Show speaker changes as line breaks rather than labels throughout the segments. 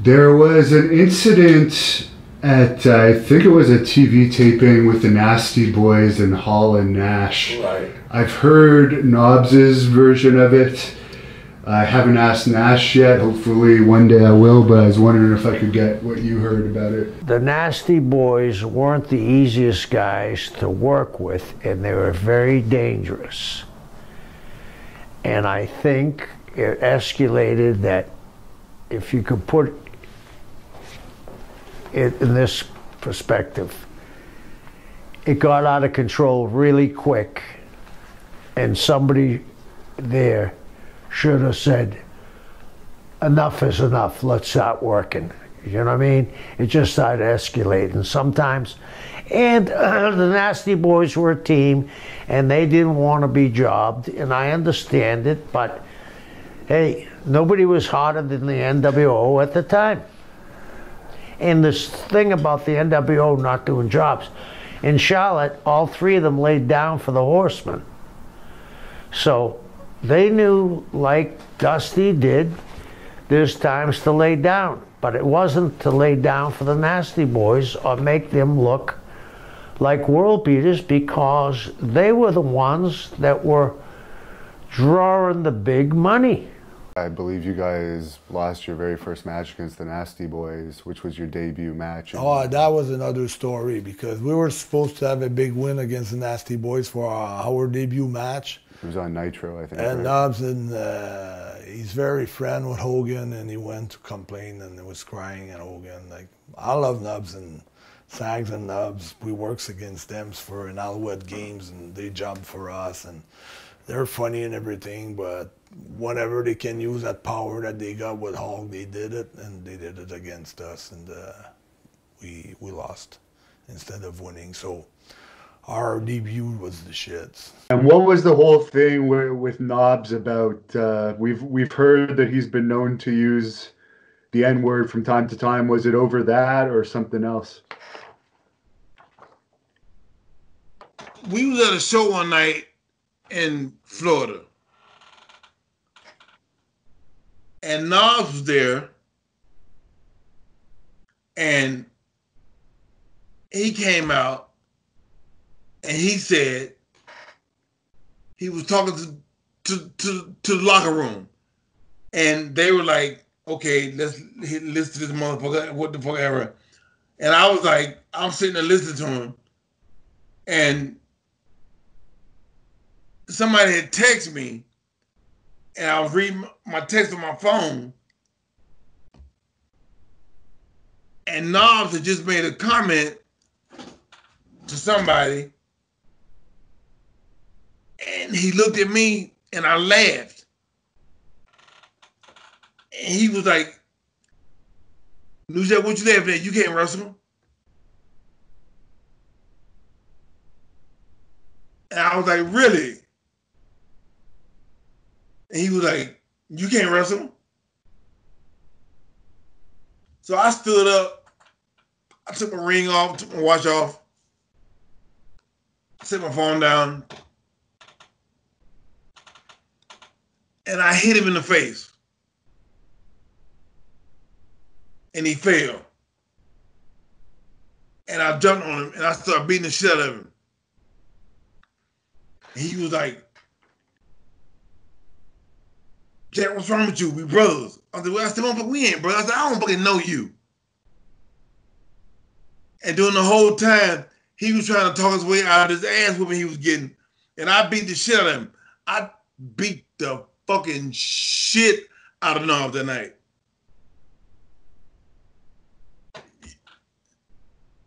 There was an incident at, I think it was a TV taping with the Nasty Boys and Hall and Nash.
Right.
I've heard Nobbs's version of it. I haven't asked Nash yet. Hopefully one day I will, but I was wondering if I could get what you heard about it.
The Nasty Boys weren't the easiest guys to work with, and they were very dangerous. And I think it escalated that if you could put it in this perspective, it got out of control really quick, and somebody there should have said, enough is enough, let's start working. You know what I mean? It just started escalating sometimes. And the Nasty Boys were a team, and they didn't want to be jobbed, and I understand it, but hey, nobody was harder than the NWO at the time. And this thing about the NWO not doing jobs, in Charlotte, all three of them laid down for the Horsemen. So they knew, like Dusty did, there's times to lay down, but it wasn't to lay down for the Nasty Boys or make them look like world beaters, because they were the ones that were drawing the big money.
I believe you guys lost your very first match against the Nasty Boys, which was your debut match.
Oh, that was another story, because we were supposed to have a big win against the Nasty Boys for our debut match.
It was on Nitro, I think.
And
right?
Nobbs, and he's very friend with Hogan, and he went to complain and he was crying at Hogan. Like, I love Nobbs, and Sags and Nobbs, we works against them for an Alouette games, and they jobbed for us, and they're funny and everything, but whenever they can use that power that they got with Hulk, they did it, and they did it against us, and we lost instead of winning. So our debut was the shits.
And what was the whole thing with Nobbs about? We've heard that he's been known to use the N-word from time to time. Was it over that or something else?
We was at a show one night in Florida, and Nobbs was there, and he came out and he said he was talking to the locker room, and they were like, okay, let's listen to this motherfucker, what the fuck ever. And I was like, I'm sitting there listening to him, and somebody had texted me, and I was reading my text on my phone, and Nobbs had just made a comment to somebody, and he looked at me, and I laughed. And he was like, "Lucia, what you laughing at? You can't wrestle." And I was like, "Really?" And he was like, "You can't wrestle?" So I stood up. I took my ring off, took my watch off, set my phone down, and I hit him in the face. And he fell. And I jumped on him, and I started beating the shit out of him. And he was like, "Jack, what's wrong with you? We brothers." I said, "Well," I said, "Motherfucker, we ain't brothers." I said, "I don't fucking know you." And during the whole time, he was trying to talk his way out of his ass whooping he was getting. And I beat the shit out of him. I beat the fucking shit out of Nobbs that night.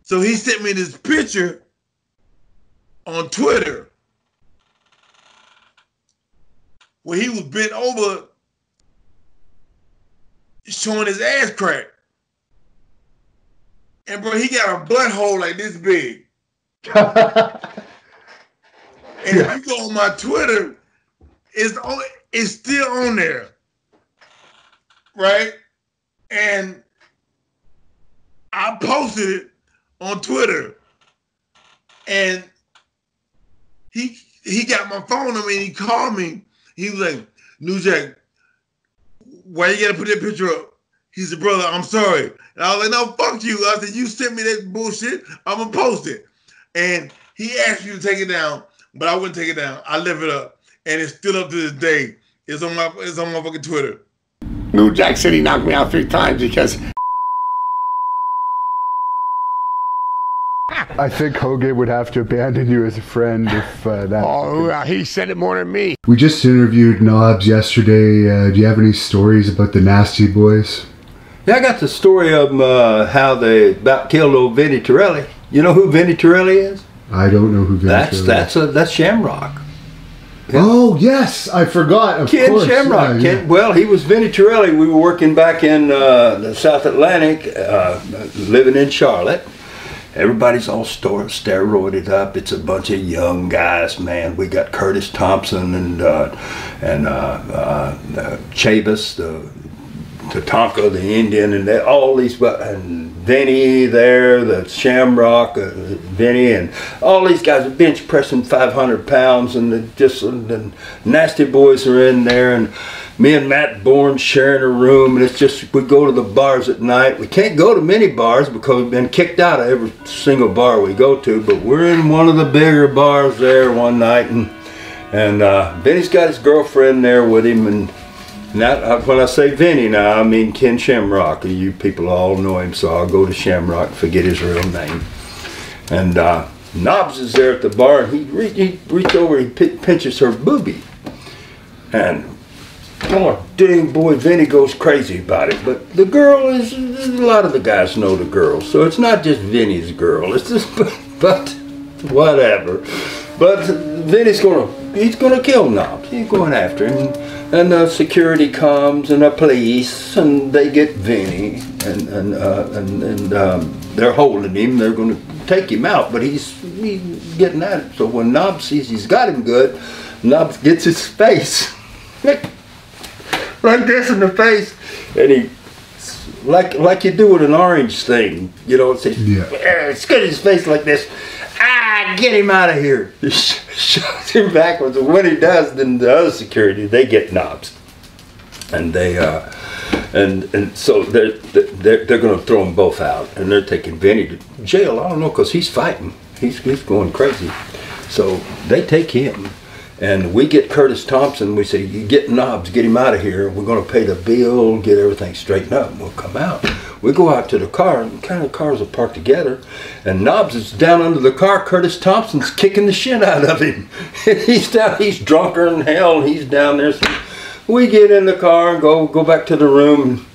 So he sent me this picture on Twitter where he was bent over showing his ass crack. And bro, he got a butthole like this big. And if you go on my Twitter, it's still on there. Right? And I posted it on Twitter. And he got my phone on me and he called me. He was like, "New Jack, why you gotta put that picture up? He said, brother, I'm sorry. And I was like, no, fuck you. I said, you sent me that bullshit. I'm going to post it. And he asked me to take it down, but I wouldn't take it down. I left it up. And it's still up to this day. It's on my fucking Twitter.
New Jack City knocked me out 3 times because
I think Hogan would have to abandon you as a friend if that.
oh, he said it more than me.
We just interviewed Knobs yesterday. Do you have any stories about the Nasty Boys?
Yeah, I got the story of how they about killed old Vinnie Torelli. You know who Vinnie Torelli is?
I don't know who Vinnie Torelli is.
That's Shamrock.
Oh yes, I forgot. Of
Ken
course.
Shamrock.
Yeah.
Well, he was Vinnie Torelli. We were working back in the South Atlantic, living in Charlotte. Everybody's all steroided up. It's a bunch of young guys, man. We got Curtis Thompson and Chavis, the Tatanka, the Indian, and all these, and Vinny there, the Shamrock, Vinny, and all these guys are bench pressing 500 pounds, and the Nasty Boys are in there, and me and Matt Bourne sharing a room, and it's just, we go to the bars at night. We can't go to many bars because we've been kicked out of every single bar we go to, but we're in one of the bigger bars there one night, and Vinny's got his girlfriend there with him, and not, when I say Vinny now, I mean Ken Shamrock. You people all know him, so I'll go to Shamrock, forget his real name. And Knobs is there at the bar, and he reaches over, he pinches her boobie. And oh, dang boy, Vinny goes crazy about it. But the girl is, a lot of the guys know the girl, so it's not just Vinny's girl. It's just, but whatever. But Vinny's he's gonna kill Knobs. He's going after him. And security comes and the police, and they get Vinny, and they're holding him. They're going to take him out, but he's getting at it. So when Knobs sees he's got him good, Knobs gets his face like this in the face, and he like you do with an orange thing, you know. It's got his face like this. Get him out of here. He shoves him backwards, and when he does, then the other security, they get Knobs, and they and so they're going to throw them both out, and they're taking Vinny to jail. I don't know, because he's fighting, he's going crazy. So they take him, and we get Curtis Thompson. We say, you get Knobs, get him out of here. We're going to pay the bill, get everything straightened up, and we'll come out. We go out to the car, and kind of cars are parked together, and Knobs is down under the car. Curtis Thompson's kicking the shit out of him. He's drunker than hell, and he's down there. So we get in the car and go back to the room,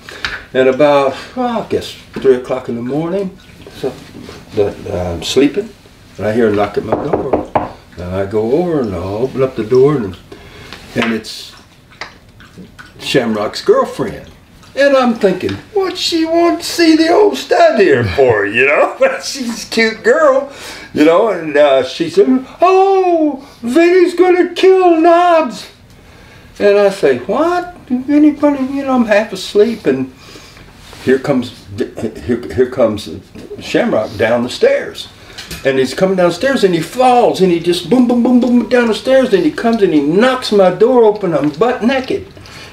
and about, I guess, 3 o'clock in the morning, so I'm sleeping, and I hear a knock at my door. And I go over, and I open up the door, and it's Shamrock's girlfriend. And I'm thinking, what she want to see the old stud here for, you know? She's a cute girl, you know, and she said, oh, Vinny's gonna kill Knobs. And I say, what? Vinny, you know, I'm half asleep, and here comes Shamrock down the stairs. And he's coming downstairs, and he falls, and he just boom, boom, boom, boom down the stairs, and he comes and he knocks my door open. I'm butt naked.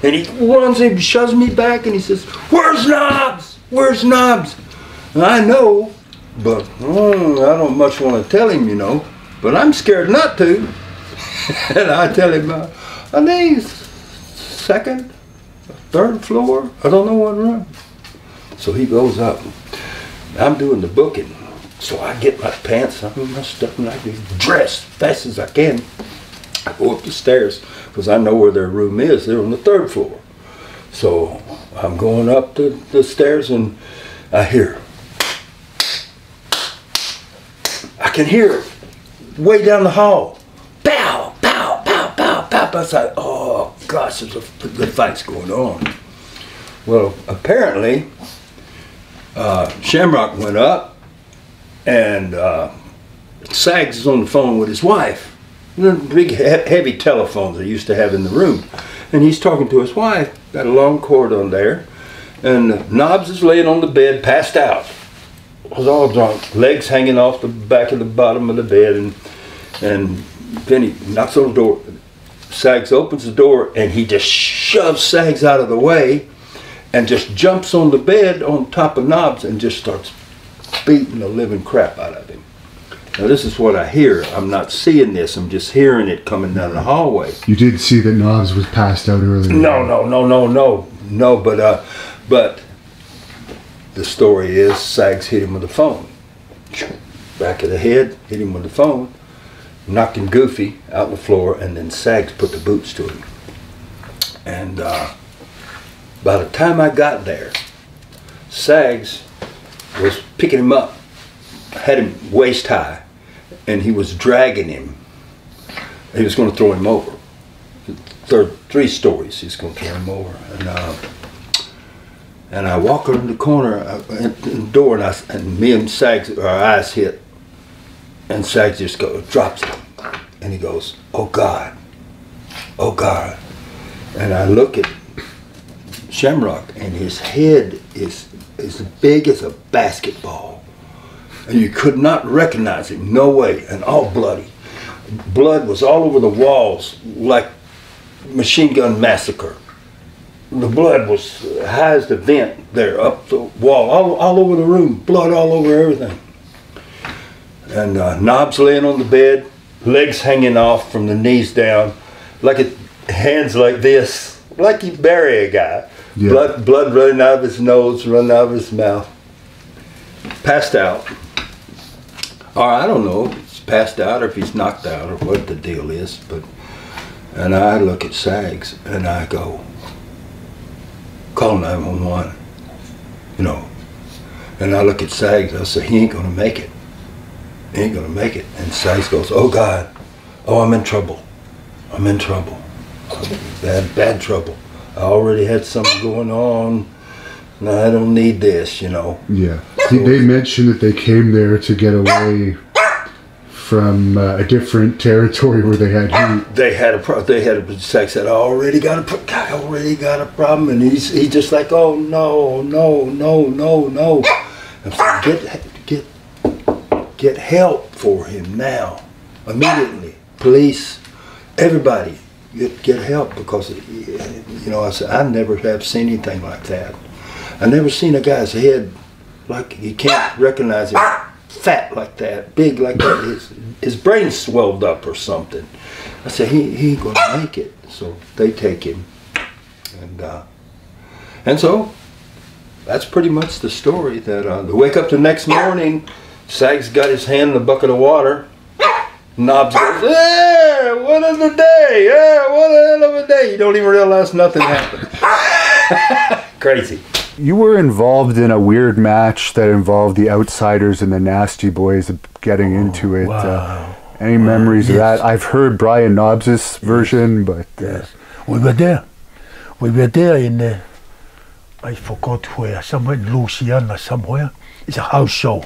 And he runs and shoves me back, and he says, where's Knobs? Where's Knobs? And I know, but I don't much want to tell him, you know, but I'm scared not to. And I tell him, I think it's 2nd, 3rd floor, I don't know what room. So he goes up. I'm doing the booking. So I get my pants on, my stuff, and I dress as fast as I can. I go up the stairs, because I know where their room is. They're on the 3rd floor. So I'm going up the stairs, and I hear, I can hear it way down the hall. Pow, pow, pow, pow, pow. I was like, oh gosh, there's a good fight's going on. Well, apparently, Shamrock went up, and Sags is on the phone with his wife. The big heavy telephones they used to have in the room, and he's talking to his wife. Got a long cord on there, and Knobs is laying on the bed, passed out. Was all drunk, legs hanging off the back of the bottom of the bed, and then he knocks on the door. Sags opens the door, and he just shoves Sags out of the way, and just jumps on the bed on top of Knobs and just starts beating the living crap out of him. Now this is what I hear. I'm not seeing this. I'm just hearing it coming down the hallway.
You did see that Knobs was passed out earlier.
No. But the story is Sags hit him with the phone. Back of the head, hit him with the phone, knocked him goofy out on the floor, and then Sags put the boots to him. And by the time I got there, Sags was picking him up, had him waist high, and he was dragging him. He was going to throw him over. Three stories, he's going to throw him over. And I walk around the corner in the door, and me and Sags, our eyes hit, and Sags just drops it, and he goes, "Oh God, oh God." And I look at Shamrock, and his head is as big as a basketball, and you could not recognize him, no way, and all bloody. Blood was all over the walls like Machine Gun Massacre. The blood was high as the vent there, up the wall, all over the room, blood all over everything. And Knobs laying on the bed, legs hanging off from the knees down, hands like this, like he bury a guy. Yeah. Blood running out of his nose, running out of his mouth. Passed out. Or I don't know if he's passed out or if he's knocked out or what the deal is. And I look at Sags and I go, "Call 911, you know." And I look at Sags, I say, "He ain't gonna make it. He ain't gonna make it." And Sags goes, "Oh God, oh, I'm in trouble. I'm in trouble. Bad trouble. I already had something going on. No, I don't need this, you know."
Yeah. They mentioned that they came there to get away from a different territory where they had heat.
They had a Sags said, "I already got a problem," and he's just like, "Oh no. I'm saying, get help for him now, immediately. Police, everybody, get help, because you know." I said, "I never have seen anything like that. I never seen a guy's head like you can't recognize him, fat like that, big like that. His brain swelled up or something." I said, he ain't gonna make it." So they take him, and so that's pretty much the story. That they wake up the next morning, Sags got his hand in a bucket of water. Knobs goes, "Yeah, what of the day? Yeah, what a hell of a day." You don't even realize nothing happened. Crazy.
You were involved in a weird match that involved the Outsiders and the Nasty Boys getting into it.
Wow.
Any memories of that? I've heard Brian Knobs' version, but...
Yes. We were there. We were there in, I forgot where, somewhere in Louisiana, somewhere. It's a house show.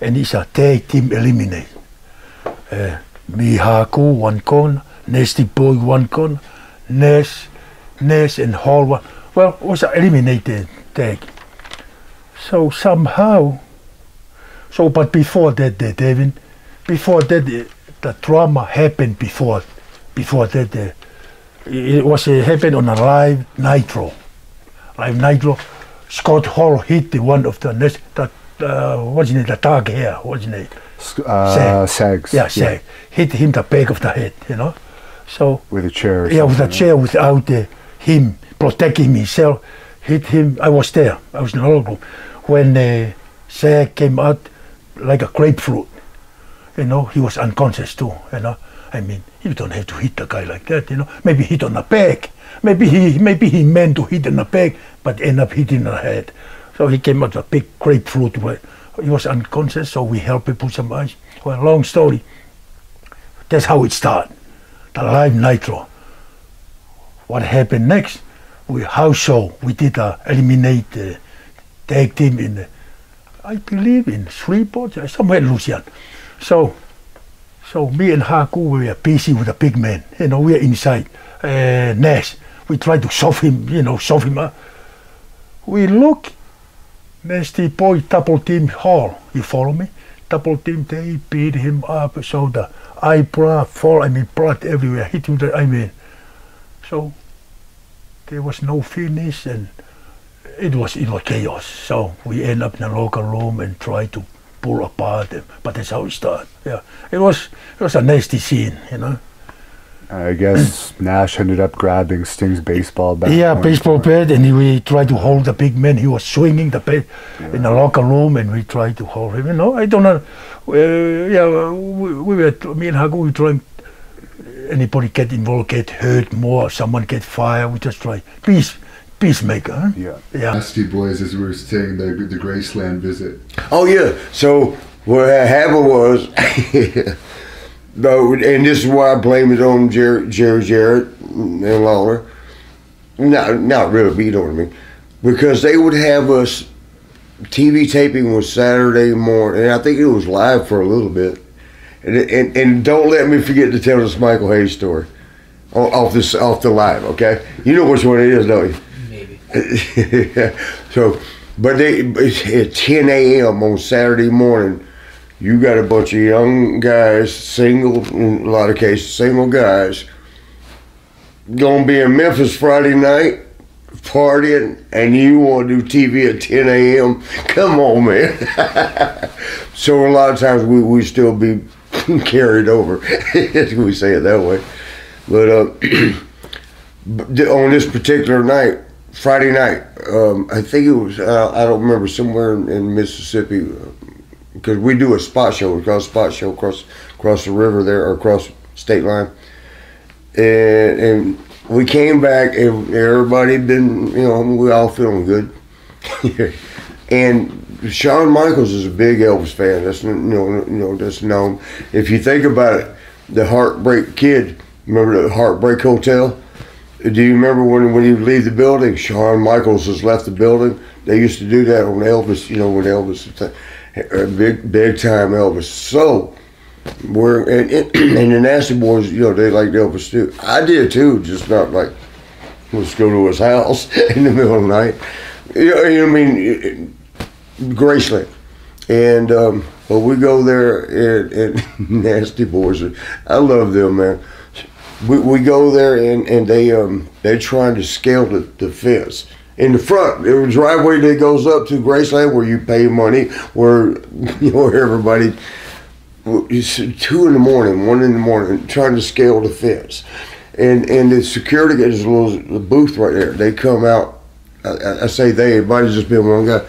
And it's a tag team eliminate. Me, Haku, one corner, Nasty Boy, one corner, Ness and Hall, one. Well, it was an eliminated tag. So somehow, but before that, David, before that, the drama happened before that. It was happened on a live Nitro. Scott Hall hit one of the next, what's his name, the dark hair, what's his name?
Sags.
Yeah, Sags. Hit him the back of the head, you know. So
with a chair.
Yeah, with a chair without him protecting himself. Hit him. I was there. I was in the room when Sag came out like a grapefruit. You know, he was unconscious too. You know, I mean, you don't have to hit the guy like that. You know, maybe hit on the back. Maybe he meant to hit on the back, but end up hitting the head. So he came out with a big grapefruit. Where he was unconscious, so we helped him put some ice. Well, long story. That's how it started. The live Nitro. What happened next? We house show. We did eliminate tag team in, I believe in Shreveport, somewhere in Louisiana. So me and Haku were busy with the big man. You know, we are inside. Nash. We tried to shove him up. We look. Nasty Boy double team Hall. You follow me? Double team. They beat him up. So the eyebrow fall. I mean, blood everywhere. Hit him. So there was no finish, and
it was chaos. So we end up in the locker room and try to pull apart them. But that's how it started. Yeah, it was a nasty scene, you know.
I guess Nash ended up grabbing Sting's baseball bat.
Yeah, baseball bat, and we tried to hold the big man. He was swinging the bat in the locker room, and we tried to hold him. You know, I don't know. We were, me and Haku, we trying. Anybody get involved, get hurt more, someone get fired. We just try peacemaker. Huh?
Yeah. Nasty Boys, as we were saying, the Graceland visit.
Oh yeah. So what happened was. No, and this is why I blame it on Jerry Jarrett and Lawler. Not really, but you know what I mean. Because they would have us, TV taping was Saturday morning, and I think it was live for a little bit. And don't let me forget to tell this Michael Hayes story off the live, okay? You know which one it is, don't you?
Maybe.
So, but at 10 a.m. on Saturday morning, you got a bunch of young guys, single, in a lot of cases, single guys, gonna be in Memphis Friday night, partying, and you want to do TV at 10 a.m.? Come on, man. So a lot of times we still be carried over, we say it that way. But on this particular night, Friday night, I think it was, I don't remember, somewhere in Mississippi, because we do a spot show. We call it a spot show across the river there, or across state line. And we came back, and everybody had been, you know, we all feeling good. And Shawn Michaels is a big Elvis fan. That's that's known. If you think about it, the Heartbreak Kid, remember the Heartbreak Hotel? Do you remember when you leave the building, Shawn Michaels has left the building? They used to do that on Elvis, you know, when Elvis. Big time Elvis. So and the Nasty Boys, you know, they liked Elvis too. I did too, just not like let's go to his house in the middle of the night. You know what I mean? Graceland. And but we go there and Nasty Boys. I love them, man. We go there and they're trying to scale the fence. In the front, there was a driveway that goes up to Graceland where you pay money, where, you know, everybody, it's 2 in the morning, 1 in the morning, trying to scale the fence. And the security guys, there's a little booth right there. They come out, I say they, it might have just been one guy,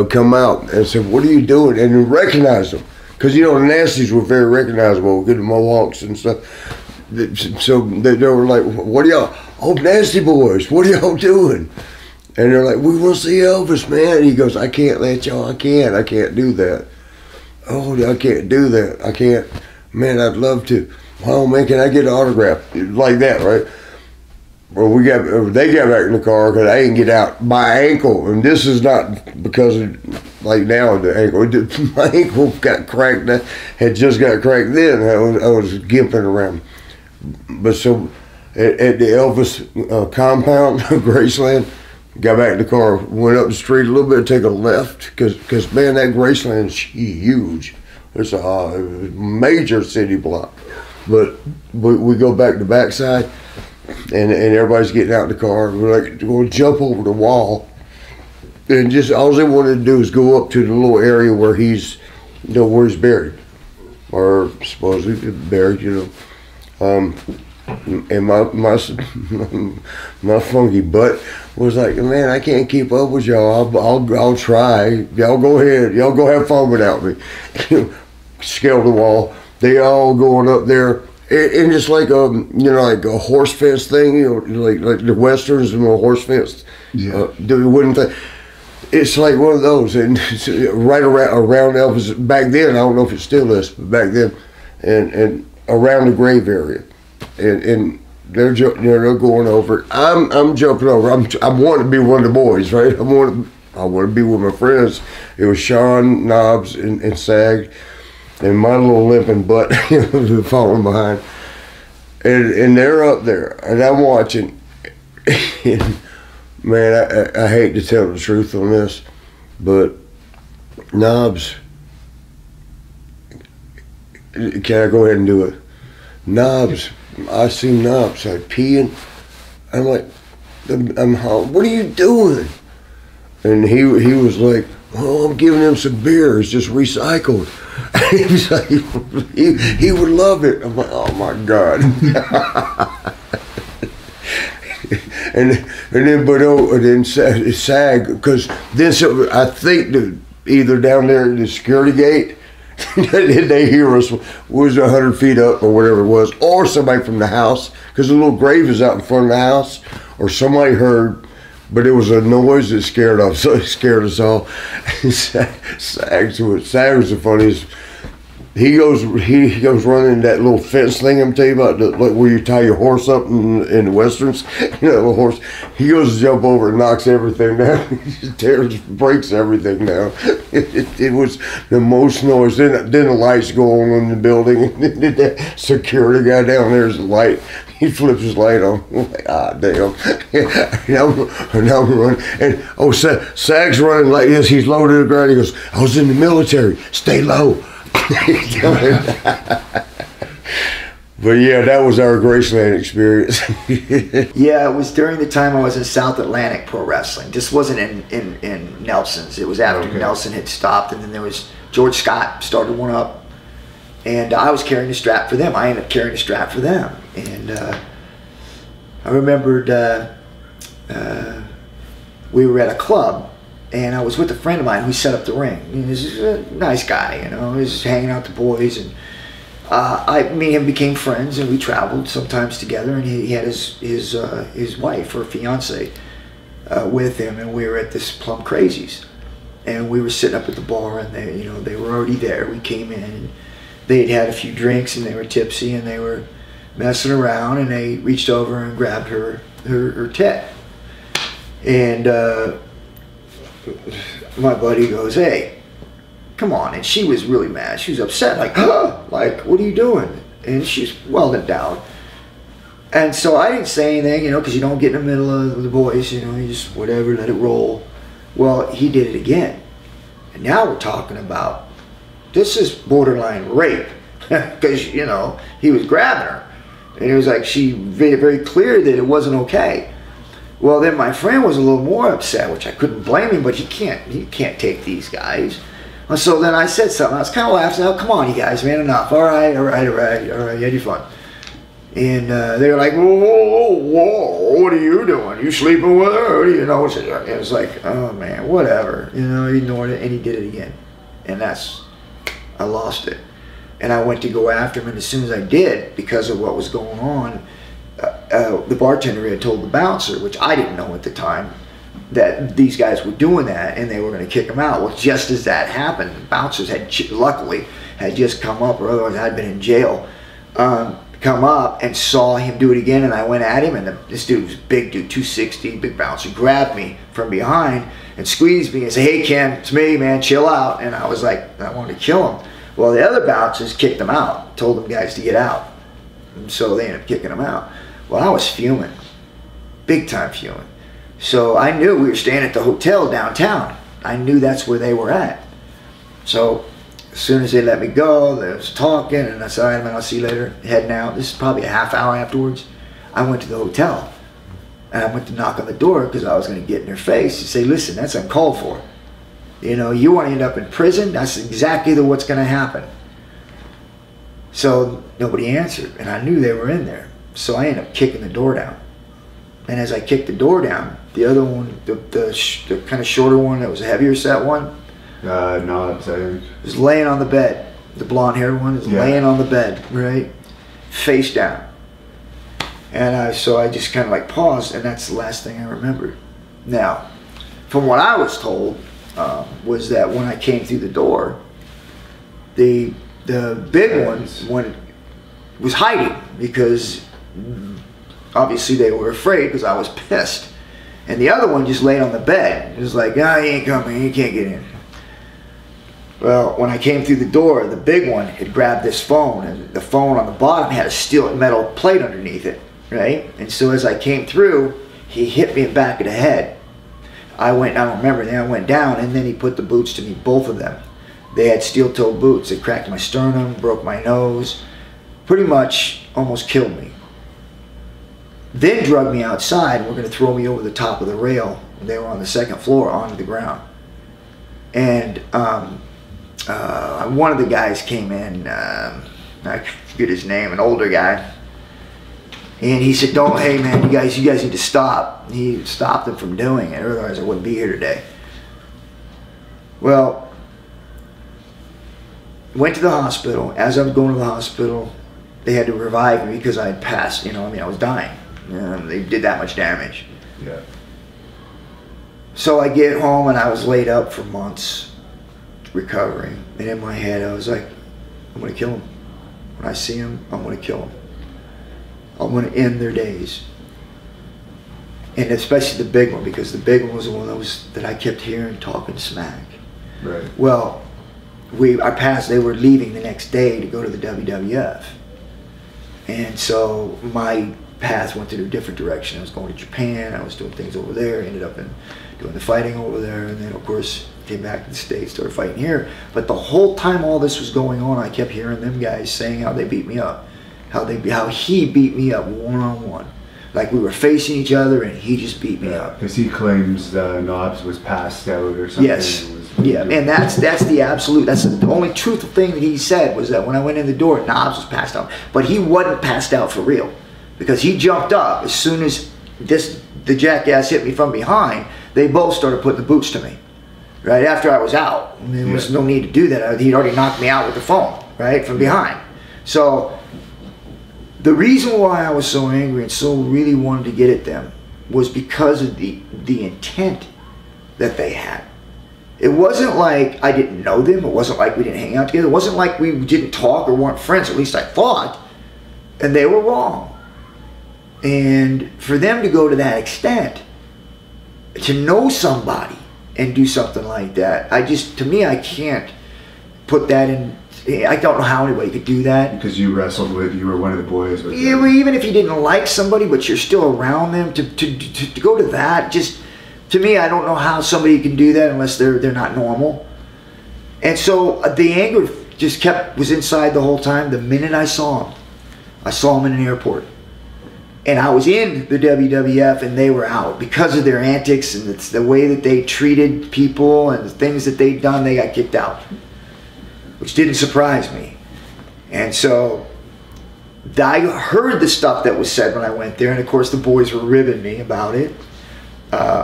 come out and said, what are you doing? And recognize them. Because, you know, the Nasties were very recognizable, good Mohawks and stuff. So they were like, what are y'all, oh, Nasty Boys, what are y'all doing? And they're like, we want to see Elvis, man. And he goes, I can't let y'all, I can't do that. Oh, I can't do that. I can't, man, I'd love to. Oh, man, can I get an autograph? Like that, right? Well, they got back in the car because I didn't get out. My ankle, and this is not because of, like now, the ankle, my ankle got cracked, had just got cracked then. I was gimping around. But so, at the Elvis compound, Graceland, got back in the car, went up the street a little bit, take a left, because man, that Graceland is huge. It's a major city block. But we go back to the backside, and everybody's getting out in the car. We're like, we'll jump over the wall, and just all they wanted to do is go up to the little area where he's, you know, where he's buried, or supposedly buried, you know. And my funky butt was like, man, I can't keep up with y'all. I'll try. Y'all go ahead. Y'all go have fun without me. Scale the wall. They all going up there, and it's like like a horse fence thing. You know, like the westerns and the horse fence. Yeah. The wooden thing. It's like one of those, and it's right around Elvis back then. I don't know if it still is, but back then, and around the grave area. And they're going over it. I'm jumping over. I want to be one of the boys, right? I want to be with my friends. It was Sean, Knobs, and Sag, and my little limping butt falling behind. And they're up there, and I'm watching. And man, I hate to tell the truth on this, but Knobs, can I go ahead and do it? Knobs. I see Knobs like peeing. I'm like, what are you doing? And he was like, "Well, I'm giving him some beer. It's just recycled." He was like, he would love it. I'm like, "Oh my God." and then SAG, because then I think either down there at the security gate, they hear us was 100 feet up or whatever it was, or somebody from the house, because the little grave is out in front of the house, or somebody heard. But it was a noise that scared us all. Sag was the funniest. He goes running that little fence thing I'm telling you about, like where you tie your horse up in the westerns. You know, the horse. He goes to jump over and knocks everything down. He just breaks everything down. It was the most noise. Then the lights go on in the building. The security guy down there's the light. He flips his light on. I'm like, ah, damn. Now I'm running. And Sag's running like this. He's low to the ground. He goes, "I was in the military. Stay low." But yeah, that was our Graceland experience.
Yeah, it was during the time I was in South Atlantic Pro Wrestling. This wasn't in Nelson's. It was after Nelson had stopped, and then there was George Scott started one up. And I was carrying the strap for them. I ended up carrying the strap for them. And I remembered we were at a club, and I was with a friend of mine who set up the ring. And he's a nice guy, you know. He was hanging out with the boys, and me and him became friends, and we traveled sometimes together. And he had his wife or fiance with him, and we were at this Plum Crazies, and we were sitting up at the bar, and they were already there. We came in. And they'd had a few drinks and they were tipsy and they were messing around, and they reached over and grabbed her tit. And my buddy goes, "Hey, come on." And she was really mad. She was upset, like, like, "What are you doing?" And she's welding down. And so I didn't say anything, because you don't get in the middle of the boys, you just whatever, let it roll. Well, he did it again. And now we're talking about, this is borderline rape, because he was grabbing her, and it was like she made it very clear that it wasn't okay. Well, then my friend was a little more upset, which I couldn't blame him, but he can't take these guys. And so then I said something. I was kind of laughing. "Oh, come on, you guys, man, enough. All right, you had your fun." And they were like, whoa, what are you doing? You sleeping with her? Or it was like, oh man, whatever. He ignored it, and he did it again, and I lost it. And I went to go after him, and as soon as I did, because of what was going on, the bartender had told the bouncer, which I didn't know at the time, that these guys were doing that and they were going to kick him out. Well, just as that happened, the bouncers luckily had just come up, or otherwise I'd been in jail, come up and saw him do it again, and I went at him, and this dude was a big dude, 260, big bouncer, grabbed me from behind and squeezed me and said, "Hey Ken, it's me, man, chill out." And I was like, I wanted to kill him. Well, the other bouncers kicked him out, told them guys to get out. And so they ended up kicking him out. Well, I was fuming, big time fuming. So I knew we were staying at the hotel downtown. I knew that's where they were at. So as soon as they let me go, they was talking, and I said, "All right, man, I'll see you later." Heading out. This is probably a half hour afterwards. I went to the hotel, and I went to knock on the door because I was going to get in their face and say, "Listen, that's uncalled for. You want to end up in prison? That's exactly what's going to happen." So nobody answered, and I knew they were in there. So I ended up kicking the door down. And as I kicked the door down, the other one, the kind of shorter one that was a heavier set one, was laying on the bed. The blonde-haired one is laying on the bed, right, face down. And so I just kind of like paused, and that's the last thing I remembered. Now, from what I was told, was that when I came through the door, the big one was hiding, because obviously they were afraid, because I was pissed. And the other one just laid on the bed. It was like, "Ah, he ain't coming, he can't get in." Well, when I came through the door, the big one had grabbed this phone, and the phone on the bottom had a steel metal plate underneath it, right? And so as I came through, he hit me in the back of the head. I don't remember, then I went down, and then he put the boots to me, both of them. They had steel-toe boots. They cracked my sternum, broke my nose, pretty much almost killed me. Then drugged me outside, and were going to throw me over the top of the rail They were on the second floor onto the ground. And one of the guys came in, I forget his name, an older guy. And he said, hey man, you guys need to stop. He stopped them from doing it, otherwise I wouldn't be here today. Well, went to the hospital. As I was going to the hospital, they had to revive me because I had passed, I was dying. They did that much damage.
Yeah.
So I get home and I was laid up for months recovering. And in my head I was like, I'm going to kill him. When I see him, I'm going to kill him. I'm going to end their days. And especially the big one, because the big one was the one that I kept hearing talking smack.
Right.
Well, they were leaving the next day to go to the WWF. And so my path went in a different direction. I was going to Japan, I was doing things over there, ended up doing the fighting over there, and then of course came back to the States, started fighting here. But the whole time all this was going on, I kept hearing them guys saying how they beat me up. How he beat me up one-on-one. Like we were facing each other and he just beat me up.
Because he claims Knobs was passed out or something.
Yes. Yeah, and that's the only truthful thing that he said was that when I went in the door, Knobs was passed out. But he wasn't passed out for real. Because he jumped up as soon as the jackass hit me from behind, they both started putting the boots to me. Right after I was out. And there was no need to do that. He'd already knocked me out with the phone, right, from behind. So the reason why I was so angry and so really wanted to get at them was because of the intent that they had. It wasn't like I didn't know them. It wasn't like we didn't hang out together. It wasn't like we didn't talk or weren't friends. At least I thought. And they were wrong. And for them to go to that extent, to know somebody and do something like that, to me, I can't put that in. I don't know how anybody could do that.
Because you were one of the boys with
them. Even if you didn't like somebody, but you're still around them, to go to that, just, to me, I don't know how somebody can do that unless they're not normal. And so the anger just was inside the whole time. The minute I saw him in an airport. And I was in the WWF and they were out. Because of their antics and the way that they treated people and the things that they'd done, they got kicked out. Which didn't surprise me. And so I heard the stuff that was said when I went there, and of course the boys were ribbing me about it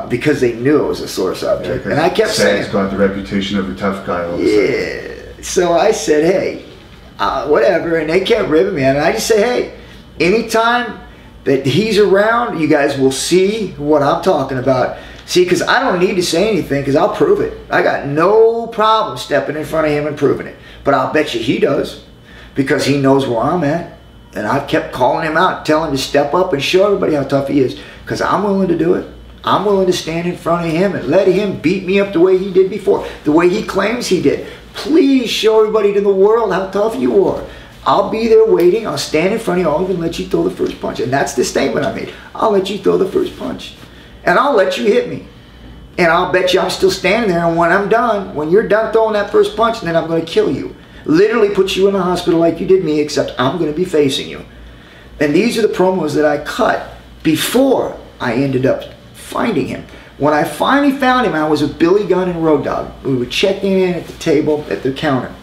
because they knew it was a sore subject. And I kept saying,
he's got the reputation of a tough guy all of a sudden.
So I said, hey, whatever, and they kept ribbing me, and I just say, hey, anytime that he's around, you guys will see what I'm talking about. See, because I don't need to say anything, because I'll prove it. I got no problem stepping in front of him and proving it. But I'll bet you he does, because he knows where I'm at. And I've kept calling him out, telling him to step up and show everybody how tough he is, because I'm willing to do it. I'm willing to stand in front of him and let him beat me up the way he did before, the way he claims he did. Please show everybody to the world how tough you are. I'll be there waiting. I'll stand in front of you. I'll even let you throw the first punch. And that's the statement I made. I'll let you throw the first punch. And I'll let you hit me. And I'll bet you I'm still standing there. And when I'm done, when you're done throwing that first punch, then I'm going to kill you. Literally put you in the hospital like you did me, except I'm going to be facing you. And these are the promos that I cut before I ended up finding him. When I finally found him, I was with Billy Gunn and Road Dogg. We were checking in at the table, at the counter.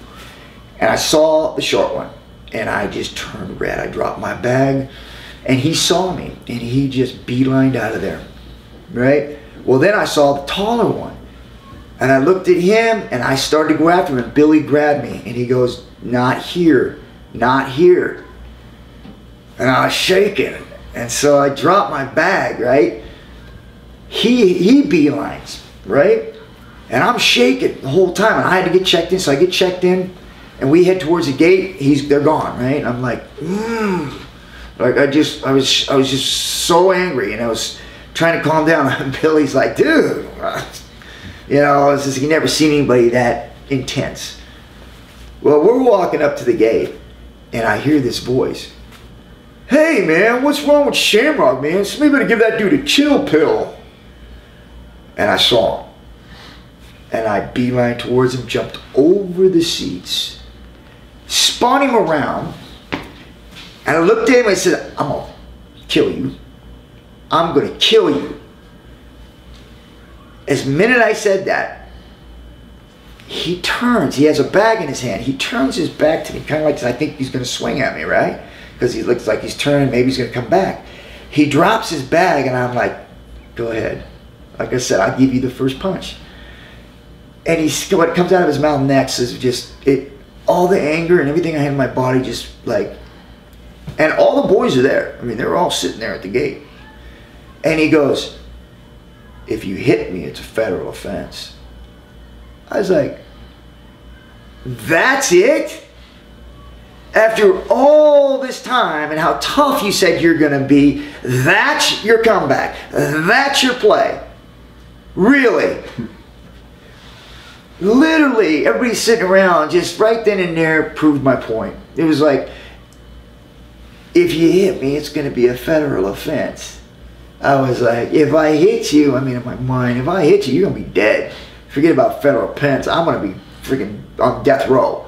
And I saw the short one. And I just turned red. I dropped my bag. And he saw me. And he just beelined out of there. Right? Well, then I saw the taller one. And I looked at him. And I started to go after him. And Billy grabbed me. And he goes, not here. Not here. And I was shaking. And so I dropped my bag, right? He beelines, right? And I'm shaking the whole time. And I had to get checked in. So I get checked in. And we head towards the gate. They're gone, right? And I'm like, Like I was just so angry, and I was trying to calm down. And Billy's like, dude, you know, it's just, you never seen anybody that intense. Well, we're walking up to the gate, and I hear this voice. Hey, man, what's wrong with Shamrock, man? Somebody better give that dude a chill pill. And I saw him. And I beeline towards him, jumped over the seats, spun him around, and I looked at him and I said, I'm going to kill you. I'm going to kill you. As minute I said that, he turns. He has a bag in his hand. He turns his back to me, kind of like I think he's going to swing at me, right? Because he looks like he's turning. Maybe he's going to come back. He drops his bag, and I'm like, go ahead. Like I said, I'll give you the first punch. And what comes out of his mouth next is just all the anger and everything I had in my body, just like, and all the boys are there. I mean, they're all sitting there at the gate. And he goes, if you hit me, it's a federal offense. I was like, that's it? After all this time and how tough you said you're going to be, that's your comeback. That's your play. Really? Literally, everybody sitting around just right then and there proved my point. It was like, if you hit me, it's going to be a federal offense. I was like, if I hit you, I mean, in my mind, if I hit you, you're going to be dead. Forget about federal offense. I'm going to be freaking on death row.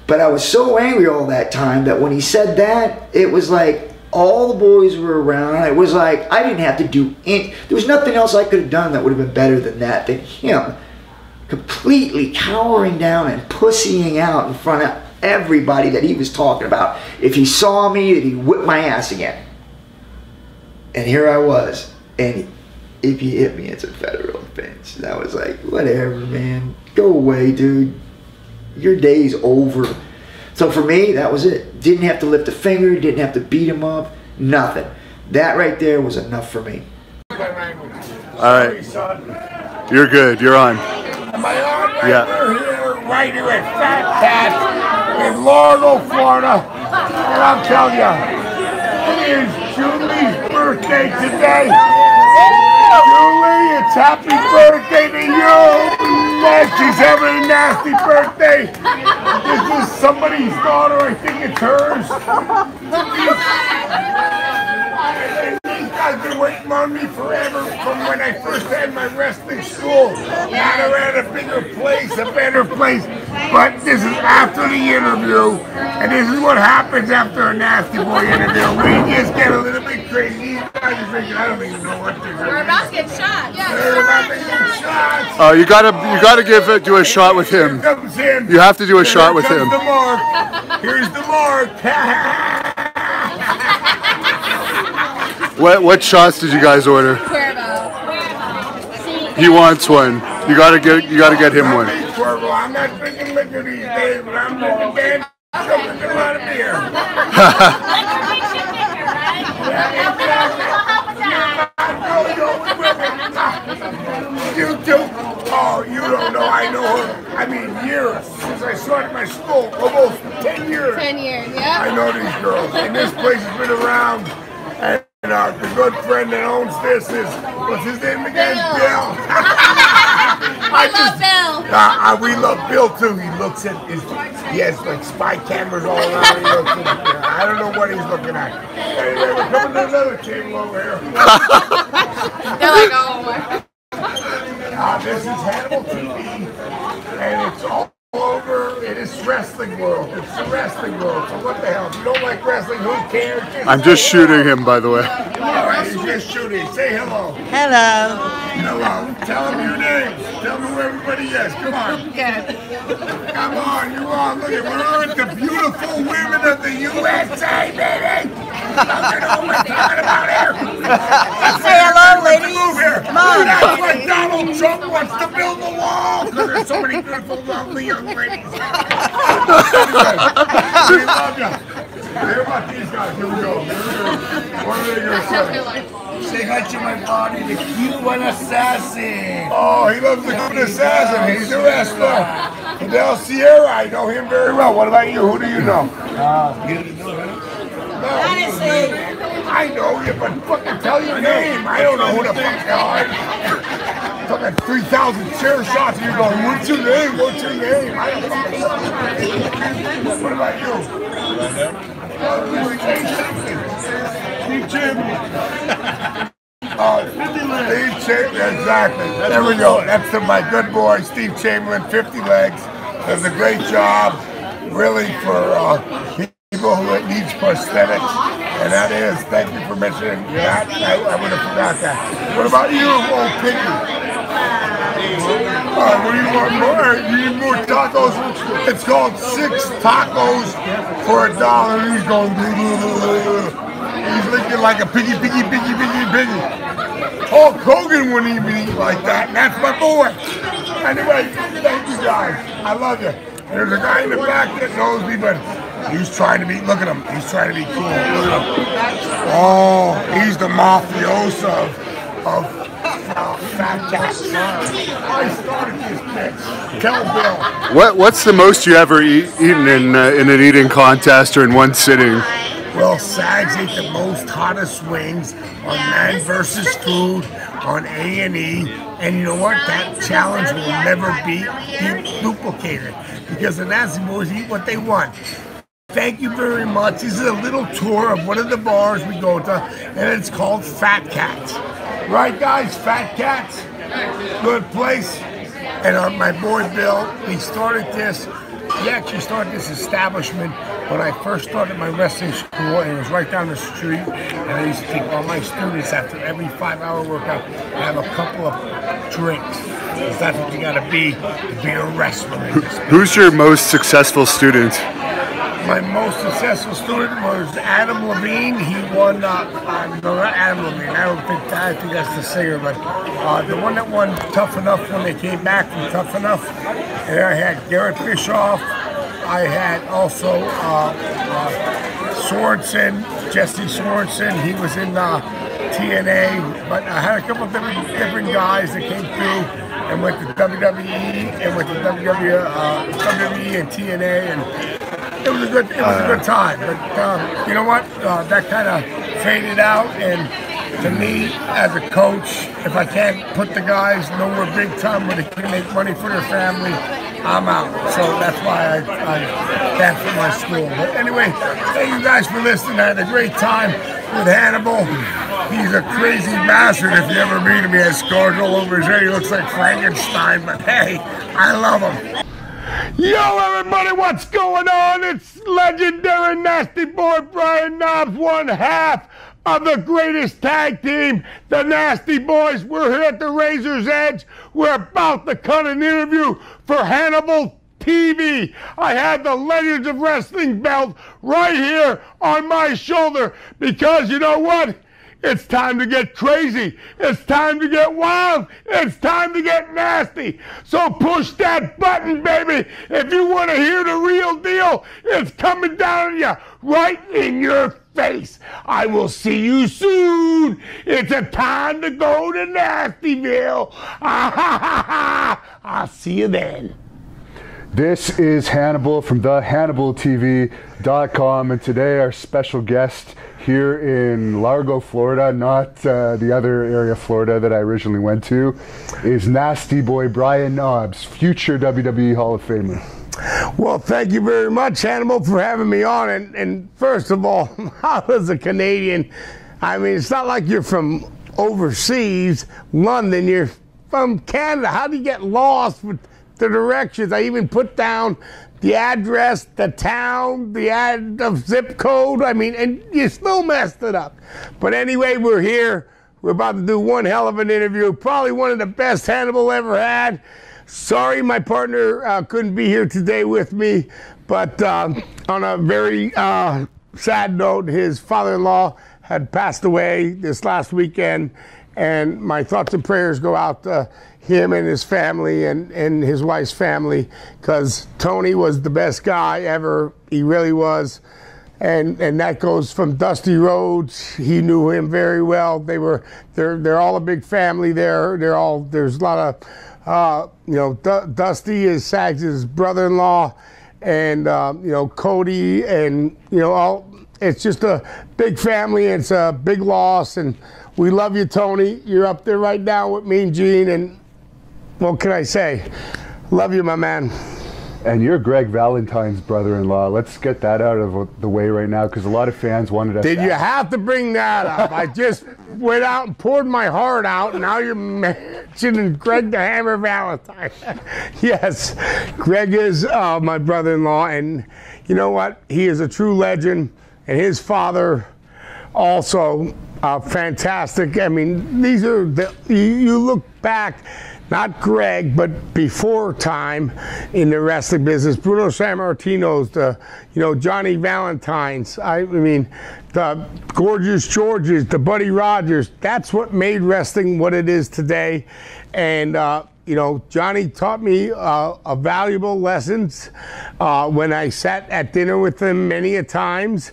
But I was so angry all that time that when he said that, it was like all the boys were around. It was like I didn't have to do any. There was nothing else I could have done that would have been better than that. Than him completely cowering down and pussying out in front of everybody that he was talking about. If he saw me, that he'd whip my ass again. And here I was. And if you hit me, it's a federal offense. And I was like, whatever, man. Go away, dude. Your day's over. So for me, that was it. Didn't have to lift a finger, didn't have to beat him up, nothing. That right there was enough for me.
All right. You're good. You're on.
Am I on?
Yeah.
We're here, right here at Fat Cat in Largo, Florida. And I'll tell you, it is Julie's birthday today. Julie, it's happy birthday to you. Man, she's having a nasty birthday. This is somebody's daughter. I think it's hers. These guys been waiting on me forever from when I first had my wrestling school. Now they're at a bigger place, a better place. But this is after the interview, and this is what happens after a nasty boy interview. We just get a little bit crazy. These guys are thinking, I don't even know what they're doing.
We're about to get shot. Yeah.
They're about to get shots.
Oh, you gotta do a shot with him.
Here comes him.
You have to do a shot with him.
Here's the mark. Here's the mark.
What shots did you guys order? He wants one. You gotta get him one.
I'm not drinking liquor these days, but I'm drinking damn drinking a lot of beer. You too? Oh, you don't know. I know her. I mean, years since I started my school. Almost 10 years.
10 years, yeah.
I know these girls, and this place has been around. And the good friend that owns this is, what's his name again? Bill.
I love Bill.
We love Bill too. He looks at he has like spy cameras all around. He looks at, I don't know what he's looking at. Anyway, we're coming to another table over here.
They're like, oh my.
This is Hannibal TV, and it's all over. It is wrestling world. It's the wrestling world. So what the hell? If you don't like wrestling, who cares?
I'm just shooting him, by the way.
All right, he's just shooting. Say hello.
Hello.
Hello. Tell them your names. Tell them who everybody is. Come on. Come on. You're on. Look at we're with the beautiful women of the USA, baby. Look at who we're talking about here.
Say hello, ladies.
Move here.
Come on.
That's why Donald Trump wants to build a wall because there's so many beautiful, lovely young ladies. We love you. Hear about these guys. Here we go. What are they going to say?
Say hi to my buddy, the Cuban assassin.
Oh, he loves the Cuban assassin. He's a wrestler. Fidel Sierra, I know him very well. What about you? Who do you know?
You don't know him?
No, I know you, but fucking tell your name. I don't know who the fuck you are. Fucking 3,000 chair shots and you're going, what's your name? What's your name? I don't fucking know. What about you? Steve Chamberlain. Steve Chamberlain, exactly. There we go. That's my good boy, Steve Chamberlain, 50 legs. Does a great job, really, for people who needs prosthetics. And that is, thank you for mentioning that. I would have forgot that. What about you, old piggy?
What do you want more? You need more tacos? It's called 6 tacos for $1. He's going. He's looking like a piggy. Hulk Hogan wouldn't even eat like that, and that's my boy. Anyway, thank you guys. I love you. There's a guy in the back that knows me, but he's trying to be, look at him. He's trying to be cool. Look at him. Oh, he's the mafioso of Fat Cat. I started this bitch. Tell Bill.
What's the most you ever eaten in an eating contest or in one sitting?
Well, Sags ate the most hottest wings on Man vs. Food on A&E, and you know what? That challenge will never be duplicated because the Nasty Boys eat what they want. Thank you very much. This is a little tour of one of the bars we go to, and it's called Fat Cats. Right, guys? Fat Cats, good place. And my boy Bill, he started this. He actually started this establishment when I first started my wrestling school, and it was right down the street. And I used to take all my students after every 5-hour workout and have a couple of drinks. Because that's what you gotta be to be a wrestler.
Who's your most successful student?
My most successful student was Adam Levine. He won, no, not Adam Levine. I think that's the singer, but the one that won Tough Enough when they came back from Tough Enough. And I had Garrett Bischoff. I had also Sorensen, Jesse Sorensen. He was in TNA, but I had a couple of different guys that came through and went to WWE and went to WWE and TNA, and it was a good time. But you know what? That kind of faded out, and to me, as a coach, if I can't put the guys nowhere big time where they can make money for their family, I'm out. So that's why I canceled my school. But anyway, thank you guys for listening. I had a great time with Hannibal. He's a crazy bastard. If you ever meet him, he has scars all over his head. He looks like Frankenstein, but hey, I love him.
Yo, everybody, what's going on? It's legendary Nasty Boy Brian Knobs, one half of the greatest tag team, the Nasty Boys. We're here at the Razor's Edge. We're about to cut an interview for Hannibal TV. I have the Legends of Wrestling belt right here on my shoulder because you know what? It's time to get crazy. It's time to get wild. It's time to get nasty. So push that button, baby. If you want to hear the real deal, it's coming down on you, right in your face. I will see you soon. It's a time to go to Nastyville. I'll see you then.
This is Hannibal from the HannibalTV.com, and today our special guest here in Largo, Florida, not the other area of Florida that I originally went to, is Nasty Boy Brian Knobs, future WWE Hall of Famer.
Well, thank you very much, Hannibal, for having me on. And first of all, I was a Canadian. I mean, it's not like you're from overseas, London. You're from Canada. How do you get lost with the directions? I even put down the address, the town, the zip code. I mean, and you still messed it up. But anyway, we're here. We're about to do one hell of an interview. Probably one of the best Hannibal ever had. Sorry my partner couldn't be here today with me. But on a very sad note, his father-in-law had passed away this last weekend. And my thoughts and prayers go out to him and his family and his wife's family, because Tony was the best guy ever. He really was. And that goes from Dusty Rhodes. He knew him very well. They're all a big family there. There's a lot of Dusty is Sags' brother-in-law, and Cody, and it's just a big family. It's a big loss, and we love you, Tony. You're up there right now with me and Gene, and what can I say? Love you, my man.
And you're Greg Valentine's brother-in-law. Let's get that out of the way right now, because a lot of fans wanted us.
Did you have to bring that up? I just went out and poured my heart out, and now you're mentioning Greg the Hammer Valentine. Yes, Greg is my brother-in-law, and you know what? He is a true legend, and his father also fantastic. I mean, these are you look back.
not Greg, but before time in the wrestling business. Bruno Sammartino's, Johnny Valentine's. I mean, the Gorgeous Georges, the Buddy Rogers. That's what made wrestling what it is today. And Johnny taught me valuable lessons when I sat at dinner with him many a times.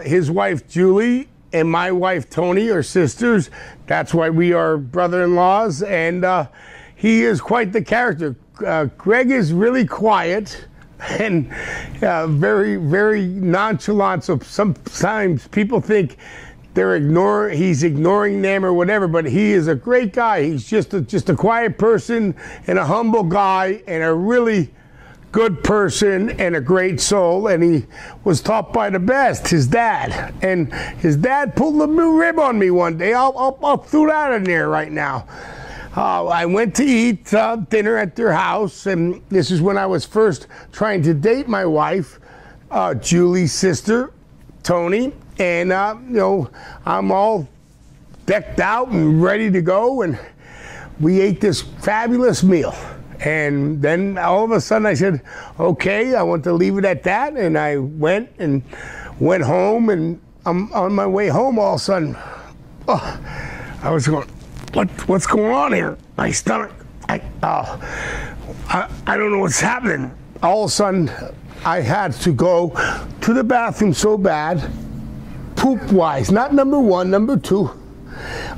His wife Julie and my wife Tony are sisters. That's why we are brother-in-laws, and he is quite the character. Greg is really quiet and very, very nonchalant. So sometimes people think he's ignoring them or whatever, but he is a great guy. He's just a quiet person and a humble guy and a really good person and a great soul, and he was taught by the best, his dad. And his dad pulled a rib on me one day. I'll throw that in there right now. I went to eat dinner at their house, and this is when I was first trying to date my wife, Julie's sister, Tony. And, I'm all decked out and ready to go, and we ate this fabulous meal. And then all of a sudden I said, okay, I want to leave it at that. And I went home, and I'm on my way home all of a sudden. I was going, what's going on here? My stomach, I don't know what's happening. All of a sudden I had to go to the bathroom so bad, poop-wise, not number one, number two.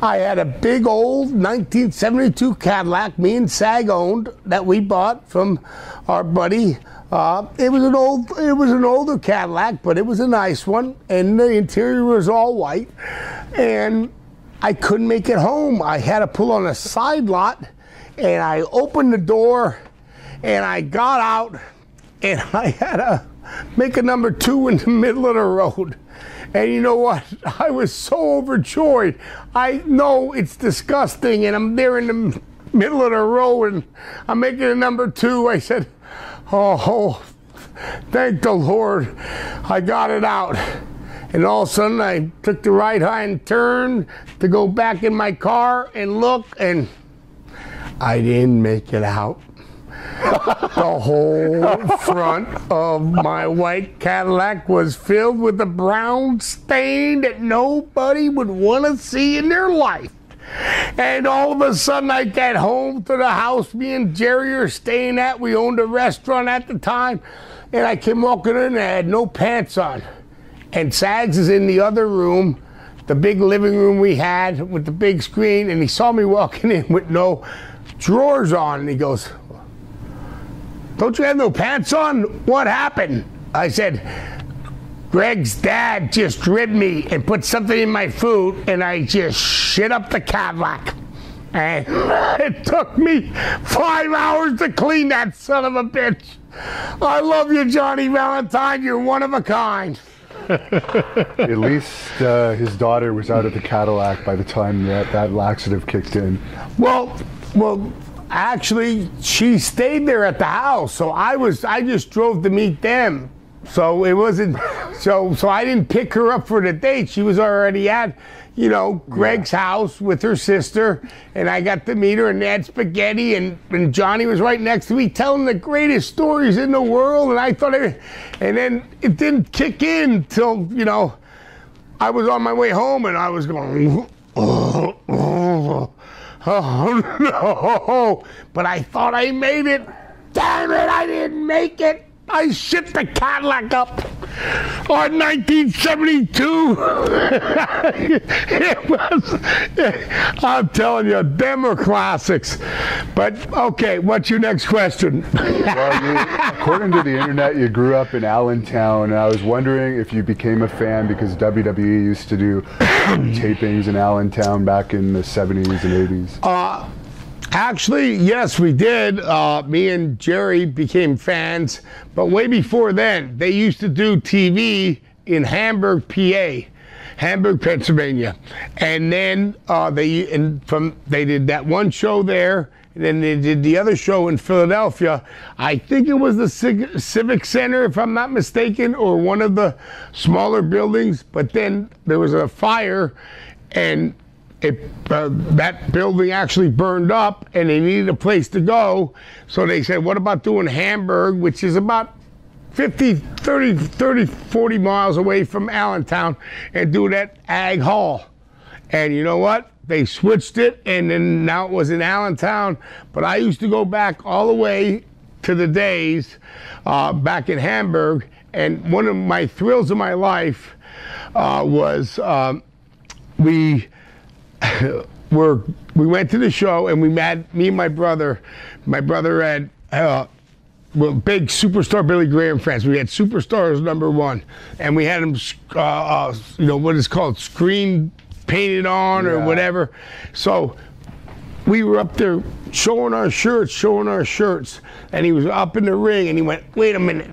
I had a big old 1972 Cadillac, me and Sag owned, that we bought from our buddy. It was an older Cadillac, but it was a nice one, and the interior was all white. And I couldn't make it home. I had to pull on a side lot, and I opened the door, and I got out, and I had to make a number two in the middle of the road. And you know what? I was so overjoyed. I know it's disgusting, and I'm there in the middle of the road, and I'm making a number two. I said, oh, thank the Lord, I got it out. And all of a sudden, I took the right-hand turn to go back in my car and look, and I didn't make it out. The whole front of my white Cadillac was filled with a brown stain that nobody would want to see in their life. And all of a sudden I get home to the house me and Jerry are staying at. We owned a restaurant at the time. And I came walking in and I had no pants on. And Sags is in the other room, the big living room we had with the big screen. And he saw me walking in with no drawers on. And he goes, don't you have no pants on? What happened? I said, Greg's dad just ribbed me and put something in my food, and I just shit up the Cadillac. And it took me 5 hours to clean that son of a bitch. I love you, Johnny Valentine. You're one of a kind.
At least his daughter was out of the Cadillac by the time that laxative kicked in. Well, actually, she stayed there at the house, so I just drove to meet them. So it wasn't, so I didn't pick her up for the date. She was already at, Greg's house with her sister, and I got to meet her, and they had spaghetti, and Johnny was right next to me telling the greatest stories in the world, and I thought, and then it didn't kick in till, I was on my way home, and I was going, oh no, but I thought I made it. Damn it, I didn't make it. I shit the Cadillac up on 1972. It was, I'm telling you, them are classics. But okay, what's your next question?
Well, according to the internet, you grew up in Allentown, and I was wondering if you became a fan because WWE used to do tapings in Allentown back in the 70s and 80s.
Actually, yes, we did. Me and Jerry became fans, but way before then, they used to do TV in Hamburg, PA, Hamburg, Pennsylvania, and then they did that one show there, and then they did the other show in Philadelphia. I think it was the Civic Center, if I'm not mistaken, or one of the smaller buildings. But then there was a fire, and
that building actually burned up and they needed a place to go. So they said, what about doing Hamburg, which is about 40 miles away from Allentown, and do that Ag Hall. And you know what? They switched it, and then now it was in Allentown. But I used to go back all the way to the days back in Hamburg, and one of my thrills of my life was we went to the show, and me and my brother had big Superstar Billy Graham fans. We had Superstars #1, and we had them, what is called screen painted on or whatever. So we were up there showing our shirts, and he was up in the ring, and he went, wait a minute,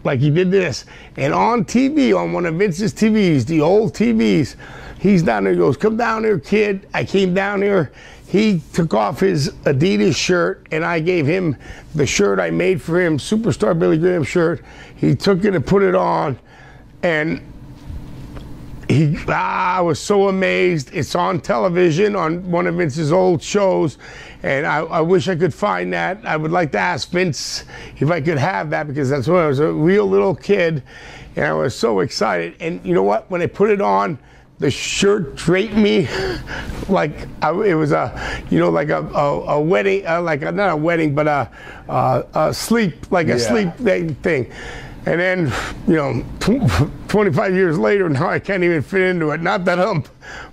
like he did this. And on TV, on one of Vince's TVs, the old TVs, he's down there, he goes, come down here, kid. I came down here. He took off his Adidas shirt, and I gave him the shirt I made for him, Superstar Billy Graham shirt. He took it and put it on, and I was so amazed. It's on television on one of Vince's old shows, and I wish I could find that. I would like to ask Vince if I could have that, because that's when I was a real little kid, and I was so excited. And you know what? When I put it on, the shirt draped me like it was a wedding, not a wedding, but a sleep, like a sleep thing. And then, 25 years later, now I can't even fit into it. Not that I'm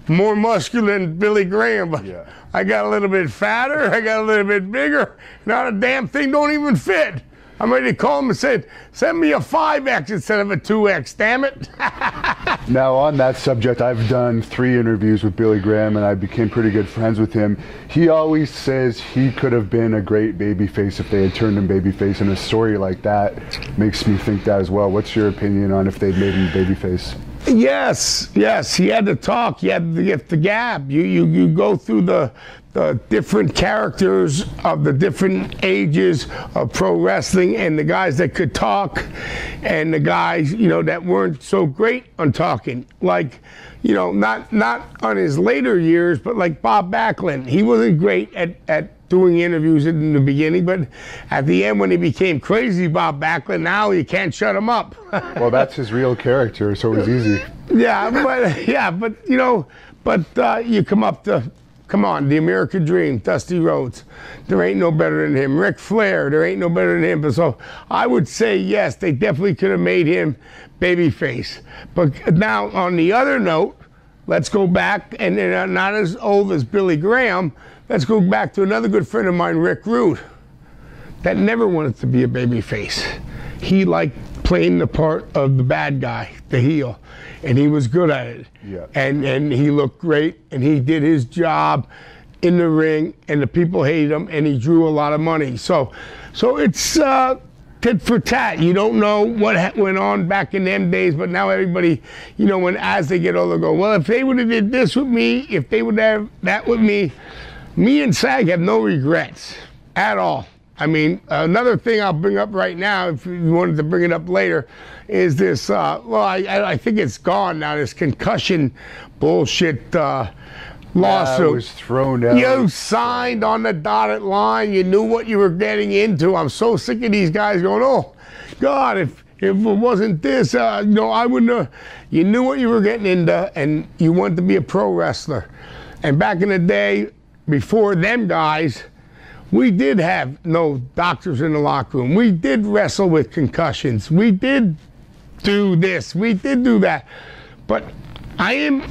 more muscular than Billy Graham, but I got a little bit fatter, I got a little bit bigger. Not a damn thing don't even fit. I'm ready to call him and say, send me a 5X instead of a 2X, damn it.
Now, on that subject, I've done 3 interviews with Billy Graham, and I became pretty good friends with him. He always says he could have been a great babyface if they had turned him babyface, and a story like that makes me think that as well. What's your opinion on if they'd made him babyface?
Yes, he had to talk, he had to get the gab. You go through the different characters of the different ages of pro wrestling, and the guys that could talk and the guys, that weren't so great on talking. Like, not on his later years, but like Bob Backlund. He wasn't great at doing interviews in the beginning, but at the end when he became crazy Bob Backlund, now you can't shut him up.
Well, that's his real character, so it's easy.
But you come on, the American Dream, Dusty Rhodes. There ain't no better than him. Ric Flair, there ain't no better than him. But so I would say yes, they definitely could have made him babyface. But now on the other note, let's go back, and not as old as Billy Graham, let's go back to another good friend of mine, Rick Rude, that never wanted to be a babyface. He liked playing the part of the bad guy, the heel, and he was good at it.
Yeah.
And he looked great, and he did his job in the ring, and the people hated him, and he drew a lot of money. So it's tit for tat. You don't know what went on back in them days, but now everybody, as they get older, go, well, if they would have did this with me, if they would have that with me and SAG have no regrets at all. I mean, another thing I'll bring up right now, if you wanted to bring it up later, is this, I think it's gone now, this concussion bullshit lawsuit.
It was thrown out.
You signed on the dotted line. You knew what you were getting into. I'm so sick of these guys going, oh, God, if it wasn't this, I wouldn't have. You knew what you were getting into, and you wanted to be a pro wrestler. And back in the day, before them guys, we did have no doctors in the locker room. We did wrestle with concussions. We did do this. We did do that. But I am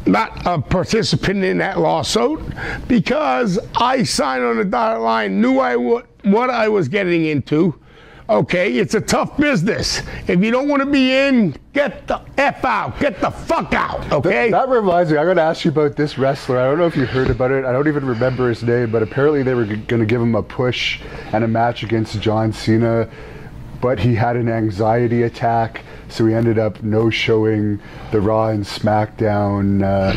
not a participant in that lawsuit because I signed on the dotted line, knew what I was getting into. Okay, it's a tough business. If you don't want to be in, get the F out. Get the fuck out, okay?
That reminds me, I'm going to ask you about this wrestler. I don't know if you heard about it. I don't even remember his name, but apparently they were going to give him a push and a match against John Cena, but he had an anxiety attack, so he ended up no-showing the Raw and SmackDown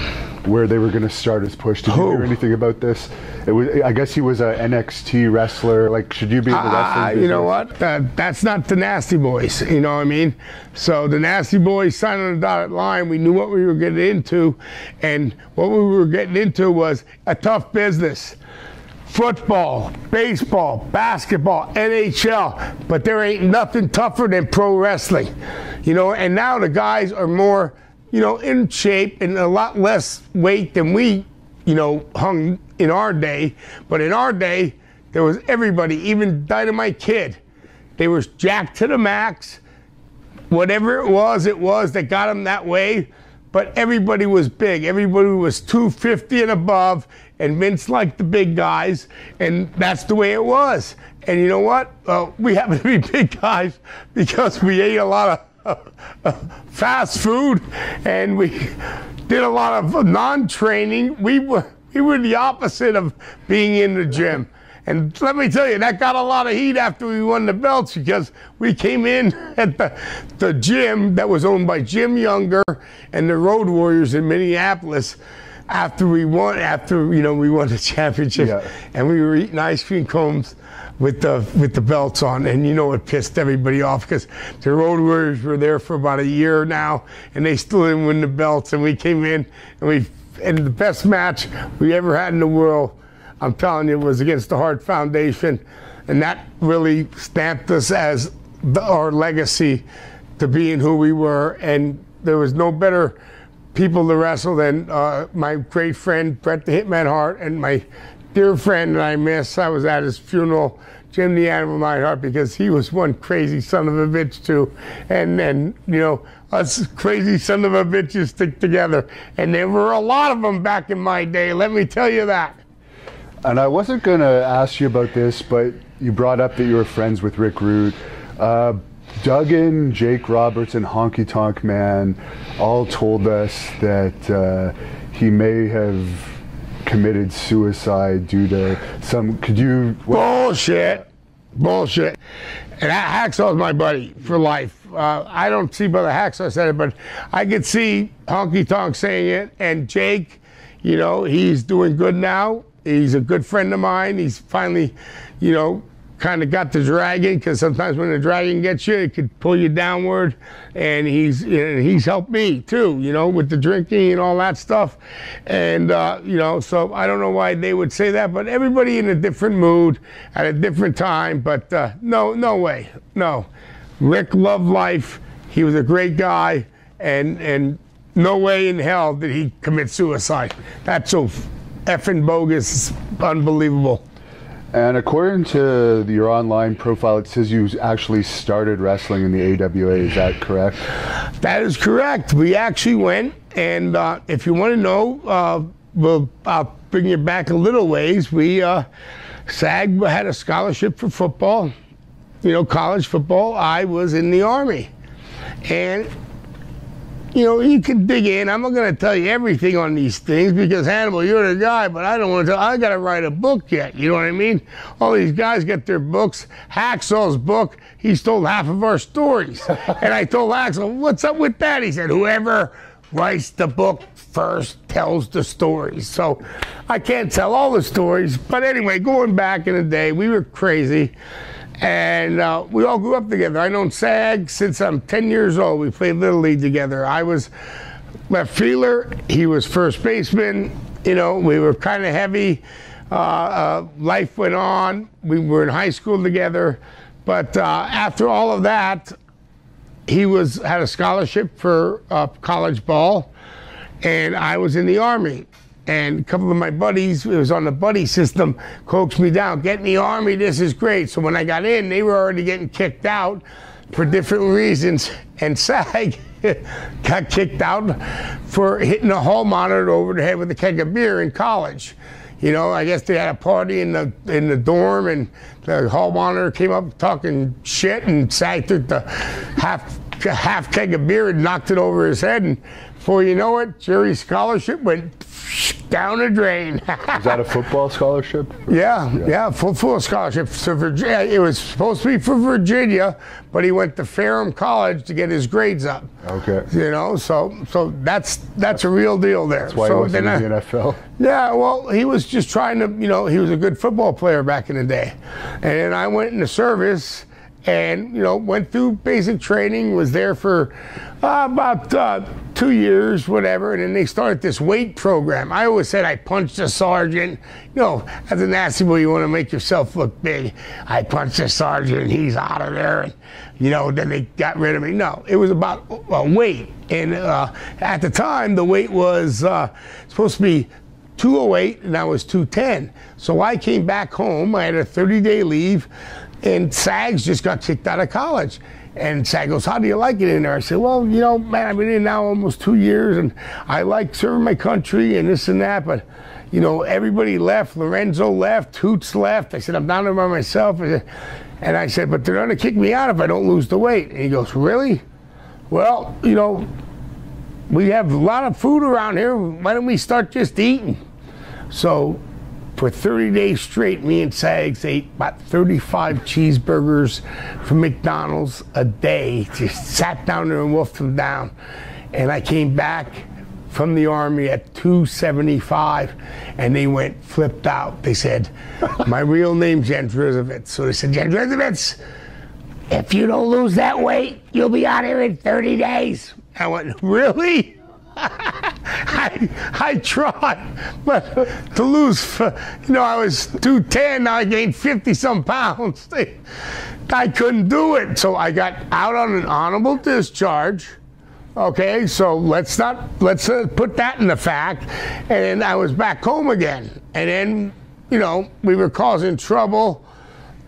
where they were going to start his push. Did you hear anything about this? It was, I guess he was a NXT wrestler. Like, should you be in the wrestling business?
You know what? That's not the Nasty Boys. You know what I mean? So the Nasty Boys signed on the dotted line. We knew what we were getting into, and what we were getting into was a tough business. Football, baseball, basketball, NHL, but there ain't nothing tougher than pro wrestling, you know. And now the guys are more, you know, in shape and a lot less weight than we, you know, hung in our day. But in our day, there was everybody, even Dynamite Kid. They was jacked to the max. Whatever it was that got them that way. But everybody was big. Everybody was 250 and above, and Vince liked the big guys, and that's the way it was. And you know what? We happen to be big guys because we ate a lot of fast food, and we did a lot of non-training. We were the opposite of being in the gym. And let me tell you, that got a lot of heat after we won the belts, because we came in at the gym that was owned by Jim Younger and the Road Warriors in Minneapolis after we won the championship. Yeah. And we were eating ice cream cones with the belts on, and you know, it pissed everybody off because the Road Warriors were there for about a year now, and they still didn't win the belts. And we came in and the best match we ever had in the world, I'm telling you, it was against the Hart Foundation, and that really stamped us as our legacy to being who we were. And there was no better people to wrestle than my great friend Bret the Hitman Hart, and my dear friend that I miss. I was at his funeral, Jim the Animal Neidhart, because he was one crazy son of a bitch too. And you know, us crazy son of a bitches stick together, and there were a lot of them back in my day. Let me tell you that.
And I wasn't going to ask you about this, but you brought up that you were friends with Rick Rude. Duggan, Jake Roberts, and Honky Tonk Man all told us that he may have committed suicide due to some.
Bullshit. And Hacksaw's my buddy for life. I don't see Brother Hacksaw said it, but I could see Honky Tonk saying it. And Jake, you know, he's doing good now. He's a good friend of mine. He's finally, you know, kind of got the dragon, because sometimes when the dragon gets you, it could pull you downward. And he's helped me too, you know, with the drinking and all that stuff. And you know, so I don't know why they would say that, but everybody in a different mood at a different time. But no way, no. Rick loved life. He was a great guy, and no way in hell did he commit suicide. That's so effing bogus, unbelievable.
And according to your online profile, it says you actually started wrestling in the AWA. Is that correct?
That is correct. We actually went, and if you want to know, I'll bring you back a little ways. SAG had a scholarship for football, you know, college football. I was in the Army. And you know, you can dig in. I'm not going to tell you everything on these things because, Hannibal, you're the guy, but I don't want to tell. I got to write a book yet. You know what I mean? All these guys get their books. Hacksaw's book, he's told half of our stories. And I told Hacksaw, what's up with that? He said, whoever writes the book first tells the stories. So I can't tell all the stories. But anyway, going back in the day, we were crazy. And we all grew up together. I've known SAG since I'm 10 years old. We played Little League together. I was left fielder. He was first baseman. You know, we were kind of heavy. Life went on. We were in high school together. But after all of that, he had a scholarship for college ball. And I was in the Army. And a couple of my buddies, it was on the buddy system, coaxed me down. Get in the Army, this is great. So when I got in, they were already getting kicked out for different reasons. And SAG got kicked out for hitting a hall monitor over the head with a keg of beer in college. You know, I guess they had a party in the dorm, and the hall monitor came up talking shit, and SAG took the half keg of beer and knocked it over his head. And before you know it, Jerry's scholarship went
down the drain.
Is that a football scholarship?
Yeah, full scholarship to Virginia. It was supposed to be for Virginia, but he went to Ferrum College to get his grades up.
Okay.
You know, so that's a real deal there.
That's why he wasn't in the NFL.
Yeah, well, he was just trying to, you know, he was a good football player back in the day. And then I went in the service and, you know, went through basic training, was there for about 2 years, whatever, and then they started this weight program. I always said I punched a sergeant. You know, as a nasty boy, you want to make yourself look big. I punched a sergeant, and he's out of there, and, you know, then they got rid of me. No, it was about weight. And at the time, the weight was supposed to be 208, and I was 210. So I came back home. I had a 30-day leave, and Sags just got kicked out of college. And Sag goes, how do you like it in there? I said, well, you know, man, I've been in now almost 2 years, and I like serving my country and this and that, but, you know, everybody left. Lorenzo left. Hoots left. I said, I'm down there by myself. And I said, but they're going to kick me out if I don't lose the weight. And he goes, really? Well, you know, we have a lot of food around here. Why don't we start just eating? So for 30 days straight, me and Sags ate about 35 cheeseburgers from McDonald's a day. Just sat down there and wolfed them down. And I came back from the Army at 275, and they went flipped out. They said, my real name's Jendrizovitz. So they said, Jendrizovitz, if you don't lose that weight, you'll be out here in 30 days. I went, really? I tried, but to lose, you know, I was 210, now I gained 50-some pounds. I couldn't do it, so I got out on an honorable discharge. Okay, so let's put that in the fact, and I was back home again, and then, you know, we were causing trouble,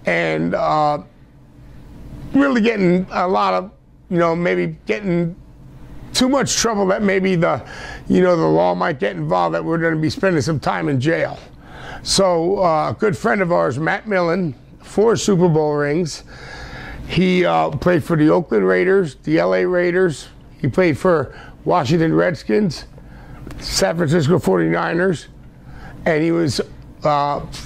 and really getting a lot of, you know, maybe getting too much trouble that maybe the law might get involved, that we're going to be spending some time in jail. So a good friend of ours, Matt Millen, 4 Super Bowl rings. He played for the Oakland Raiders, the LA Raiders. He played for Washington Redskins, San Francisco 49ers, and he was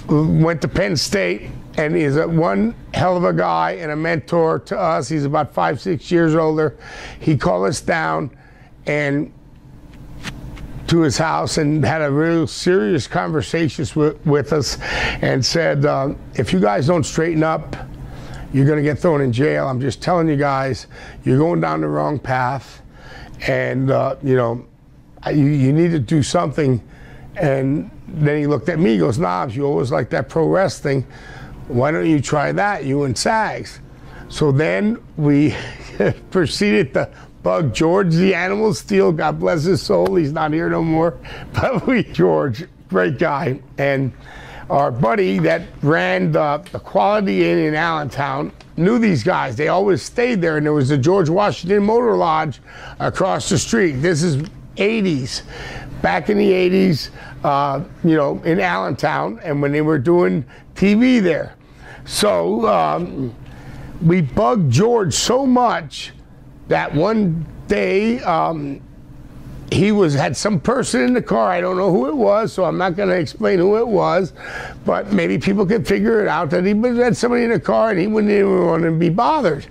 went to Penn State, and he's one hell of a guy and a mentor to us. He's about 5-6 years older. He called us down and to his house and had a real serious conversation with us and said, if you guys don't straighten up, you're going to get thrown in jail. I'm just telling you guys, you're going down the wrong path, and you know, you need to do something. And then he looked at me, he goes, Knobs, you always like that pro wrestling. Why don't you try that, you and Sags? So then we proceeded to bug George the Animal Steel. God bless his soul, he's not here no more. But George, great guy. And our buddy that ran the Quality Inn in Allentown knew these guys. They always stayed there, and there was the George Washington Motor Lodge across the street. This is 80s. Back in the 80s, you know, in Allentown, and when they were doing TV there. So we bugged George so much that one day he had some person in the car. I don't know who it was, so I'm not going to explain who it was, but maybe people can figure it out, that he had somebody in the car and he wouldn't even want to be bothered.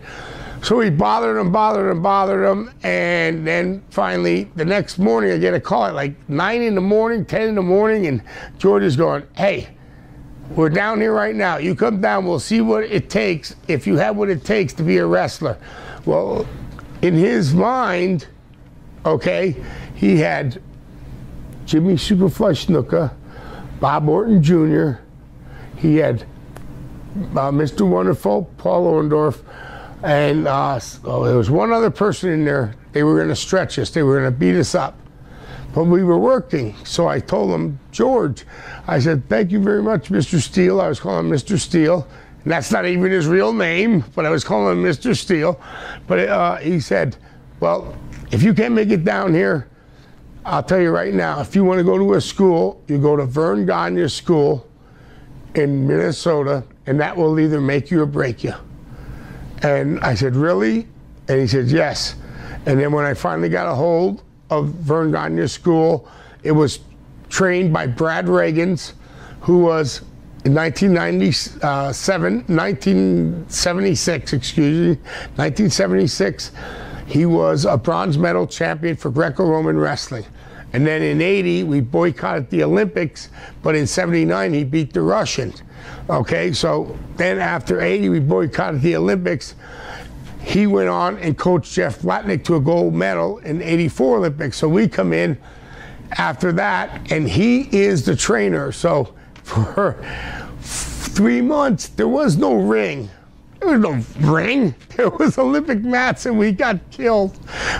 So he bothered him, and then finally the next morning I get a call at like 9 in the morning, 10 in the morning, and George is going, hey, we're down here right now. You come down, we'll see what it takes, if you have what it takes to be a wrestler. Well, in his mind, okay, he had Jimmy Superfly Snuka, Bob Orton Jr., he had Mr. Wonderful, Paul Orndorff, and there was one other person in there. They were going to stretch us. They were going to beat us up. But we were working. So I told him, George, I said, thank you very much, Mr. Steele. I was calling him Mr. Steele. And that's not even his real name, but I was calling him Mr. Steele. But he said, well, if you can't make it down here, I'll tell you right now, if you want to go to a school, you go to Vern Gagne School in Minnesota, and that will either make you or break you. And I said, really? And he said, yes. And then when I finally got a hold of Vern Gagne School, it was
trained by Brad Reagans, who was in 1976, he was a bronze medal champion for Greco-Roman wrestling. And then in 80, we boycotted the Olympics, but in 79, he beat the Russians. Okay, so then after 80, we boycotted the Olympics. He went on and coached Jeff Blatnick to a gold medal in 84 Olympics. So we come in after that, and he is the trainer. So for 3 months, there was no ring. There was no ring. There was Olympic mats, and we got killed.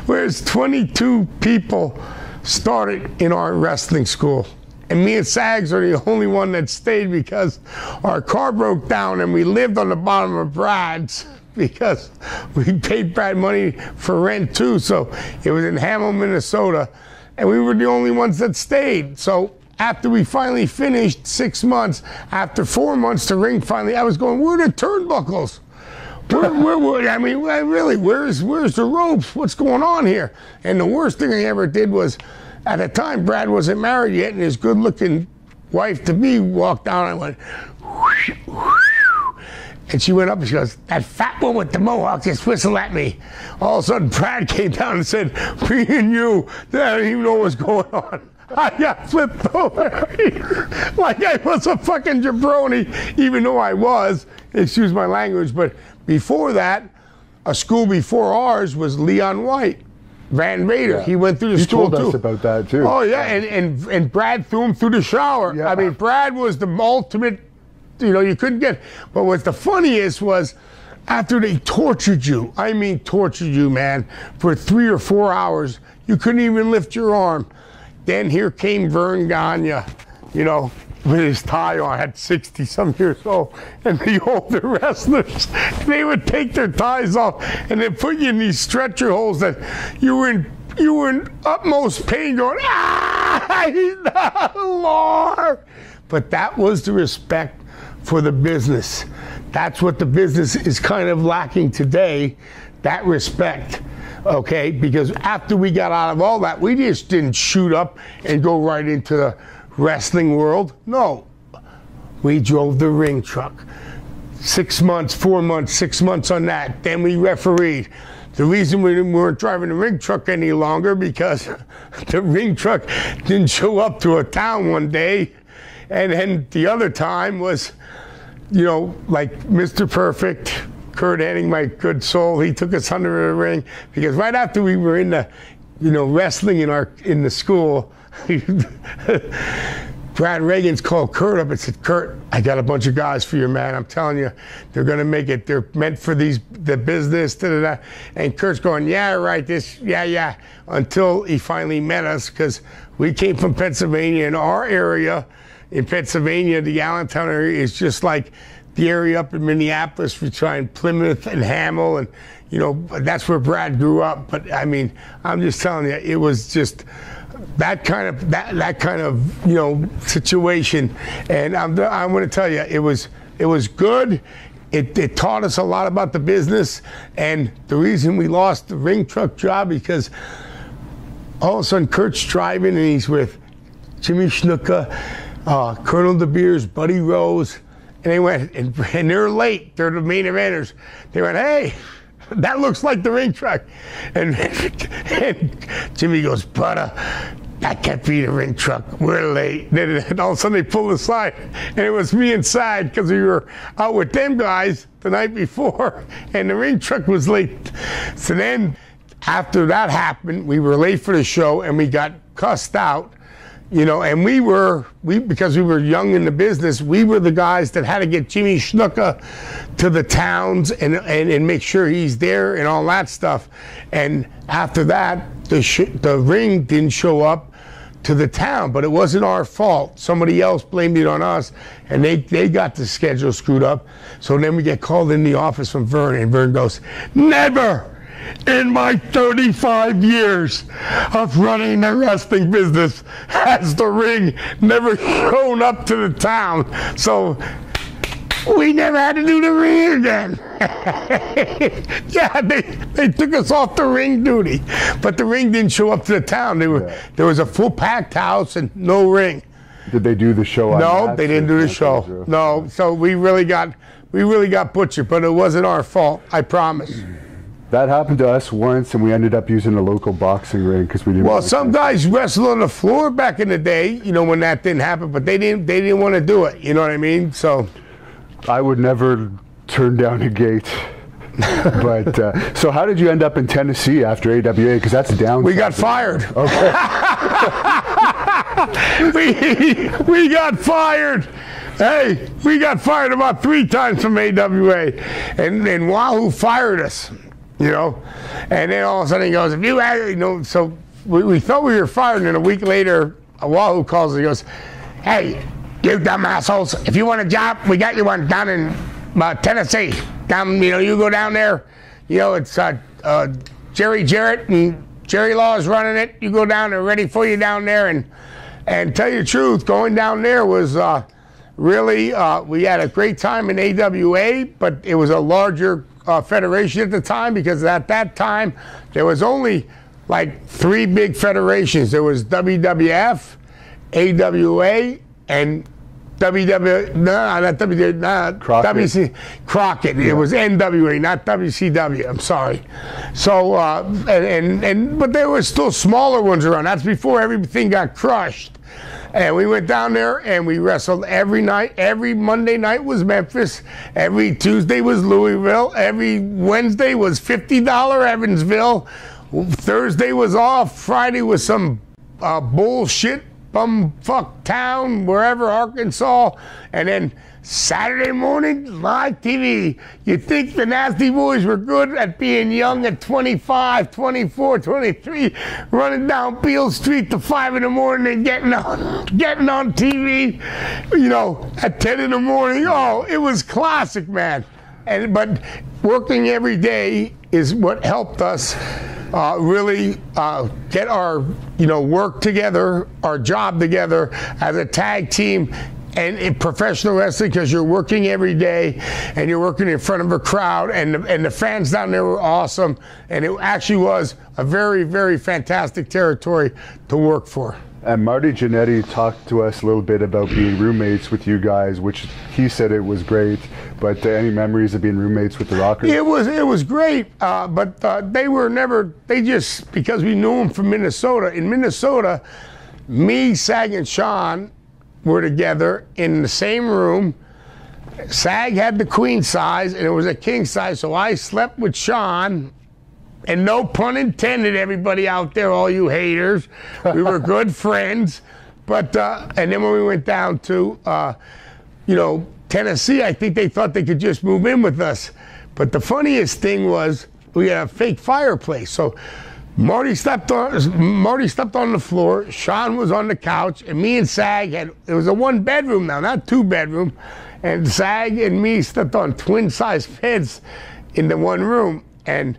Whereas 22 people started in our wrestling school. And me and Sags are the only one that stayed because our car broke down and we lived on the bottom of Brad's because we paid Brad money for rent too. So it was in Hamill, Minnesota, and we were the only ones that stayed. So after we finally finished 6 months, after 4 months, the ring finally, I was going, where are the turnbuckles? I mean, really, where's the ropes? What's going on here? And the worst thing I ever did was, at the time, Brad wasn't married yet, and his good-looking wife-to-be walked down, and I went, whoosh, whoosh. And she went up and she goes, that fat one with the mohawk just whistled at me. All of a sudden, Brad came down and said, me and you, I don't even know what's going on. I got flipped over like I was a fucking jabroni, even though I was, excuse my language. But before that, a school before ours was Leon White, Van Vader. Yeah. He went through the school too. You
told us about that too.
Oh yeah, and Brad threw him through the shower. Yeah. I mean, Brad was the ultimate, you couldn't get. But what's the funniest was, after they tortured you, I mean tortured you, man, for 3 or 4 hours, you couldn't even lift your arm. Then here came Vern Gagne, with his tie on, at 60-some years old, and the older wrestlers, they would take their ties off and then put you in these stretcher holes that you were in utmost pain, going, Lord. But that was the respect for the business. That's what the business is kind of lacking today, that respect. Okay, because after we got out of all that, we just didn't shoot up and go right into the wrestling world. No, we drove the ring truck. 6 months, 4 months, 6 months on that. Then we refereed. The reason we weren't driving the ring truck any longer because the ring truck didn't show up to a town one day. And then the other time was, like Mr. Perfect, Kurt Hennig, my good soul, he took us under the ring because right after we were in the, wrestling in the school, Brad Reagans called Kurt up and said, Kurt, I got a bunch of guys for you, man. I'm telling you, they're gonna make it. They're meant for the business. Da-da-da. And Kurt's going, yeah, right, yeah. Until he finally met us because we came from Pennsylvania. In our area, in Pennsylvania, the Allentown area is just like the area up in Minneapolis, we try in Plymouth and Hamill, and that's where Brad grew up. But I mean, I'm just telling you, it was just that kind of situation. And I'm going to tell you, it was good. It taught us a lot about the business, and the reason we lost the ring truck job because all of a sudden Kurt's driving and he's with Jimmy Snuka, Colonel De Beers, Buddy Rose. And they went, and they're late. They're the main eventers. They went, hey, that looks like the ring truck. And Jimmy goes, Butter, that can't be the ring truck. We're late. And all of a sudden they pulled aside. And it was me inside because we were out with them guys the night before. And the ring truck was late. So then after that happened, we were late for the show and we got cussed out. And because we were young in the business, we were the guys that had to get Jimmy Snuka to the towns and make sure he's there and all that stuff. And after that, the ring didn't show up to the town, but it wasn't our fault. Somebody else blamed it on us, and they got the schedule screwed up. So then we get called in the office from Vern, and Vern goes, never in my 35 years of running the wrestling business has the ring never shown up to the town. So we never had to do the ring again. Yeah, they took us off the ring duty, but the ring didn't show up to the town. There was a full packed house and no ring.
Did they do the show?
No, they didn't do the show. No, so we really got butchered, but it wasn't our fault. I promise.
That happened to us once, and we ended up using a local boxing ring because we didn't.
Well, some guys wrestled on the floor back in the day, you know, when that didn't happen, but they didn't want to do it. You know what I mean? So,
I would never turn down a gate. But so, how did you end up in Tennessee after AWA? Because that's down.
We got fired.
Okay.
we got fired. Hey, we got fired about 3 times from AWA, and Wahoo fired us. You know, and then all of a sudden he goes, if you had, you know, so we thought we were fired, and then a week later, Wahoo calls and he goes, hey, you dumb assholes, if you want a job, we got you one down in Tennessee. Down, you know, you go down there, you know, it's Jerry Jarrett and Jerry Law is running it. You go down, they're ready for you down there, and tell you the truth, going down there was really, we had a great time in AWA, but it was a larger federation at the time, because at that time there was only like 3 big federations. There was WWF, AWA, and WC Crockett. It was NWA, not WCW. I'm sorry. So but there were still smaller ones around. That's before everything got crushed. And we went down there and we wrestled every night. Every Monday night was Memphis. Every Tuesday was Louisville. Every Wednesday was $50 Evansville. Thursday was off. Friday was some bullshit bumfuck town, wherever, Arkansas. And then Saturday morning, live TV. You'd think the Nasty Boys were good at being young at 25, 24, 23, running down Beale Street to 5 in the morning and getting on TV, you know, at 10 in the morning. Oh, it was classic, man. But working every day is what helped us really get our, you know, work together, our job together as a tag team. And in professional wrestling, because you're working every day and you're working in front of a crowd, and the fans down there were awesome, and it actually was a very, very fantastic territory to work for.
And Marty Jannetty talked to us a little bit about being roommates with you guys, which he said it was great. But any memories of being roommates with the Rockers?
It was great, but they were never, they just, because we knew them from Minnesota. In Minnesota, me, Sag, and Sean were together in the same room. Sag had the queen size and it was a king size, so I slept with Sean, and no pun intended, everybody out there, all you haters. We were good friends, but and then when we went down to you know, Tennessee, I think they thought they could just move in with us. But the funniest thing was we had a fake fireplace. So Marty slept on the floor, Sean was on the couch, and me and Sag had, it was a 1-bedroom now, not 2-bedroom, and Sag and me slept on twin-sized beds in the one room. And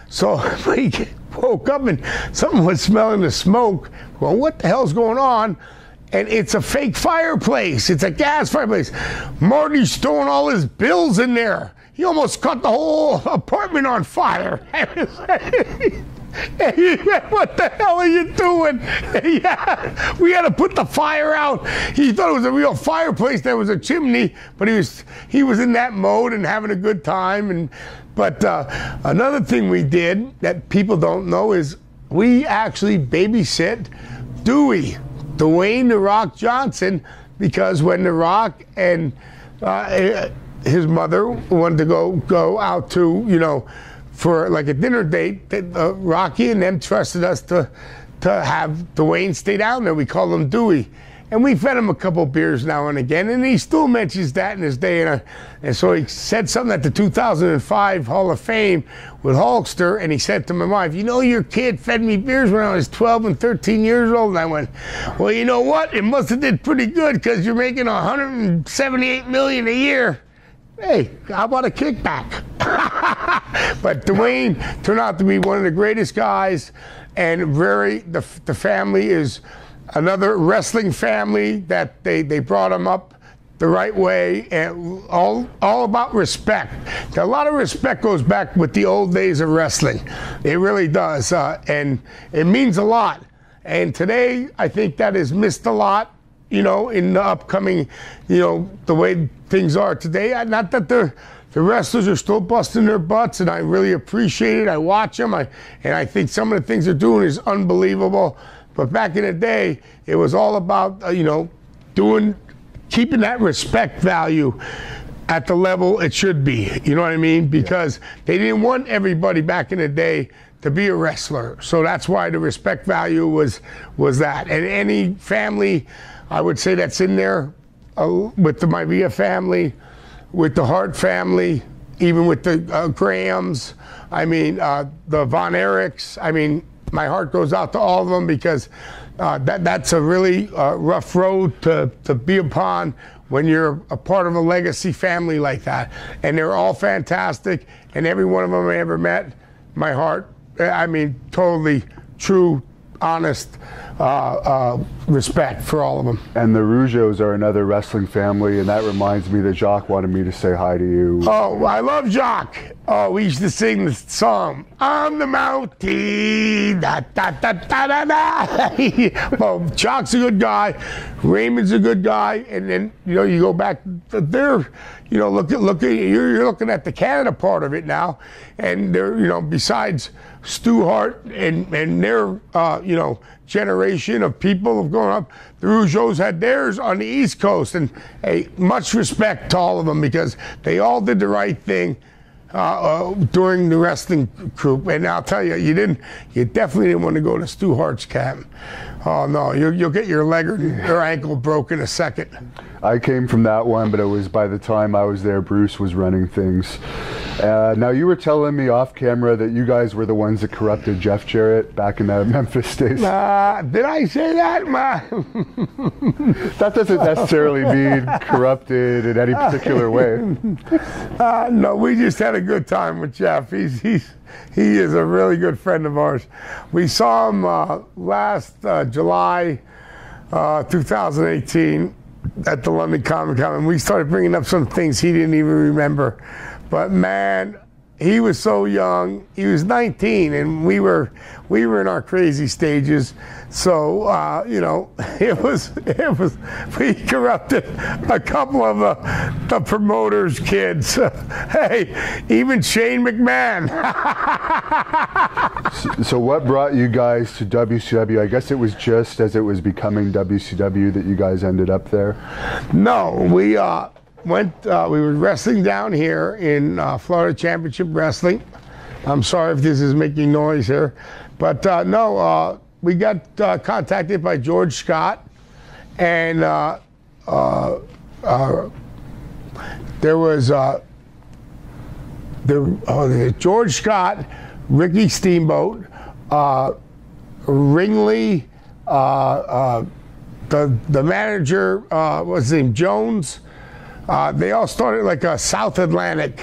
so we woke up and something was smelling the smoke. Well, what the hell's going on? And it's a fake fireplace. It's a gas fireplace. Marty's throwing all his bills in there. He almost caught the whole apartment on fire. What the hell are you doing? Yeah, we had to put the fire out. He thought it was a real fireplace. There was a chimney, but he was in that mode and having a good time. But another thing we did that people don't know is we actually babysit Dwayne "The Rock" Johnson, because when The Rock and his mother wanted to go out to, you know, for like a dinner date, Rocky and them trusted us to have Dwayne stay down there. We call him Dewey. And we fed him a couple beers now and again, and he still mentions that in his day. And so he said something at the 2005 Hall of Fame with Hulkster, and he said to my wife, you know, your kid fed me beers when I was 12 and 13 years old. And I went, well, you know what? It must have did pretty good, because you're making $178 million a year. Hey, how about a kickback? But Dwayne turned out to be one of the greatest guys, and the family is another wrestling family that they brought him up
the right way, and all about respect. A lot of respect goes back with the old days of wrestling. It really does, and it means a lot. And today, I think that is missed a lot, you know, in the upcoming, you know, the way things are today. Not that the wrestlers are still busting their butts, and I really appreciate it. I watch them, and I think some of the things they're doing is unbelievable. But back in the day, it was all about, you know, keeping that respect value at the level it should be. You know what I mean? Because they didn't want everybody back in the day to be a wrestler. So that's why the respect value was that. And any family, I would say, that's in there with the Maivia family, with the Hart family, even with the Grahams, I mean, the Von Erichs, I mean, my heart goes out to all of them, because that's a really rough road to be upon when you're a part of a legacy family like that. And they're all fantastic, and every one of them I ever met, my heart, I mean, totally true, honest respect for all of them.
And the Rougeaus are another wrestling family, and that reminds me that Jacques wanted me to say hi to you.
Oh, I love Jacques. Oh, we used to sing the song, "On the Mountain, da da da da da da." Well, Jacques' a good guy, Raymond's a good guy, and then, you know, you go back there, you know, look at you're looking at the Canada part of it now, and they're, you know, besides Stu Hart and their you know, generation of people have grown up, the Rougeaus had theirs on the East Coast, and hey, much respect to all of them, because they all did the right thing during the wrestling group. And I'll tell you, you definitely didn't want to go to Stu Hart's camp. Oh no, you'll get your leg or your ankle broken in a second.
I came from that one, but it was by the time I was there, Bruce was running things. Now, you were telling me off camera that you guys were the ones that corrupted Jeff Jarrett back in the Memphis days.
Did I say that?
That doesn't necessarily mean corrupted in any particular way.
No, we just had a good time with Jeff. He is a really good friend of ours. We saw him last July 2018 at the London Comic Con, and we started bringing up some things he didn't even remember. But man, he was so young. He was 19, and we were in our crazy stages. So you know, it was we corrupted a couple of the promoters' kids. Hey, even Shane McMahon.
So what brought you guys to WCW? I guess it was just as it was becoming WCW that you guys ended up there.
No, we were wrestling down here in Florida Championship Wrestling. I'm sorry if this is making noise here, but no, we got contacted by George Scott, and there was George Scott, Ricky Steamboat, Ringley, the manager, what's his name, Jones. They all started like a South Atlantic,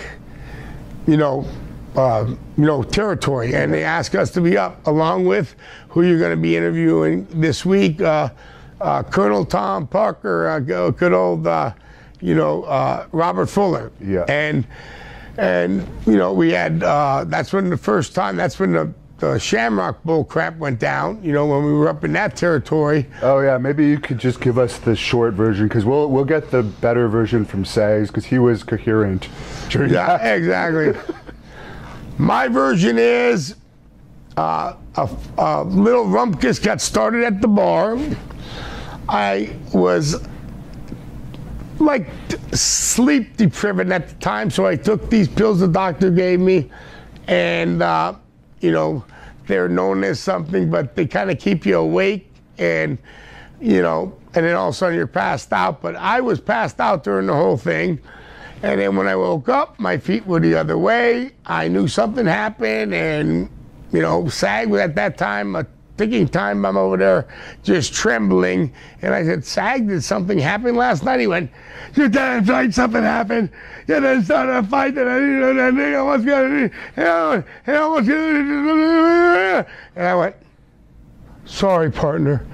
territory, and they asked us to be up along with who you're going to be interviewing this week, Colonel Tom Parker, good old, Robert Fuller.
Yeah.
And we had, that's when the Shamrock Bull crap went down, when we were up in that territory.
Oh yeah, maybe you could just give us the short version, because we'll get the better version from Sags, because he was coherent.
Yeah, exactly. My version is a little rumpus got started at the bar. I was like sleep deprived at the time, so I took these pills the doctor gave me, and they're known as something, but they kind of keep you awake, and then all of a sudden you're passed out. But I was passed out during the whole thing, and then when I woke up, my feet were the other way. I knew something happened, and Sag was at that time a ticking time bomb over there, just trembling. And I said, Sag, did something happen last night? He went, "You're damn right, something happened. You done started a fight that I didn't know that thing. I was gonna do." And I went,
sorry, partner.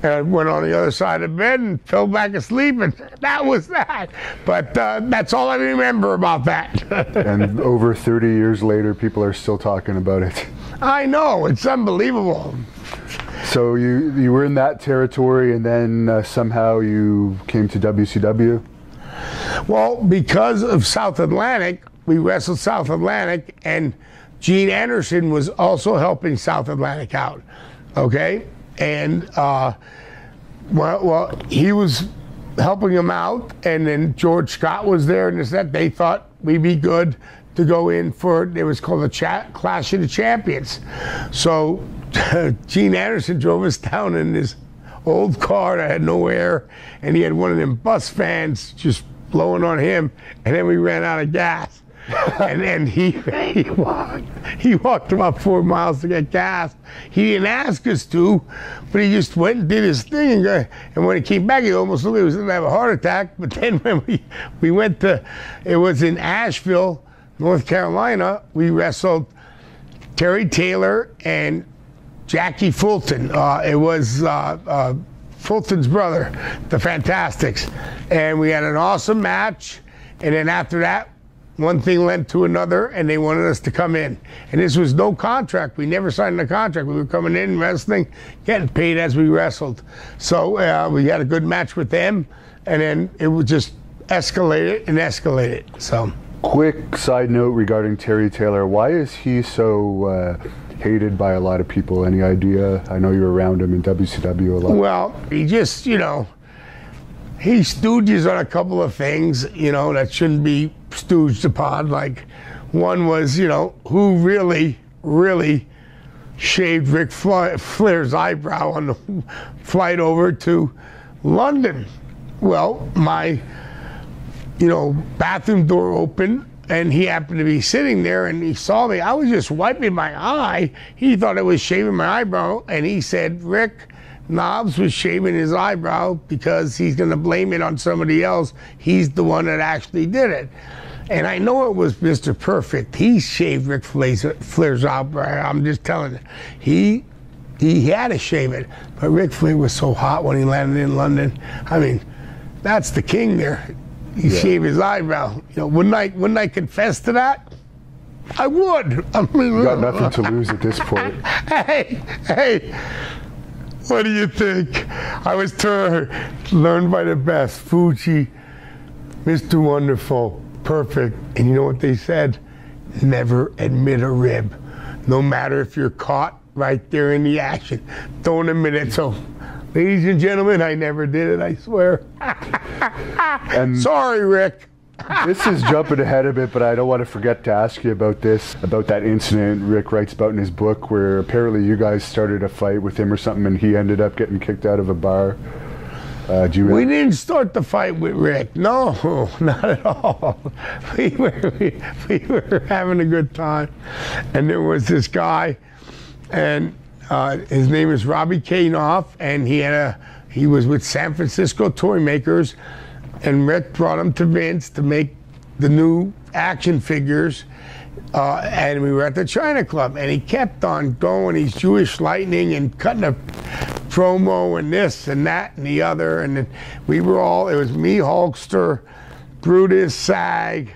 And I went on the other side of the bed and fell back asleep, and that was that. But that's all I remember about that.
And over 30 years later, people are still talking about it.
I know, it's unbelievable.
So you were in that territory, and then somehow you came to WCW?
Well, because of South Atlantic, we wrestled South Atlantic, and Gene Anderson was also helping South Atlantic out, okay? And, well, he was helping him out, and then George Scott was there, and that they thought we'd be good to go in for, it was called the Clash of the Champions. So Gene Anderson drove us down in this old car that had no air, and he had one of them bus fans just blowing on him, and then we ran out of gas. And then he walked about 4 miles to get gas. He didn't ask us to, but he just went and did his thing. And when he came back, he almost looked like he was going to have a heart attack. But then when we went to, it was in Asheville, North Carolina, we wrestled Terry Taylor and Jackie Fulton. It was Fulton's brother, the Fantastics. And we had an awesome match. And then after that, one thing led to another, and they wanted us to come in. And this was no contract. We never signed a contract. We were coming in, wrestling, getting paid as we wrestled. So we had a good match with them, and then it would just escalate and escalate. So,
quick side note regarding Terry Taylor. Why is he so hated by a lot of people? Any idea? I know you're around him in WCW a lot.
Well, he just, you know, he stooges on a couple of things, you know, that shouldn't be stooged upon. Like, one was, you know, who really shaved Ric Flair's eyebrow on the flight over to London. Well, my, you know, bathroom door opened, and he happened to be sitting there, and he saw me. I was just wiping my eye. He thought I was shaving my eyebrow, and he said, Rick, Knobs was shaving his eyebrow because he's going to blame it on somebody else. He's the one that actually did it. And I know it was Mr. Perfect. He shaved Ric Flair's eyebrow. I'm just telling you. He had to shave it. But Ric Flair was so hot when he landed in London. I mean, that's the king there. He shaved his eyebrow. You know, wouldn't I confess to that? I would. I mean,
you got nothing to lose at this point.
Hey. What do you think? I was learned by the best. Fuji, Mr. Wonderful, Perfect. And you know what they said? Never admit a rib. No matter if you're caught right there in the action. Don't admit it. So, ladies and gentlemen, I never did it, I swear. And sorry, Rick.
This is jumping ahead a bit, but I don't want to forget to ask you about this, about that incident Rick writes about in his book where apparently you guys started a fight with him or something and he ended up getting kicked out of a bar.
We didn't start the fight with Rick. No, not at all. We were having a good time. And there was this guy, and his name is Robbie Kanoff, and he was with San Francisco Toy Makers. And Rick brought him to Vince to make the new action figures. And we were at the China Club. And he kept on going. He's Jewish Lightning and cutting a promo and this and that and the other. And then we were all, it was me, Hulkster, Brutus, Sag,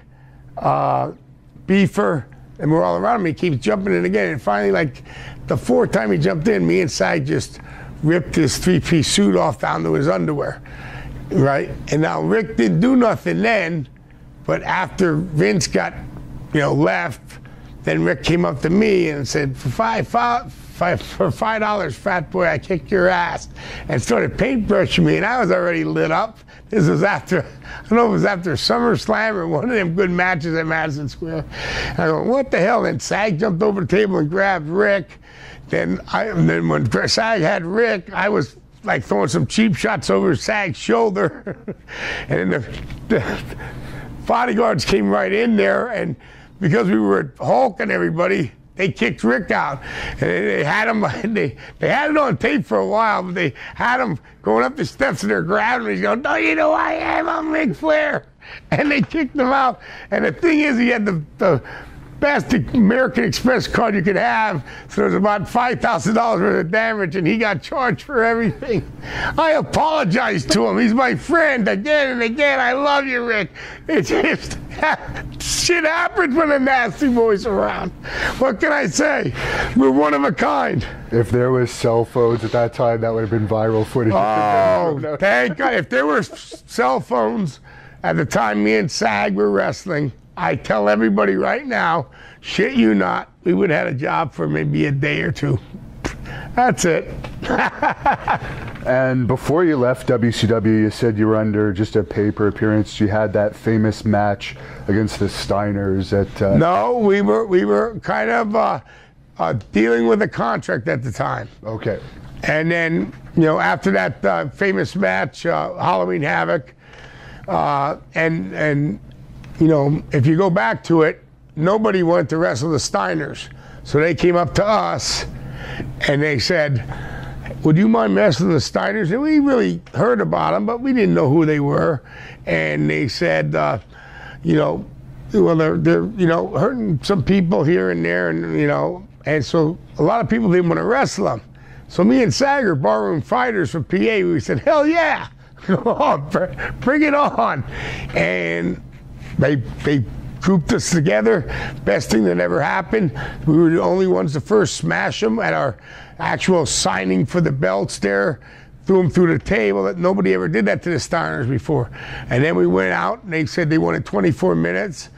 Beefer. And we're all around him. He keeps jumping in again. And finally, like the fourth time he jumped in, me and Sag just ripped his three-piece suit off down to his underwear. Right? And now Rick didn't do nothing then, but after Vince got, you know, left, then Rick came up to me and said, for $5, fat boy, I kick your ass, and started paintbrushing me, and I was already lit up. This was after, I don't know if it was after SummerSlam or one of them good matches at Madison Square. And I go, what the hell? And Sag jumped over the table and grabbed Rick. Then when Sag had Rick, I was like throwing some cheap shots over Sag's shoulder. And then the bodyguards came right in there, and because we were hulking everybody, they kicked Rick out. And they had him, they had it on tape for a while, but they had him going up the steps and they're grabbing him. He's going, "Don't you know who I am? I'm Ric Flair." And they kicked him out. And the thing is, he had the
best American Express card you could have. So there's about $5,000 worth of damage, and he got charged for everything. I apologized to him. He's my friend again and again. I love you, Rick. It's just shit happens when the nasty boys around. What can I say? We're one of a kind.
If there was cell phones at that time, that would have been viral footage.
Oh, thank God. If there were cell phones at the time me and Sag were wrestling, I tell everybody right now, shit you not, we would have had a job for maybe a day or two. That's it.
And before you left WCW, you said you were under just a paper appearance. You had that famous match against the Steiners at...
No, we were kind of dealing with a contract at the time.
Okay.
And then, you know, after that famous match, Halloween Havoc, and you know, if you go back to it, nobody wanted to wrestle the Steiners. So they came up to us and they said, would you mind wrestling the Steiners? And we really heard about them, but we didn't know who they were. And they said, you know, well, they're you know, hurting some people here and there, and you know, and so a lot of people didn't want to wrestle them. So me and Sager, barroom fighters from PA, we said, hell yeah, bring it on. And they grouped us together. Best thing that ever happened. We were the only ones to first smash them at our actual signing for the belts there. Threw them through the table. That nobody ever did that to the Steiners before. And then we went out and they said they wanted 24 minutes.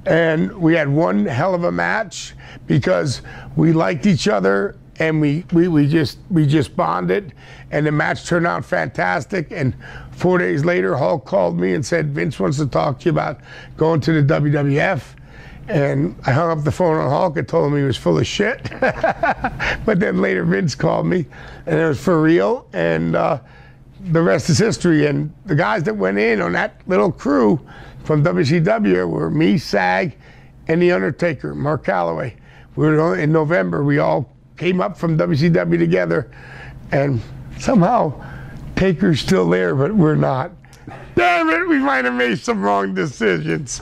And we had one hell of a match because we liked each other and we just bonded, and the match turned out fantastic. And 4 days later, Hulk called me and said, Vince wants to talk to you about going to the WWF. And I hung up the phone on Hulk and told him he was full of shit. But then later Vince called me and it was for real, and the rest is history. And the guys that went in on that little crew from WCW were me, Sag, and The Undertaker, Mark Calloway. We were in November, we all came up from WCW together, and somehow Taker's still there, but we're not. Damn it, we might have made some wrong decisions.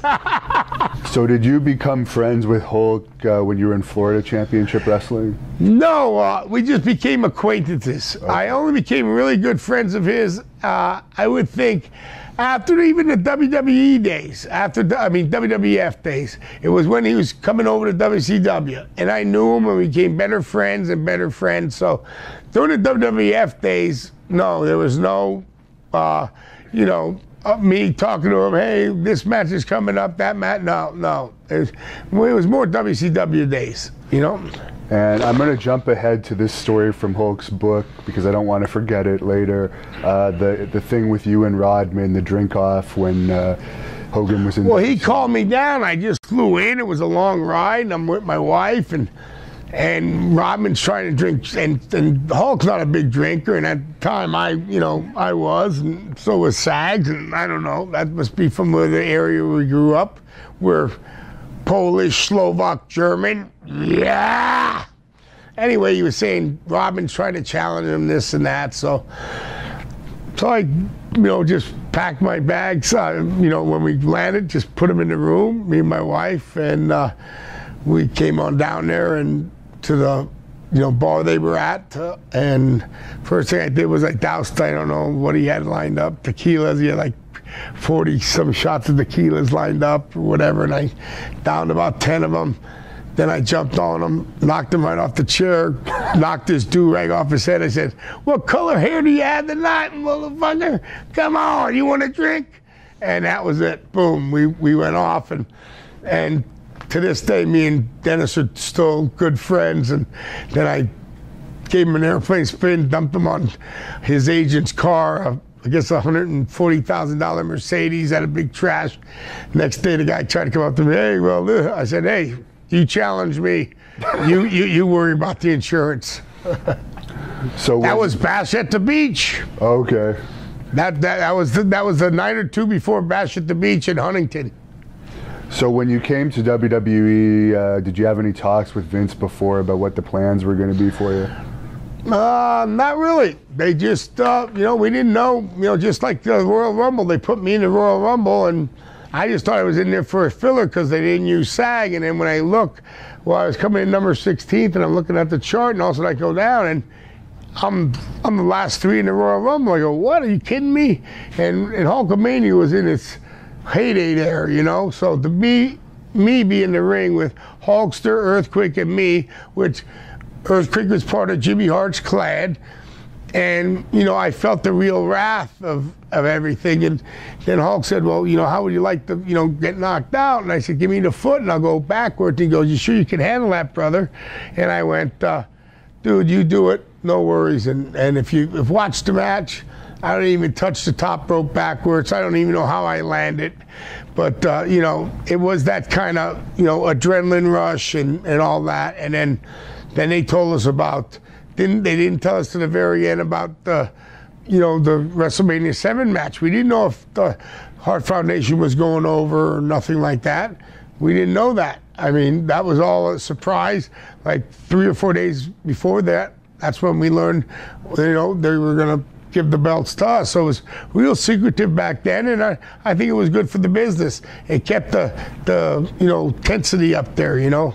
So did you become friends with Hulk when you were in Florida Championship Wrestling?
No, we just became acquaintances. Okay. I only became really good friends of his, I would think, after even the WWE days, WWF days. It was when he was coming over to WCW, and I knew him and we became better friends and better friends. So during the WWF days, no, there was no, you know, me talking to him, hey, this match is coming up, that match, no. It was more WCW days, you know?
And I'm going to jump ahead to this story from Hulk's book because I don't want to forget it later. The thing with you and Rodman, the drink off when Hogan was in.
Well, he called me down. I just flew in. It was a long ride, and I'm with my wife, and Rodman's trying to drink, and Hulk's not a big drinker, and at the time I was, and so was Sags, and I don't know, that must be from the area we grew up. We're Polish, Slovak, German. Yeah. Anyway, he was saying Rodman's trying to challenge him, this and that. So I, just packed my bags. When we landed, just put them in the room, me and my wife, and we came on down there and to the bar they were at. And first thing I did was I doused, I don't know what he had lined up, tequilas. He had like 40 some shots of tequilas lined up or whatever, and I downed about 10 of them. Then I jumped on him, knocked him right off the chair, knocked his do-rag off his head. I said, what color hair do you have tonight, motherfucker? Come on, you want a drink? And that was it. Boom, we went off. And to this day, me and Dennis are still good friends. And then I gave him an airplane spin, dumped him on his agent's car, I guess a $140,000 Mercedes, had a big trash. Next day, the guy tried to come up to me, hey, well, I said, hey, you challenge me. You worry about the insurance.
So
that was Bash at the Beach.
Okay.
That was the night or two before Bash at the Beach in Huntington.
So when you came to WWE, did you have any talks with Vince before about what the plans were going to be for you?
Not really. They just, we didn't know. Just like the Royal Rumble, they put me in the Royal Rumble, and I just thought I was in there for a filler because they didn't use SAG. And then when I look, well, I was coming in number 16th, and I'm looking at the chart, and all of a sudden I go down, and I'm the last 3 in the Royal Rumble. I go, what? Are you kidding me? And Hulkamania was in its heyday there, you know. So to me be in the ring with Hulkster, Earthquake, and me, which Earthquake was part of Jimmy Hart's clan, and you know, I felt the real wrath of everything. And then Hulk said, well, you know, how would you like to, you know, get knocked out? And I said, give me the foot and I'll go backwards. And he goes, you sure you can handle that, brother? And I went, dude, you do it, no worries. And if you've watched the match, I don't even touch the top rope backwards. I don't even know how I landed. But, you know, it was that kind of, you know, adrenaline rush and all that. And then they told us about, they didn't tell us to the very end about the, you know, the WrestleMania 7 match. We didn't know if the Hart Foundation was going over or nothing like that. We didn't know that. I mean, that was all a surprise. Like 3 or 4 days before that, that's when we learned, you know, they were going to give the belts to us. So it was real secretive back then, and I think it was good for the business. It kept the you know, intensity up there, you know,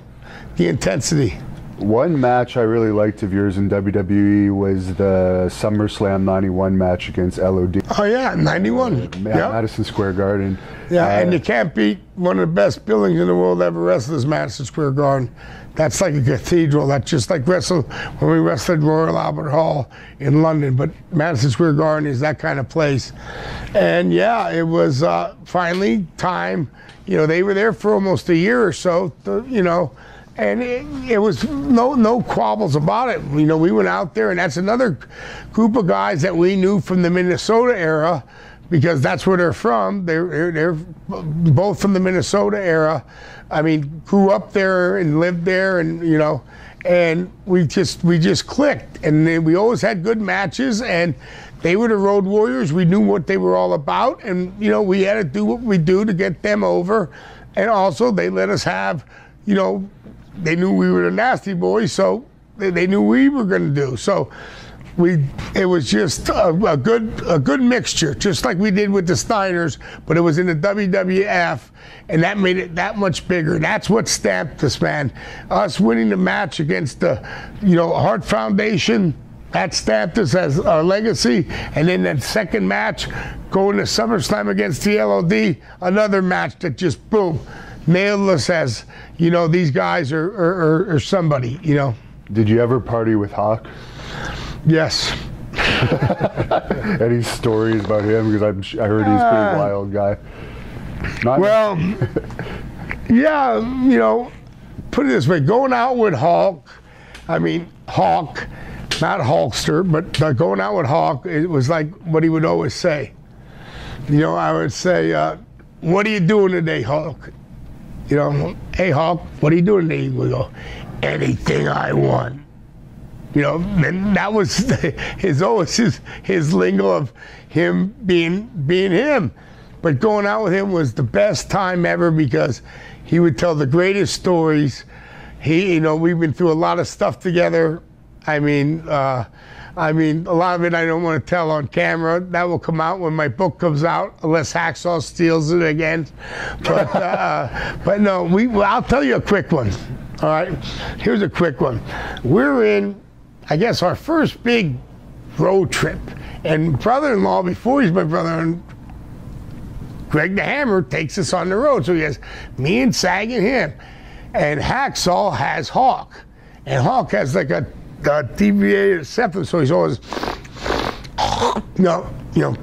the intensity.
One match I really liked of yours in WWE was the SummerSlam 91 match against LOD.
Oh yeah, 91.
Yep. Madison Square Garden.
Yeah, and you can't beat one of the best buildings in the world ever wrestled is Madison Square Garden. That's like a cathedral. That's just like when we wrestled Royal Albert Hall in London. But Madison Square Garden is that kind of place. And yeah, it was finally time. You know, they were there for almost a year or so, you know, and it was no quabbles about it. You know, we went out there, and that's another group of guys that we knew from the Minnesota era, because that's where they're from. They're both from the Minnesota era. I mean, grew up there and lived there, and you know, and we just clicked, and then we always had good matches, and they were the Road Warriors. We knew what they were all about, and you know, we had to do what we do to get them over, and also they let us have, you know, they knew we were the Nasty Boys, so they knew we were going to do. So it was just a good mixture, just like we did with the Steiners, but it was in the WWF, and that made it that much bigger. That's what stamped us, man. Us winning the match against the, you know, Hart Foundation, that stamped us as our legacy. And then that second match, going to SummerSlam against the LOD, another match that just boom, nailed us as, you know, these guys are somebody, you know.
Did you ever party with Hawk?
Yes.
Any stories about him? Because I heard he's a pretty wild guy.
Well, yeah, you know, put it this way, going out with Hawk, not Hulkster, but going out with Hawk, it was like what he would always say. You know, I would say, what are you doing today, Hulk? You know, hey, Hulk, what are you doing today? He would go, anything I want. You know, and that was his lingo of him being him. But going out with him was the best time ever, because he would tell the greatest stories. You know, we've been through a lot of stuff together. I mean, a lot of it I don't want to tell on camera. That will come out when my book comes out, unless Hacksaw steals it again. But no, I'll tell you a quick one. All right, here's a quick one. We're in, I guess, our first big road trip, and brother-in-law, before he's my brother, Greg the Hammer, takes us on the road. So he has me and Sag and him, and Hacksaw has Hawk, and Hawk has like a deviated septum, so he's always, you know,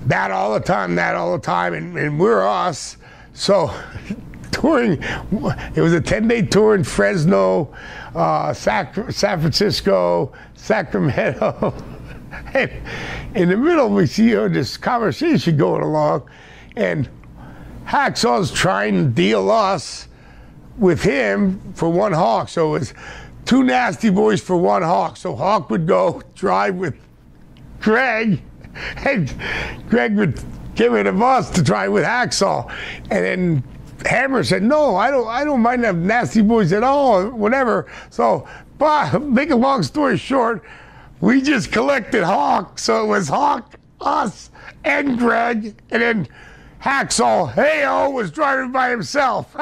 that all the time, and we're us. So touring, it was a 10-day tour in Fresno, San Francisco, Sacramento. And in the middle, we see this conversation going along, and Hacksaw's trying to deal us with him for one Hawk. So it was 2 Nasty Boys for 1 Hawk. So Hawk would go drive with Greg, and Greg would give it to us to drive with Hacksaw. And then Hammer said, no, I don't mind them Nasty Boys at all, whatever. So, but make a long story short, we just collected Hawk. So it was Hawk, us, and Greg, and then
Hacksaw Hey-O was driving by himself.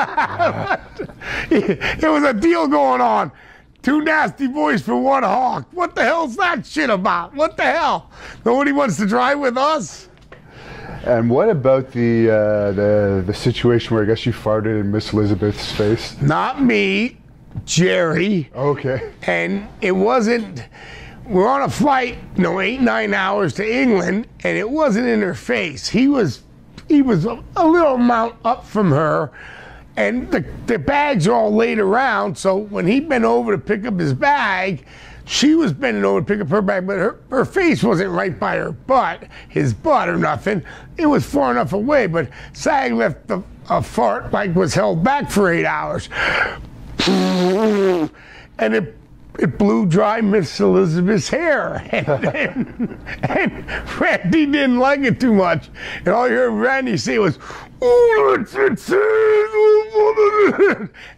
It was a deal going on. 2 nasty boys for 1 hawk. What the hell's that shit about? What the hell? Nobody wants to drive with us?
And what about the situation where I guess you farted in Miss Elizabeth's face?
Not me, Jerry.
Okay.
And it wasn't, we're on a flight, 8-9 hours to England, and it wasn't in her face. He was a little amount up from her, and the bags are all laid around, so when he bent over to pick up his bag, she was bending over to pick up her bag, but her face wasn't right by her butt, his butt or nothing. It was far enough away, but Sag left a fart like was held back for 8 hours. And it blew dry Miss Elizabeth's hair. And Randy didn't like it too much. And all you heard Randy say was, "Oh,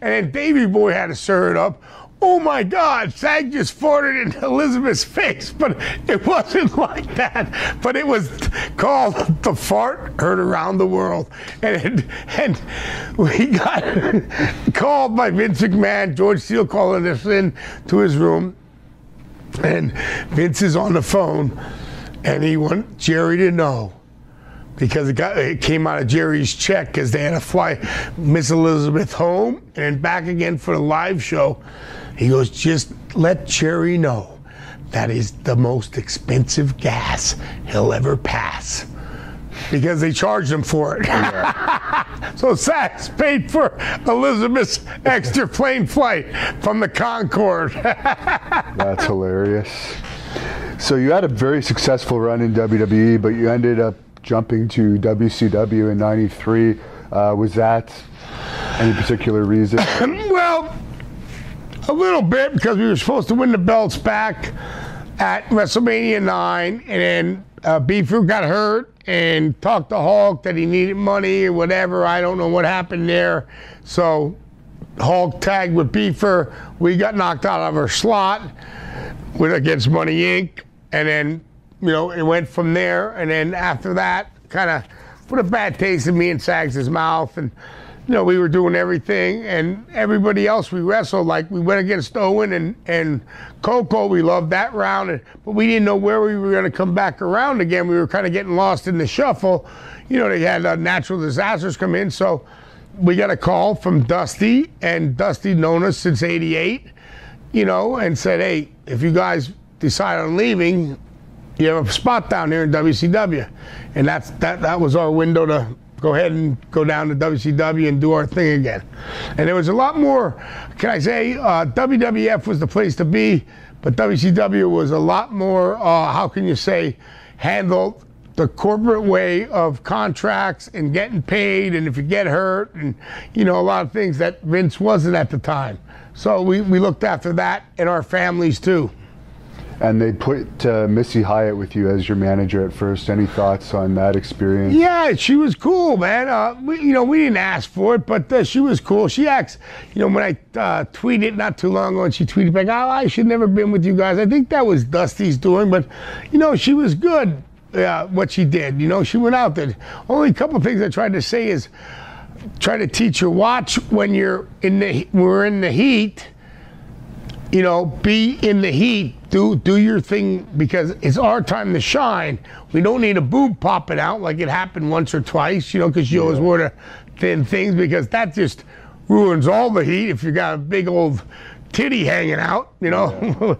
and then Davey Boy had to stir it up. Oh my God, Sag just farted in Elizabeth's face, but it wasn't like that. But it was called the fart heard around the world. And we got called by Vince McMahon, George Steele calling us in to his room. And Vince is on the phone, and he wanted Jerry to know. Because it came out of Jerry's check because they had to fly Miss Elizabeth home and back again for the live show. He goes, just let Jerry know that is the most expensive gas he'll ever pass. Because they charged him for it. Yeah. So Sachs paid for Elizabeth's extra plane flight from the Concorde.
That's hilarious. So you had a very successful run in WWE, but you ended up jumping to WCW in '93. Was that any particular reason?
Well, a little bit, because we were supposed to win the belts back at WrestleMania 9, and then Beaver got hurt and talked to Hulk that he needed money or whatever. I don't know what happened there. So Hulk tagged with Beaver. We got knocked out of our slot against Money Inc. And then, it went from there. And then after that, kind of put a bad taste in me and Sags' mouth. And, we were doing everything. And everybody else we wrestled, like we went against Owen and Coco. We loved that round. But we didn't know where we were going to come back around again. We were kind of getting lost in the shuffle. They had natural disasters come in. So we got a call from Dusty. And Dusty known us since '88, and said, hey, if you guys decide on leaving, you have a spot down here in WCW. And that was our window to go ahead and go down to WCW and do our thing again. And there was a lot more, can I say, WWF was the place to be, but WCW was a lot more, how can you say, handled the corporate way of contracts and getting paid, and if you get hurt, and a lot of things that Vince wasn't at the time. So we looked after that and our families too.
And they put Missy Hyatt with you as your manager at first. Any thoughts on that experience?
Yeah, she was cool, man. We didn't ask for it, but she was cool. She acts, when I tweeted not too long ago, and she tweeted back, "Oh, I should never been with you guys." I think that was Dusty's doing, but she was good. What she did, she went out there. Only a couple of things I tried to say is try to teach her, watch when we're in the heat. Be in the heat. Do your thing, because it's our time to shine. We don't need a boob popping out like it happened once or twice, because you always wore the thin things, because that just ruins all the heat if you got a big old titty hanging out, Yeah.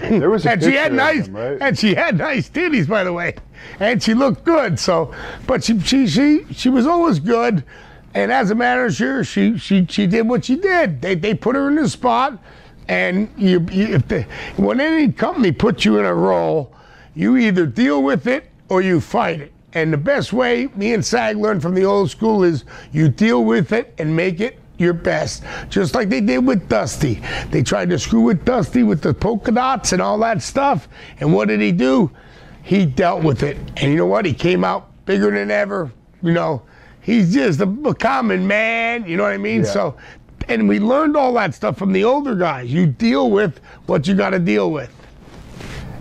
There was a
and she had nice,
him, right?
and she had nice titties, by the way, and she looked good. So, but she was always good, and as a manager, she did what she did. They put her in the spot. And when any company puts you in a role, you either deal with it or you fight it. And the best way me and Sag learned from the old school is you deal with it and make it your best. Just like they did with Dusty. They tried to screw with Dusty with the polka dots and all that stuff. And what did he do? He dealt with it. And you know what? He came out bigger than ever. He's just a common man. You know what I mean?
Yeah.
So. And we learned all that stuff from the older guys. You deal with what you got to deal with.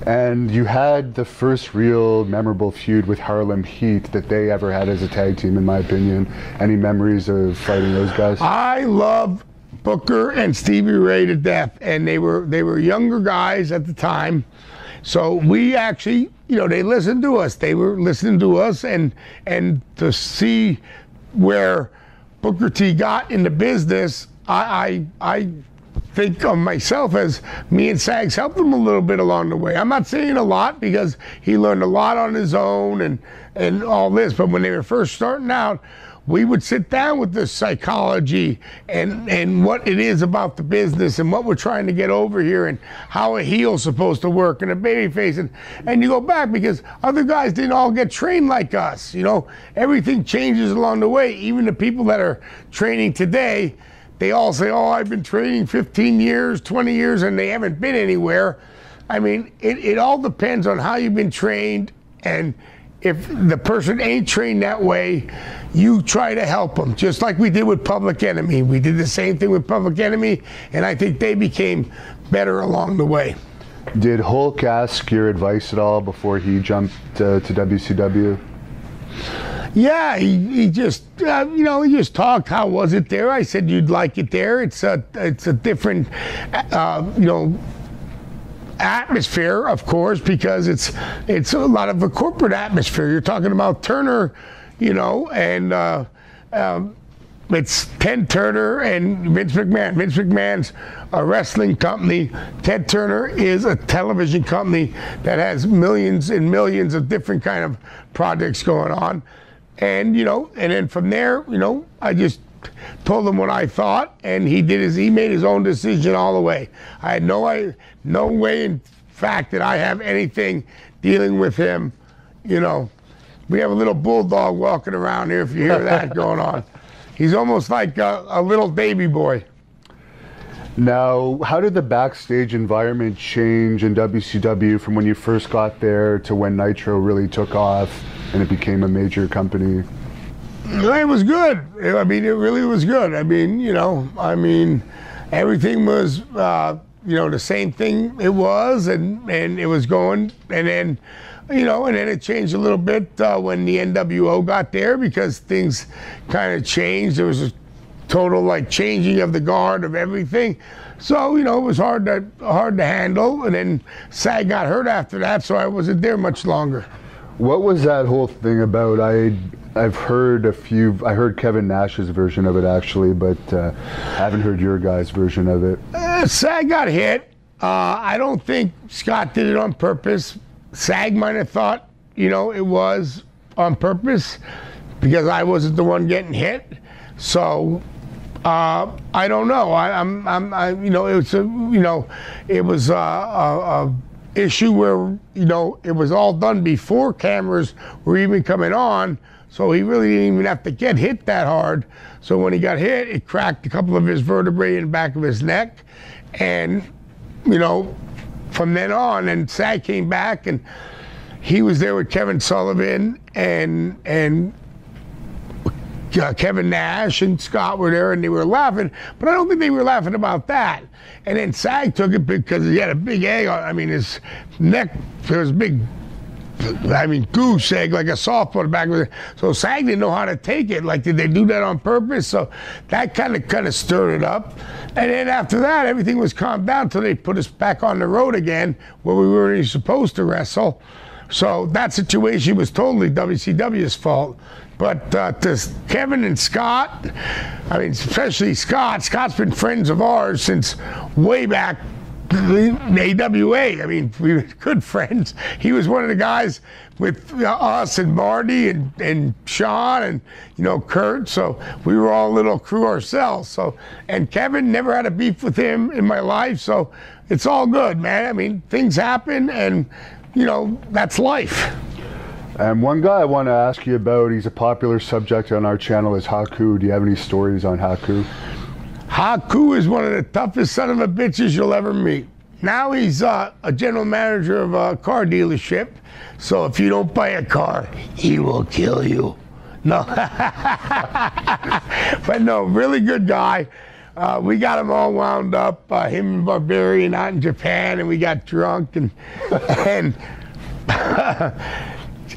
And you had the first real memorable feud with Harlem Heat that they ever had as a tag team, in my opinion. Any memories of fighting those guys?
I love Booker and Stevie Ray to death, and they were younger guys at the time. So we actually, you know, they listened to us. They were listening to us, and to see where Booker T got in the business, I think of myself as me and Sags helped him a little bit along the way. I'm not saying a lot because he learned a lot on his own and all this, but when they were first starting out, we would sit down with the psychology and what it is about the business and what we're trying to get over here and how a heel's supposed to work and a babyface. And you go back because other guys didn't all get trained like us. You know, everything changes along the way. Even the people that are training today, they all say, oh, I've been training 15 years, 20 years, and they haven't been anywhere. I mean, it all depends on how you've been trained, and if the person ain't trained that way, you try to help them, just like we did with Public Enemy. We did the same thing with Public Enemy, and I think they became better along the way.
Did Hulk ask your advice at all before he jumped to WCW?
Yeah, he just, you know, he just talked. How was it there? I said, you'd like it there. It's a different, you know, atmosphere, of course, because it's a lot of a corporate atmosphere. You're talking about Turner, you know, and it's Ted Turner and Vince McMahon. Vince McMahon's a wrestling company. Ted Turner is a television company that has millions and millions of different kind of projects going on. And, you know, and then from there, you know, I just told him what I thought, and he made his own decision all the way. I had no way in fact that I have anything dealing with him. You know, we have a little bulldog walking around here, if you hear that going on. He's almost like a little baby boy.
Now, how did the backstage environment change in WCW from when you first got there to when Nitro really took off and it became a major company?
It was good. I mean, it really was good. I mean, you know, everything was, you know, the same thing it was, and it was going, and then, you know, and then it changed a little bit when the NWO got there because things kind of changed. There was a total like changing of the guard of everything. So, you know, it was hard to handle, and then SAG got hurt after that, so I wasn't there much longer.
What was that whole thing about? I've heard I heard Kevin Nash's version of it actually, but I haven't heard your guys' version of it.
SAG got hit. I don't think Scott did it on purpose. SAG might have thought, you know, it was on purpose because I wasn't the one getting hit. So I don't know. You know, it was a issue where, you know, it was all done before cameras were even coming on, so he really didn't even have to get hit that hard. So when he got hit, it cracked a couple of his vertebrae in the back of his neck, and, you know, from then on, and SAG came back, and he was there with Kevin Sullivan and Kevin Nash and Scott were there, and they were laughing, but I don't think they were laughing about that. And then SAG took it because he had a big egg on. I mean, his neck, there was a big, goose egg, like a softball in the back of it. So SAG didn't know how to take it. Like, did they do that on purpose? So that kind of stirred it up. And then after that, everything was calmed down until they put us back on the road again, where we weren't even supposed to wrestle. So that situation was totally WCW's fault. But to Kevin and Scott, I mean, especially Scott, Scott's been friends of ours since way back in AWA. I mean, we were good friends. He was one of the guys with us and Marty and Sean and, you know, Kurt. So we were all a little crew ourselves. So, and Kevin, never had a beef with him in my life. So it's all good, man. I mean, things happen, and, you know, that's life.
And one guy I want to ask you about, he's a popular subject on our channel, is Haku. Do you have any stories on Haku?
Haku is one of the toughest son of a bitches you'll ever meet. Now he's a general manager of a car dealership. So if you don't buy a car, he will kill you. No. But no, really good guy. we got him all wound up, him and Barbarian out in Japan, and we got drunk, and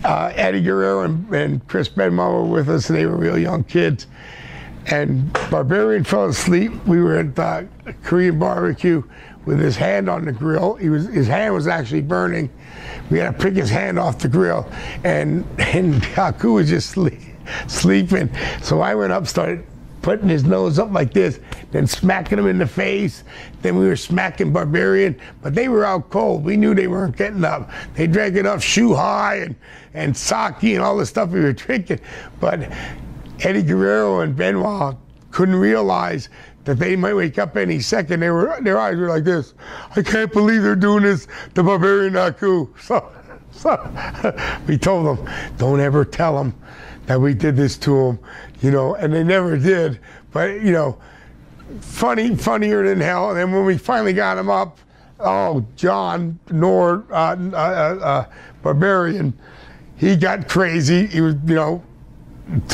Eddie Guerrero and Chris Benoit were with us, and they were real young kids. And Barbarian fell asleep. We were at the Korean barbecue with his hand on the grill. His hand was actually burning. We had to pick his hand off the grill, and Haku was just sleeping. So I went up, started putting his nose up like this, then smacking him in the face. Then we were smacking Barbarian, but they were out cold. We knew they weren't getting up. They drank enough shoe high and sake and all the stuff we were drinking. But Eddie Guerrero and Benoit couldn't realize that they might wake up any second. Their eyes were like this. I can't believe they're doing this to Barbarian Haku. So we told them, don't ever tell them that we did this to them, you know, and they never did. But, you know, funnier than hell. And then when we finally got him up, oh, John Barbarian, he got crazy. He was, you know,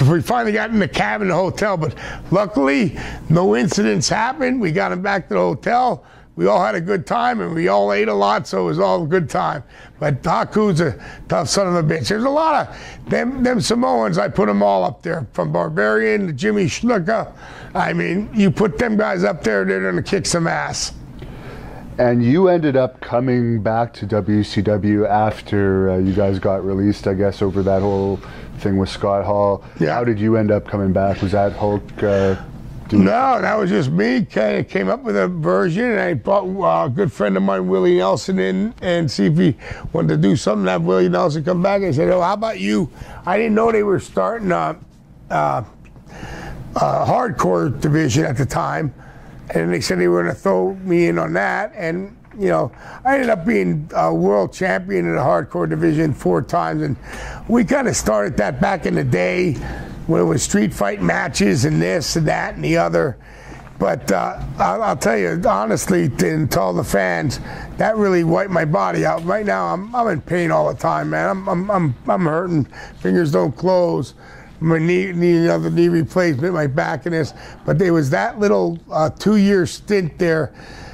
we finally got in the cabin of the hotel, but luckily no incidents happened. We got him back to the hotel. We all had a good time, and we all ate a lot, so it was all a good time. But Haku's a tough son of a bitch. There's a lot of them Samoans. I put them all up there, from Barbarian to Jimmy Snuka. I mean, you put them guys up there, they're going to kick some ass.
And you ended up coming back to WCW after you guys got released, I guess, over that whole thing with Scott Hall.
Yeah.
How did you end up coming back? Was that Hulk?
No, that was just me. Came up with a version, and I brought a good friend of mine, Willie Nelson, in and see if he wanted to do something. Have Willie Nelson come back. I said, "Oh, how about you?" I didn't know they were starting a hardcore division at the time, and they said they were going to throw me in on that. And you know, I ended up being a world champion in the hardcore division 4 times, and we kind of started that back in the day when it was street fight matches and this and that and the other. But I'll tell you honestly, and to all the fans, that really wiped my body out. Right now, I'm in pain all the time, man. I'm hurting. Fingers don't close. My need another knee replacement, my back and this. But there was that little 2-year stint there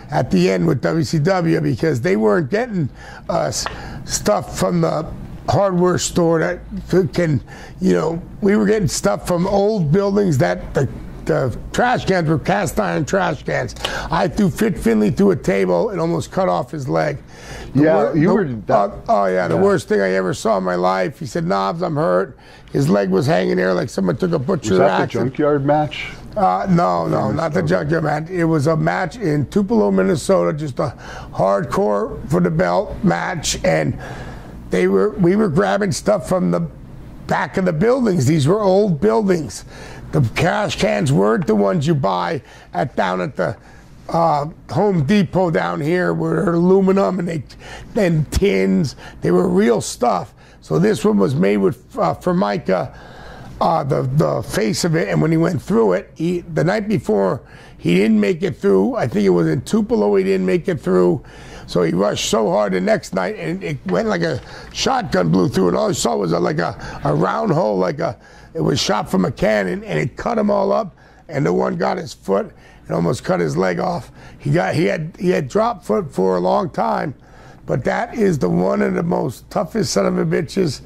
at the end with WCW, because they weren't getting us stuff from the hardware store that can, you know, we were getting stuff from old buildings that the trash cans were cast iron trash cans. I threw Fit Finley through a table and almost cut off his leg. The worst thing I ever saw in my life. He said, "Knobs, I'm hurt." His leg was hanging there like someone took a butcher
axe. Was that
axe.
the junkyard match?
No, not the junkyard match. It was a match in Tupelo, Minnesota, just a hardcore for the belt match, and we were grabbing stuff from the back of the buildings. These were old buildings. The trash cans weren't the ones you buy down at the Home Depot down here, where they're aluminum and tins. They were real stuff. So this one was made with Formica, the face of it, and when he went through it, the night before he didn't make it through. I think it was in Tupelo he didn't make it through. So he rushed so hard the next night, and it went like a shotgun blew through, and all I saw was like a round hole, it was shot from a cannon, and it cut him all up. And the one got his foot and almost cut his leg off. He had drop foot for a long time, but that is one of the most toughest son of a bitches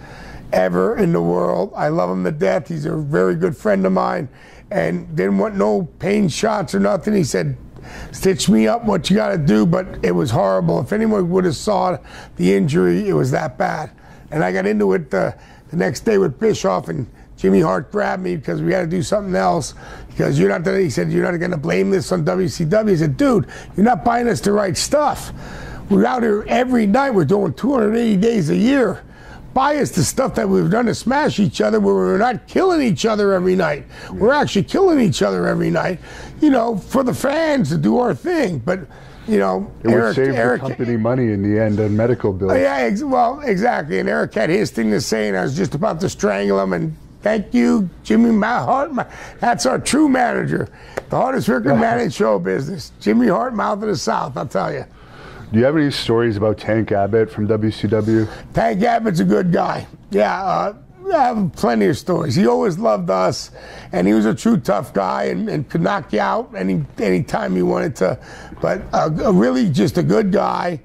ever in the world. I love him to death. He's a very good friend of mine, and didn't want no pain shots or nothing. He said, "Stitch me up, what you got to do," but it was horrible. If anyone would have saw the injury, it was that bad. And I got into it the next day with Bischoff, and Jimmy Hart grabbed me because we had to do something else. Because he said, "You're not going to blame this on WCW." I said, "Dude, you're not buying us the right stuff. We're out here every night. We're doing 280 days a year. Buy us the stuff that we've done to smash each other, where we're not killing each other every night. We're actually killing each other every night, you know, for the fans to do our thing." But, you know,
it would save the company money in the end on medical bills.
Yeah, well, exactly. And Eric had his thing to say, and I was just about to strangle him. And thank you, Jimmy Hart. That's our true manager, the hardest working man in show business. Jimmy Hart, Mouth of the South, I'll tell you.
Do you have any stories about Tank Abbott from WCW?
Tank Abbott's a good guy. Yeah, I have plenty of stories. He always loved us, and he was a true tough guy and could knock you out any time he wanted to. But really just a good guy.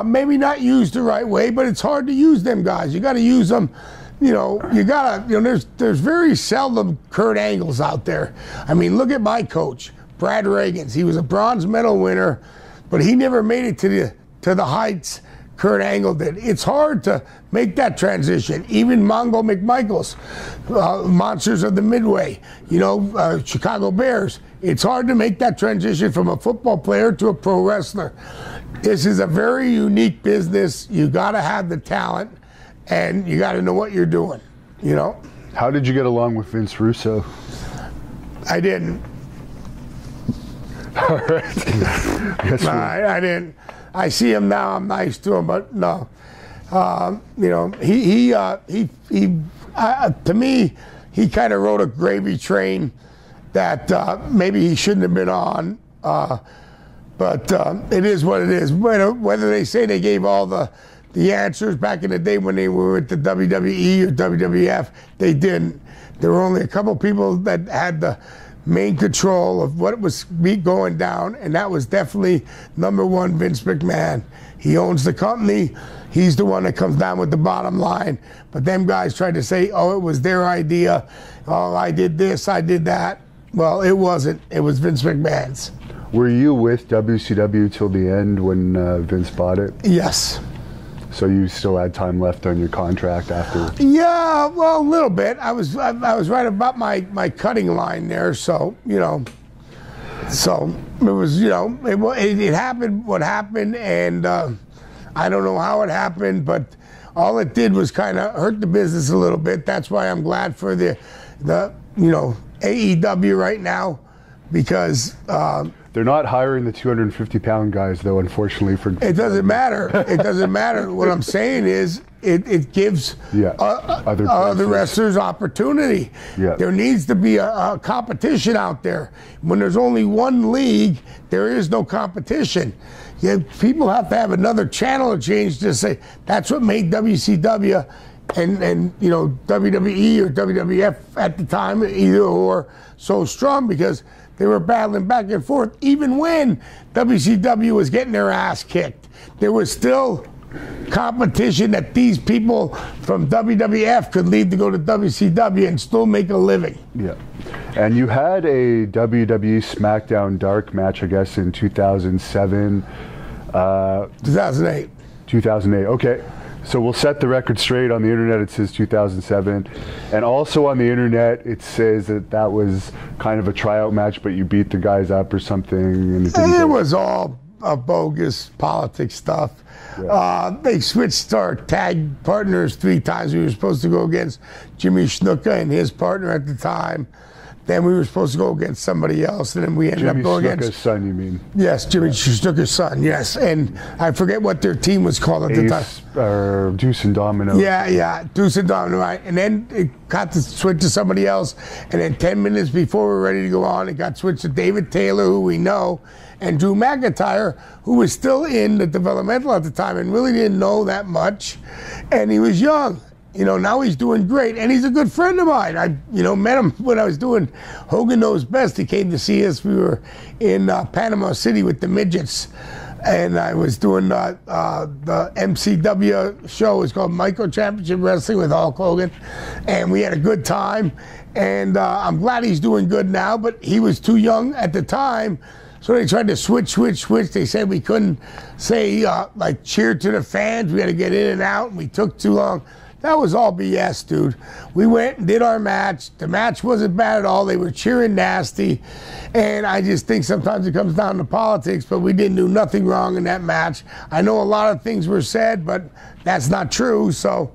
Maybe not used the right way, but it's hard to use them guys. You got to use them. There's very seldom Kurt Angles out there. I mean, look at my coach, Brad Reagans. He was a bronze medal winner, but he never made it to the heights Kurt Angle did. It's hard to make that transition. Even Mongo McMichaels, Monsters of the Midway, Chicago Bears. It's hard to make that transition from a football player to a pro wrestler. This is a very unique business. You got to have the talent, and you got to know what you're doing.
How did you get along with Vince Russo?
I didn't.
All right.
No, I didn't. I see him now. I'm nice to him, but no. To me, he kind of rode a gravy train that maybe he shouldn't have been on. But it is what it is. Whether they say they gave all the answers back in the day when they were with the WWE or WWF, they didn't. There were only a couple people that had the main control of what was going down, and that was definitely number one, Vince McMahon. He owns the company. He's the one that comes down with the bottom line. But them guys tried to say, oh, it was their idea. Oh, I did this, I did that. Well, it wasn't. It was Vince McMahon's.
Were you with WCW till the end when Vince bought it?
Yes.
So you still had time left on your contract after?
Yeah, well, a little bit. I was right about my cutting line there, so so it was it happened what happened, and I don't know how it happened, but all it did was kind of hurt the business a little bit. That's why I'm glad for the AEW right now, because.
They're not hiring the 250-pound guys, though, unfortunately.
It doesn't matter. It doesn't matter. What I'm saying is it gives other wrestlers opportunity.
Yeah.
There needs to be a competition out there. When there's only one league, there is no competition. People have to have another channel change to say that's what made WCW and WWE or WWF at the time, either or, so strong, because they were battling back and forth. Even when WCW was getting their ass kicked, there was still competition that these people from WWF could leave to go to WCW and still make a living.
Yeah. And you had a WWE SmackDown Dark match, I guess, in 2007.
2008.
2008, okay. So we'll set the record straight. On the internet it says 2007, and also on the internet it says that was kind of a tryout match, but you beat the guys up or something. And
it was all bogus politics stuff. Yeah. They switched our tag partners 3 times. We were supposed to go against Jimmy Snuka and his partner at the time. Then we were supposed to go against somebody else, and then we ended up going against...
Jimmy Snuka's son, you mean?
Yes, Jimmy Snuka's son, yes. And I forget what their team was called at the time.
Or Deuce and Domino.
Yeah, Deuce and Domino, right. And then it got to switch to somebody else, and then 10 minutes before we were ready to go on, it got switched to David Taylor, who we know, and Drew McIntyre, who was still in the developmental at the time and really didn't know that much, and he was young. Now he's doing great, and he's a good friend of mine. I, met him when I was doing Hogan Knows Best. He came to see us. We were in Panama City with the midgets, and I was doing the MCW show. It's called Micro Championship Wrestling with Hulk Hogan, and we had a good time. And I'm glad he's doing good now, but he was too young at the time. So they tried to switch. They said we couldn't say, cheer to the fans. We had to get in and out, and we took too long. That was all BS, dude. We went and did our match. The match wasn't bad at all. They were cheering nasty. And I just think sometimes it comes down to politics, but we didn't do nothing wrong in that match. I know a lot of things were said, but that's not true. So,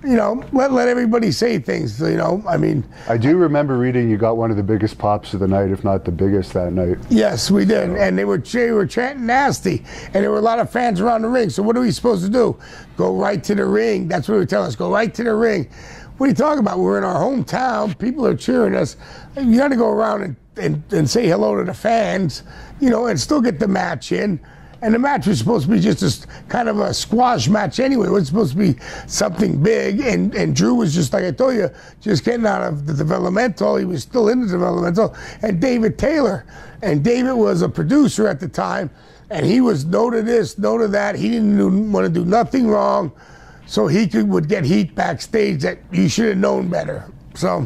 let everybody say things,
I do remember reading you got one of the biggest pops of the night, if not the biggest that night.
Yes, we did. And they were chanting nasty. And there were a lot of fans around the ring. So what are we supposed to do? Go right to the ring. That's what they were telling us. Go right to the ring. What are you talking about? We're in our hometown. People are cheering us. You got to go around and say hello to the fans, and still get the match in. And the match was supposed to be just a kind of a squash match anyway. It was supposed to be something big. And Drew was just, like I told you, just getting out of the developmental. He was still in the developmental. And David Taylor. And David was a producer at the time. And he was no to this, no to that. He didn't want to do nothing wrong. So he would get heat backstage that you should have known better. So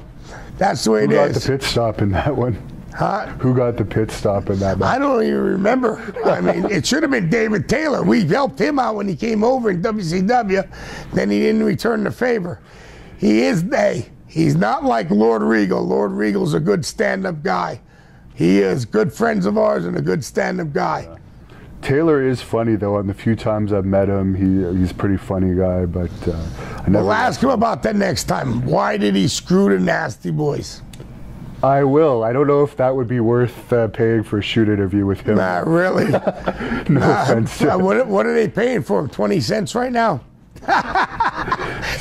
that's the way it is.
Who got the pit stop in that one?
Huh?
Who got the pit stop in that match?
I don't even remember. I mean, it should have been David Taylor. We helped him out when he came over in WCW. Then he didn't return the favor. He's not like Lord Regal. Lord Regal's a good stand-up guy. He is good friends of ours and a good stand-up guy.
Taylor is funny, though. On the few times I've met him, he's a pretty funny guy, but I never...
We'll ask him about that next time. Why did he screw the Nasty Boys?
I will. I don't know if that would be worth paying for a shoot interview with him.
Nah, really?
No offense.
What are they paying for him? 20 cents right now?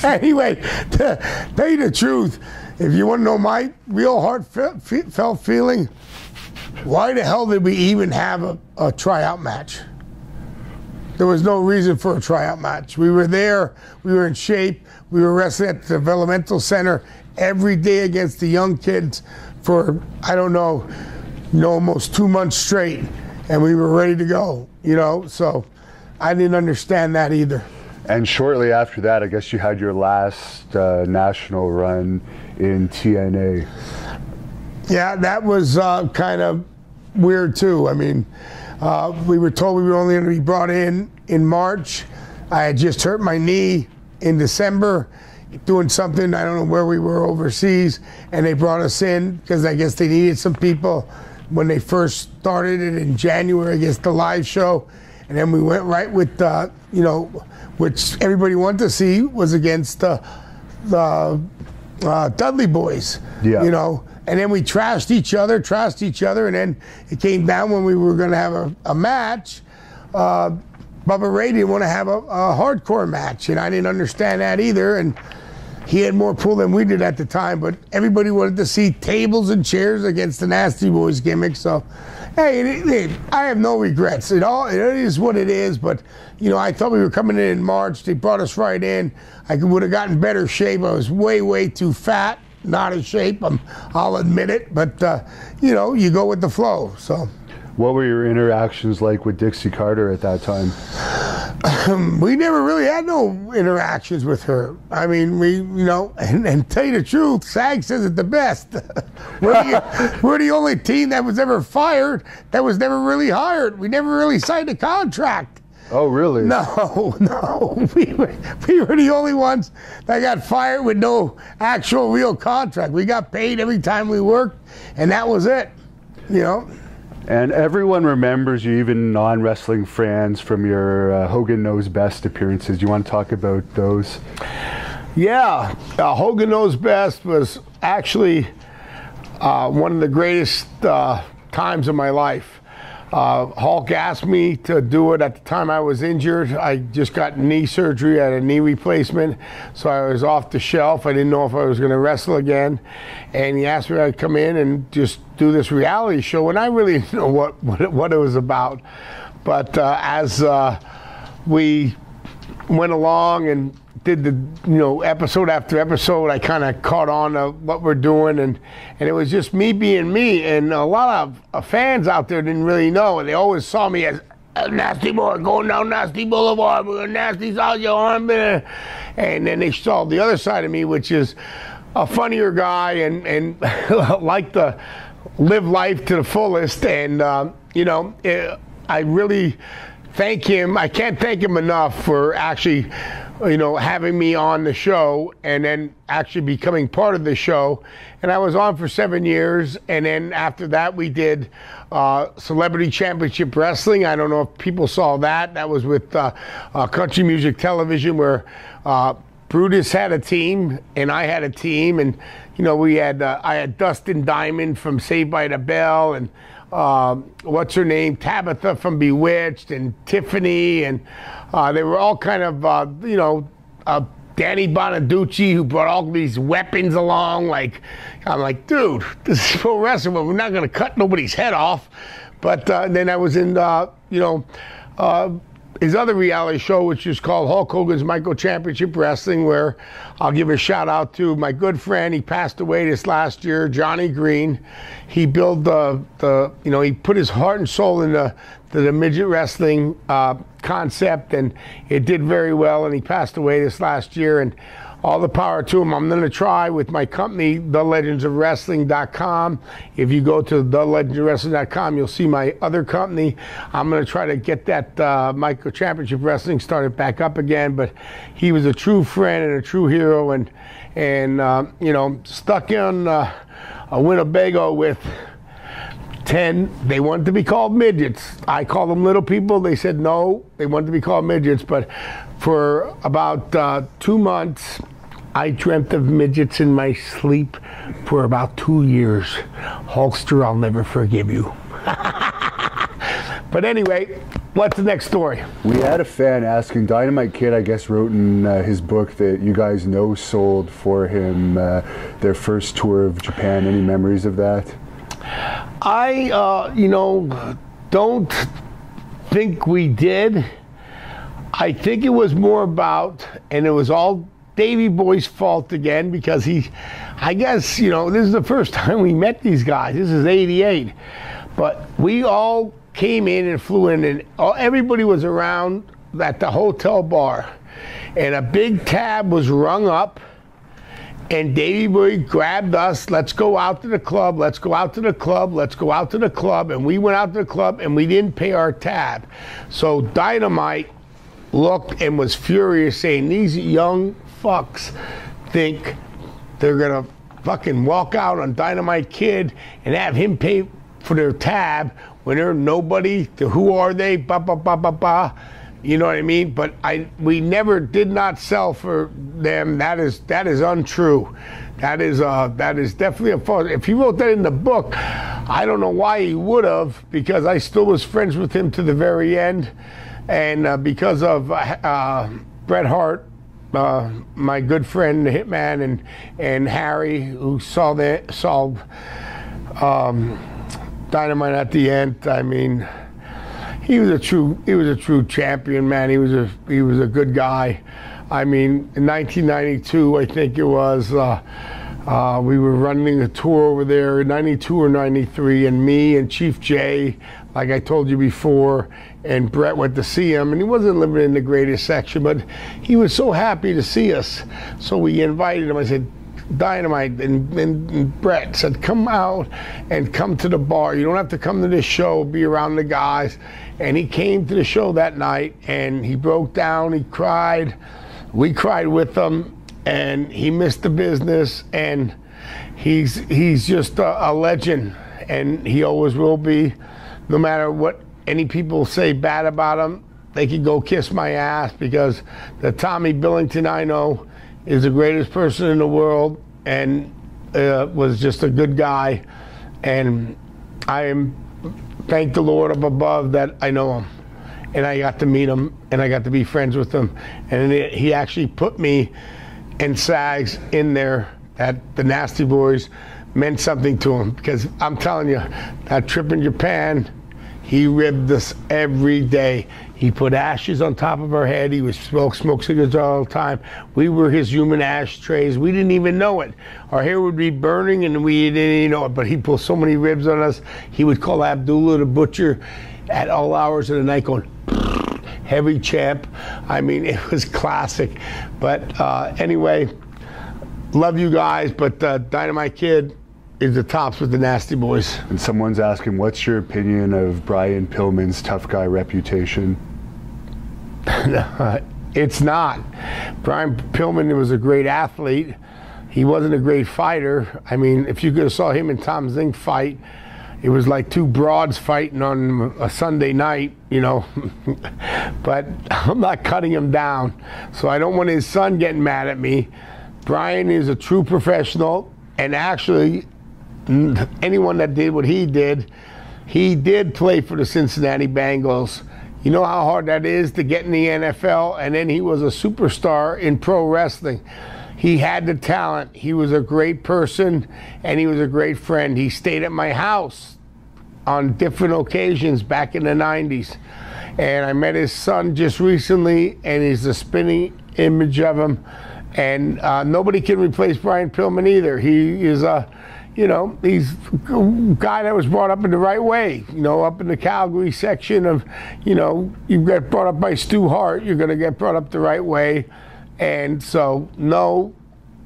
Anyway, to tell you the truth, if you want to know my real heartfelt feeling, why the hell did we even have a tryout match? There was no reason for a tryout match. We were there, we were in shape, we were wrestling at the developmental center every day against the young kids for, I don't know, almost 2 months straight, and we were ready to go, you know? So I didn't understand that either.
And shortly after that, I guess you had your last national run in TNA.
Yeah, that was kind of weird too. I mean, we were told we were only going to be brought in March. I had just hurt my knee in December doing something. I don't know where we were overseas, and they brought us in because I guess they needed some people when they first started it in January against the live show. And then we went right with, you know, which everybody wanted to see was against the Dudley Boys,
yeah.
You know. And then we trashed each other, and then it came down when we were going to have a match. Bubba Ray didn't want to have a hardcore match, and I didn't understand that either. And he had more pull than we did at the time, but everybody wanted to see tables and chairs against the Nasty Boys gimmick. So, hey, I have no regrets. It is what it is. But you know, I thought we were coming in March. They brought us right in. I would have gotten better shape. I was way too fat. Not in shape, I'll admit it, but you know, you go with the flow. So,
what were your interactions like with Dixie Carter at that time?
We never really had no interactions with her. I mean, you know, and tell you the truth, SAG says it the best. We're the only team that was ever fired that was never really hired. We never really signed a contract.
Oh, really?
No. We were the only ones that got fired with no actual real contract. We got paid every time we worked, and that was it, you know.
And everyone remembers you, even non-wrestling fans, from your Hogan Knows Best appearances. Do you want to talk about those?
Yeah, Hogan Knows Best was actually one of the greatest times of my life. Hulk asked me to do it at the time I was injured. I just got knee surgery, I had a knee replacement, so I was off the shelf. I didn't know if I was going to wrestle again, and he asked me if I'd come in and just do this reality show, and I really didn't know what it was about. But as we went along and did the, you know, episode after episode, I kind of caught on to what we're doing, and it was just me being me, and a lot of fans out there didn't really know, and they always saw me as a nasty boy going down Nasty Boulevard with a nasty out your arm, and then they saw the other side of me, which is a funnier guy and like to live life to the fullest, and you know, I really thank him. I can't thank him enough for actually, you know, having me on the show and then actually becoming part of the show. And I was on for 7 years, and then after that we did Celebrity Championship Wrestling. I don't know if people saw that. That was with Country Music Television, where Brutus had a team and I had a team, and you know, we had I had Dustin Diamond from Saved by the Bell, and what's her name, Tabitha from Bewitched, and Tiffany, and they were all kind of, you know, Danny Bonaducci, who brought all these weapons along. Like, I'm like, dude, this is pro wrestling, but we're not going to cut nobody's head off. But then I was in, you know,
his other reality show, which is called Hulk Hogan's Micro Championship Wrestling, where I'll give a shout out to my good friend. He passed away this last year, Johnny Green. He built he put his heart and soul into the midget wrestling concept, and it did very well. And he passed away this last year, and all the power to him. I'm going to try with my company, thelegendsofwrestling.com. If you go to thelegendsofwrestling.com, you'll see my other company. I'm going to try to get that Micro Championship Wrestling started back up again. But he was a true friend and a true hero, and stuck in a Winnebago with 10. They wanted to be called midgets. I called them little people. They said no, they wanted to be called midgets. But for about 2 months, I dreamt of midgets in my sleep for about 2 years. Hulkster, I'll never forgive you. But anyway, what's the next story?
We had a fan asking, Dynamite Kid, I guess, wrote in his book that you guys sold for him their first tour of Japan. Any memories of that?
I, don't think we did. I think it was more about, and it was all Davey Boy's fault again, because I guess, this is the first time we met these guys. This is '88. But we all came in and flew in, and everybody was around at the hotel bar. And a big tab was rung up, and Davey Boy grabbed us, let's go out to the club, let's go out to the club, let's go out to the club. And we went out to the club, and we didn't pay our tab. So Dynamite looked and was furious, saying, these young fucks think they're gonna fucking walk out on Dynamite Kid and have him pay for their tab when they're nobody. Who are they? Ba ba ba ba ba. You know what I mean? But we never did not sell for them. That is untrue. That is definitely a false. If he wrote that in the book, I don't know why he would have, because I still was friends with him to the very end. And because of Bret Hart, my good friend, the Hitman, and Harry, who saw Dynamite at the end. I mean, he was a true champion, man. He was a good guy. I mean, in 1992, I think it was, we were running a tour over there in 92 or 93, and me and Chief Jay, like I told you before, and Brett went to see him, and he wasn't living in the greatest section, but he was so happy to see us. So we invited him. I said, Dynamite and Brett said, come out and come to the bar. You don't have to come to this show, be around the guys. And he came to the show that night, and he broke down, he cried. We cried with him, and he missed the business, and he's just a legend, and he always will be. No matter what any people say bad about him, they can go kiss my ass, because the Tommy Billington I know is the greatest person in the world, and was just a good guy. And thank the Lord up above that I know him, and I got to meet him, and I got to be friends with him. And he actually put me and Sags in there, that the Nasty Boys meant something to him, because I'm telling you, that trip in Japan, he ribbed us every day. He put ashes on top of our head. He would smoke cigarettes all the time. We were his human ashtrays. We didn't even know it. Our hair would be burning, and we didn't even know it. But he'd pull so many ribs on us. He would call Abdullah the butcher at all hours of the night, going, heavy champ. I mean, it was classic. But anyway, love you guys. But Dynamite Kid is the tops with the Nasty Boys.
And someone's asking, what's your opinion of Brian Pillman's tough guy reputation?
It's not. Brian Pillman was a great athlete. He wasn't a great fighter. I mean, if you could have saw him and Tom Zink fight, it was like two broads fighting on a Sunday night, you know. But I'm not cutting him down. So I don't want his son getting mad at me. Brian is a true professional, and actually, anyone that did what he did play for the Cincinnati Bengals. You know how hard that is to get in the NFL, and then he was a superstar in pro wrestling. He had the talent. He was a great person, and he was a great friend. He stayed at my house on different occasions back in the 90s.
And I met his son just recently, and he's a spinning image of him. And nobody can replace Brian Pillman either. He is he's a guy that was brought up in the right way. Up in the Calgary section of, you get brought up by Stu Hart, you're going to get brought up the right way. And so no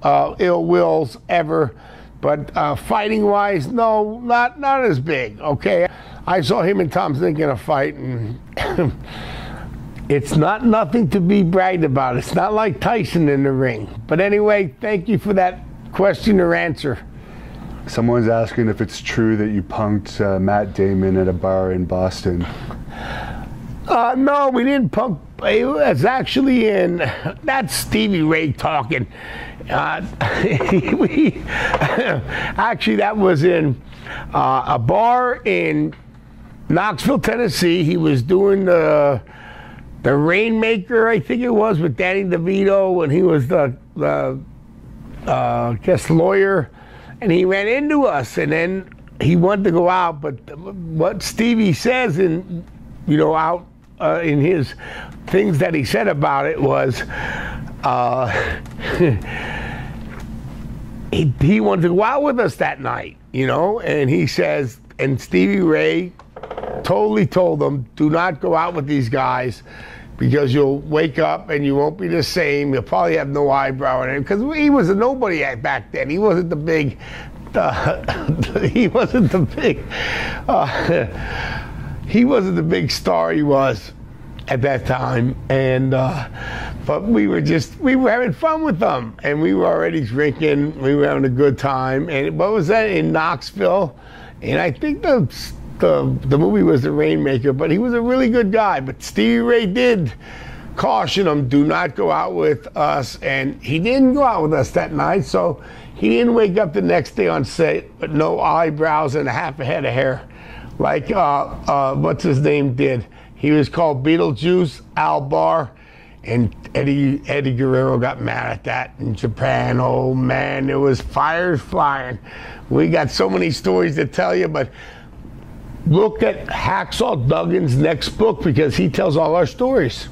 ill wills ever. But fighting-wise, no, not as big, okay? I saw him and Tom Zink in a fight, and it's nothing to be bragged about. It's not like Tyson in the ring. But anyway, thank you for that question or answer.
Someone's asking if it's true that you punked Matt Damon at a bar in Boston.
No, we didn't punk. It was actually that's Stevie Ray talking. Actually, that was in a bar in Knoxville, Tennessee. He was doing the Rainmaker, I think it was, with Danny DeVito, and he was the guest lawyer, and he ran into us, and then he wanted to go out, but what Stevie says out in his things that he said about it was he wanted to go out with us that night, and he says, and Stevie Ray totally told him, do not go out with these guys because you'll wake up and you won't be the same. You'll probably have no eyebrow in it, because he was a nobody back then. He wasn't the big he wasn't the star he was at that time, and but we were having fun with them, and we were already drinking, we were having a good time. And what was that, in Knoxville? And I think the movie was The Rainmaker, but he was a really good guy. But Stevie Ray did caution him, do not go out with us, and he didn't go out with us that night, so he didn't wake up the next day on set with no eyebrows and half a head of hair like what's his name did. He was called Beetlejuice, Al Barr, and Eddie Guerrero got mad at that in Japan. Oh man, there was fires flying. We got so many stories to tell you, but look at Hacksaw Duggan's next book, because he tells all our stories.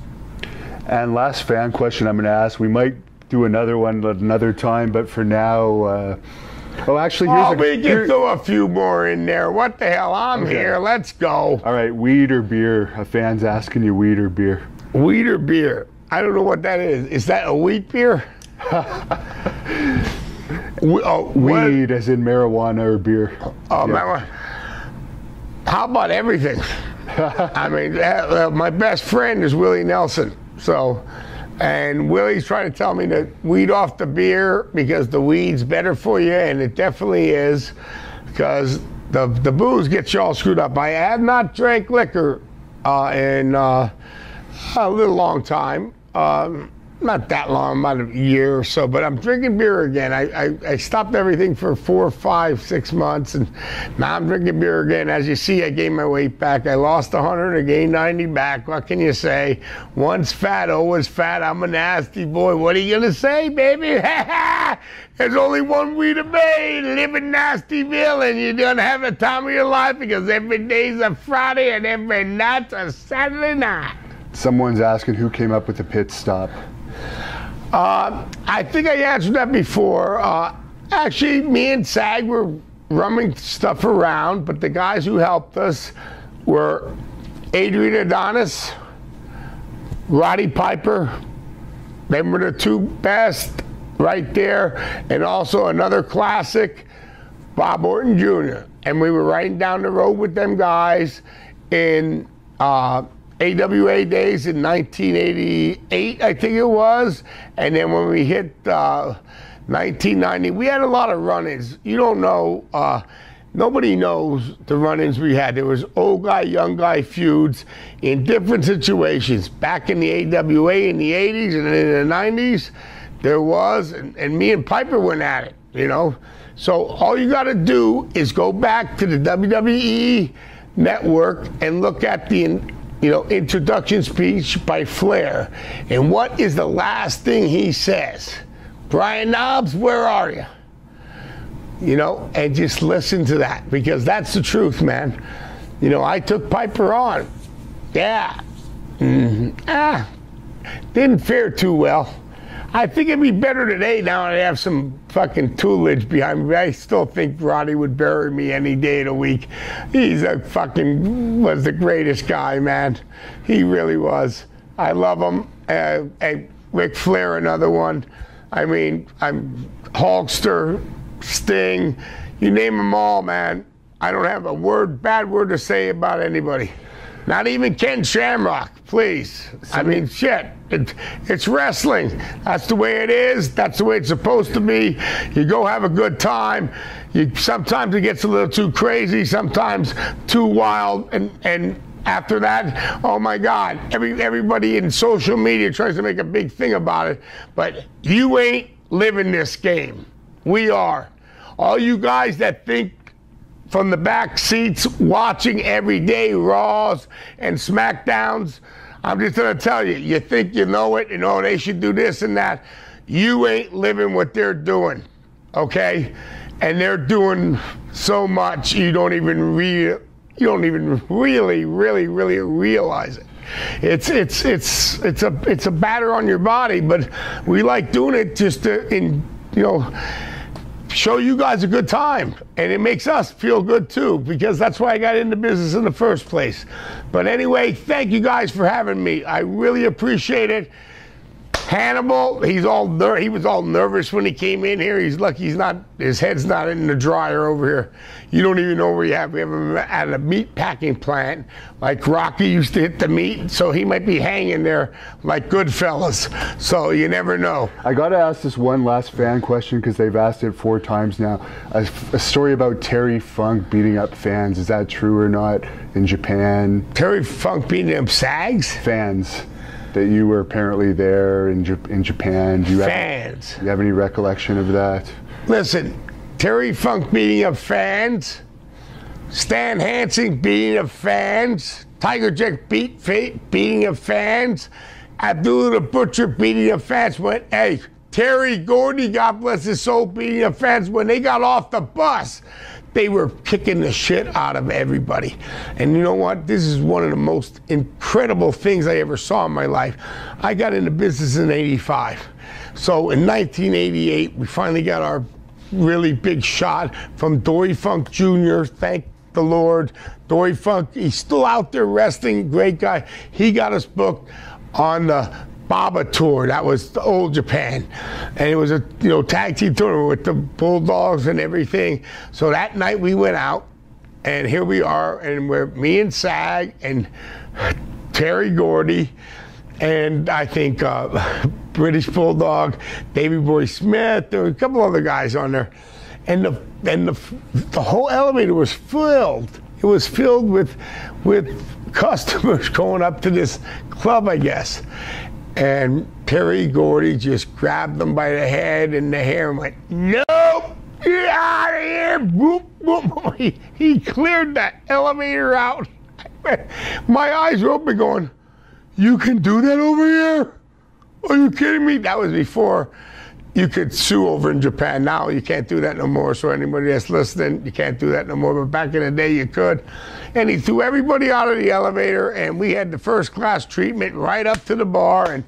And last fan question I'm going to ask, we might do another one at another time, but for now, actually,
we can throw a few more in there. What the hell? I'm here. Let's go.
All right, weed or beer? A fan's asking you, weed or beer?
Weed or beer? I don't know what that is. Is that a wheat beer?
Weed, as in marijuana, or beer?
Oh, yeah. Marijuana. How about everything? I mean, my best friend is Willie Nelson. And Willie's trying to tell me to weed off the beer because the weed's better for you, and it definitely is, because the booze gets you all screwed up. I have not drank liquor in a little long time. Not that long, about a year or so, but I'm drinking beer again. I stopped everything for 4, 5, 6 months, and now I'm drinking beer again. As you see, I gained my weight back. I lost 100, I gained 90 back. What can you say? Once fat, always fat. I'm a nasty boy. What are you gonna say, baby? There's only one way to be, live in Nastyville, and you're gonna have the time of your life, because every day's a Friday and every night's a Saturday night.
Someone's asking who came up with the pit stop.
I think I answered that before. Actually, me and Sag were running stuff around, but the guys who helped us were Adrian Adonis, Roddy Piper. They were the two best right there. And also another classic, Bob Orton Jr. And we were riding down the road with them guys in AWA days in 1988, I think it was. And then when we hit 1990, we had a lot of run-ins. You don't know, nobody knows the run-ins we had. There was old guy, young guy feuds in different situations. Back in the AWA in the 80s and in the 90s, there was, and me and Piper went at it, you know? So all you gotta do is go back to the WWE network and look at the introduction speech by Flair. And what is the last thing he says? Brian Knobbs, where are you? You know, and just listen to that, because that's the truth, man. You know, I took Piper on. Yeah.
Didn't fare too well. I think it'd be better today now I have some fucking toolage behind me. I still think Roddy would bury me any day of the week. He's was the greatest guy, man. He really was. I love him. And Ric Flair, another one. I mean, I'm Hulkster, Sting, you name them all, man. I don't have a bad word to say about anybody. Not even Ken Shamrock, please. I mean, shit. It's wrestling. That's the way it is. That's the way it's supposed to be. You go have a good time. Sometimes it gets a little too crazy, sometimes too wild, and after that, oh my God, everybody in social media tries to make a big thing about it, but you ain't living this game. We are. All you guys that think from the back seats watching every day Raws and SmackDowns, I'm just gonna tell you, you think you know it, and oh, they should do this and that. You ain't living what they're doing, okay? And they're doing so much you don't even really realize it. It's a batter on your body, but we like doing it just to, show you guys a good time, and it makes us feel good too, because that's why I got into business in the first place. But anyway, thank you guys for having me. I really appreciate it. Hannibal, he was all nervous when he came in here. He's lucky his head's not in the dryer over here. You don't even know where we have him at a meat packing plant, like Rocky used to hit the meat, so he might be hanging there like Goodfellas. So you never know.
I got to ask this one last fan question because they've asked it 4 times now. A story about Terry Funk beating up fans. Is that true or not in Japan?
Terry Funk beating up SAGs?
Fans. That you were apparently there in Japan. Do you have any recollection of that?
Listen, Terry Funk beating up fans, Stan Hansen beating up fans, Tiger Jack beating up fans, Abdullah the Butcher beating up fans. Hey, Terry Gordy, God bless his soul, beating up fans. When they got off the bus, they were kicking the shit out of everybody. And you know what? This is one of the most incredible things I ever saw in my life. I got into business in '85. So in 1988, we finally got our really big shot from Dory Funk Jr., thank the Lord. Dory Funk, he's still out there wrestling, great guy. He got us booked on the Baba tour. That was the old Japan, and it was a tag team tournament with the Bulldogs and everything. So that night we went out, and here we are, and we're me and Sag and Terry Gordy, and I think British Bulldog, Davey Boy Smith. There were a couple other guys on there, and the whole elevator was filled. It was filled with customers going up to this club, I guess. And Terry Gordy just grabbed them by the head and the hair and went, "Nope, get out of here!" Boop, boop. He cleared that elevator out. My eyes were open going, "You can do that over here? Are you kidding me?" That was before you could sue over in Japan. Now you can't do that no more. So anybody that's listening, you can't do that no more. But back in the day, you could. And he threw everybody out of the elevator, and we had the first class treatment right up to the bar, and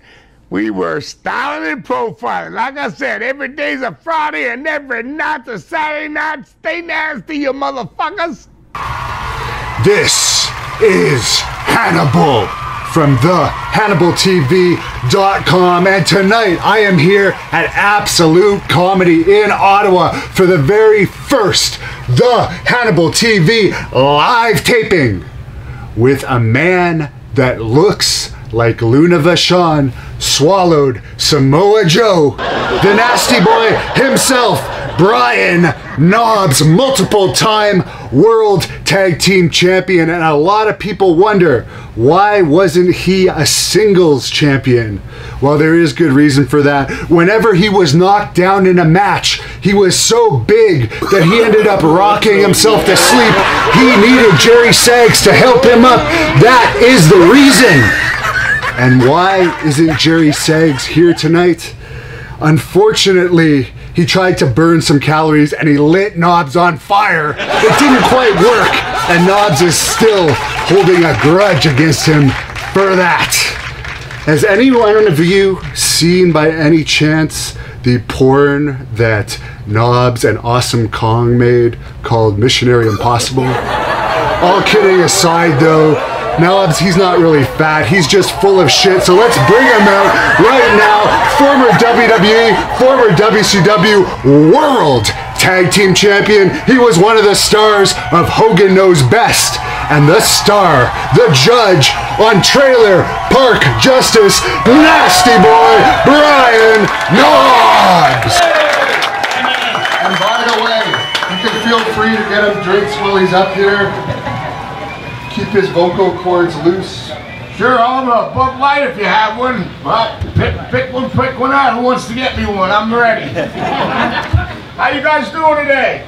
we were styling and profiling. Like I said, every day's a Friday and every night's a Saturday night. Stay nasty, you motherfuckers.
This is Hannibal from the HannibalTV.com, and tonight I am here at Absolute Comedy in Ottawa for the very first The Hannibal TV live taping with a man that looks like Luna Vachon swallowed Samoa Joe, the nasty boy himself, Brian Knobbs, multiple-time World Tag Team Champion. And a lot of people wonder, why wasn't he a singles champion? Well, there is good reason for that. Whenever he was knocked down in a match, he was so big that he ended up rocking himself to sleep. He needed Jerry Saggs to help him up. That is the reason. And why isn't Jerry Saggs here tonight? Unfortunately, he tried to burn some calories and he lit Knobbs on fire. It didn't quite work, and Knobbs is still holding a grudge against him for that. Has anyone of you seen by any chance the porn that Knobs and Awesome Kong made called Missionary Impossible? All kidding aside though, Knobs, he's not really fat, he's just full of shit, so let's bring him out right now. Former WWE, former WCW World Tag Team Champion. He was one of the stars of Hogan Knows Best. And the star, the judge on Trailer Park Justice, Nasty Boy, Brian Knobs.
And by the way, you can feel free to get him drinks while he's up here. Keep his vocal cords loose.
Sure, I'll have a Bud Light if you have one. Well, pick one out. Who wants to get me one? I'm ready. How you guys doing today?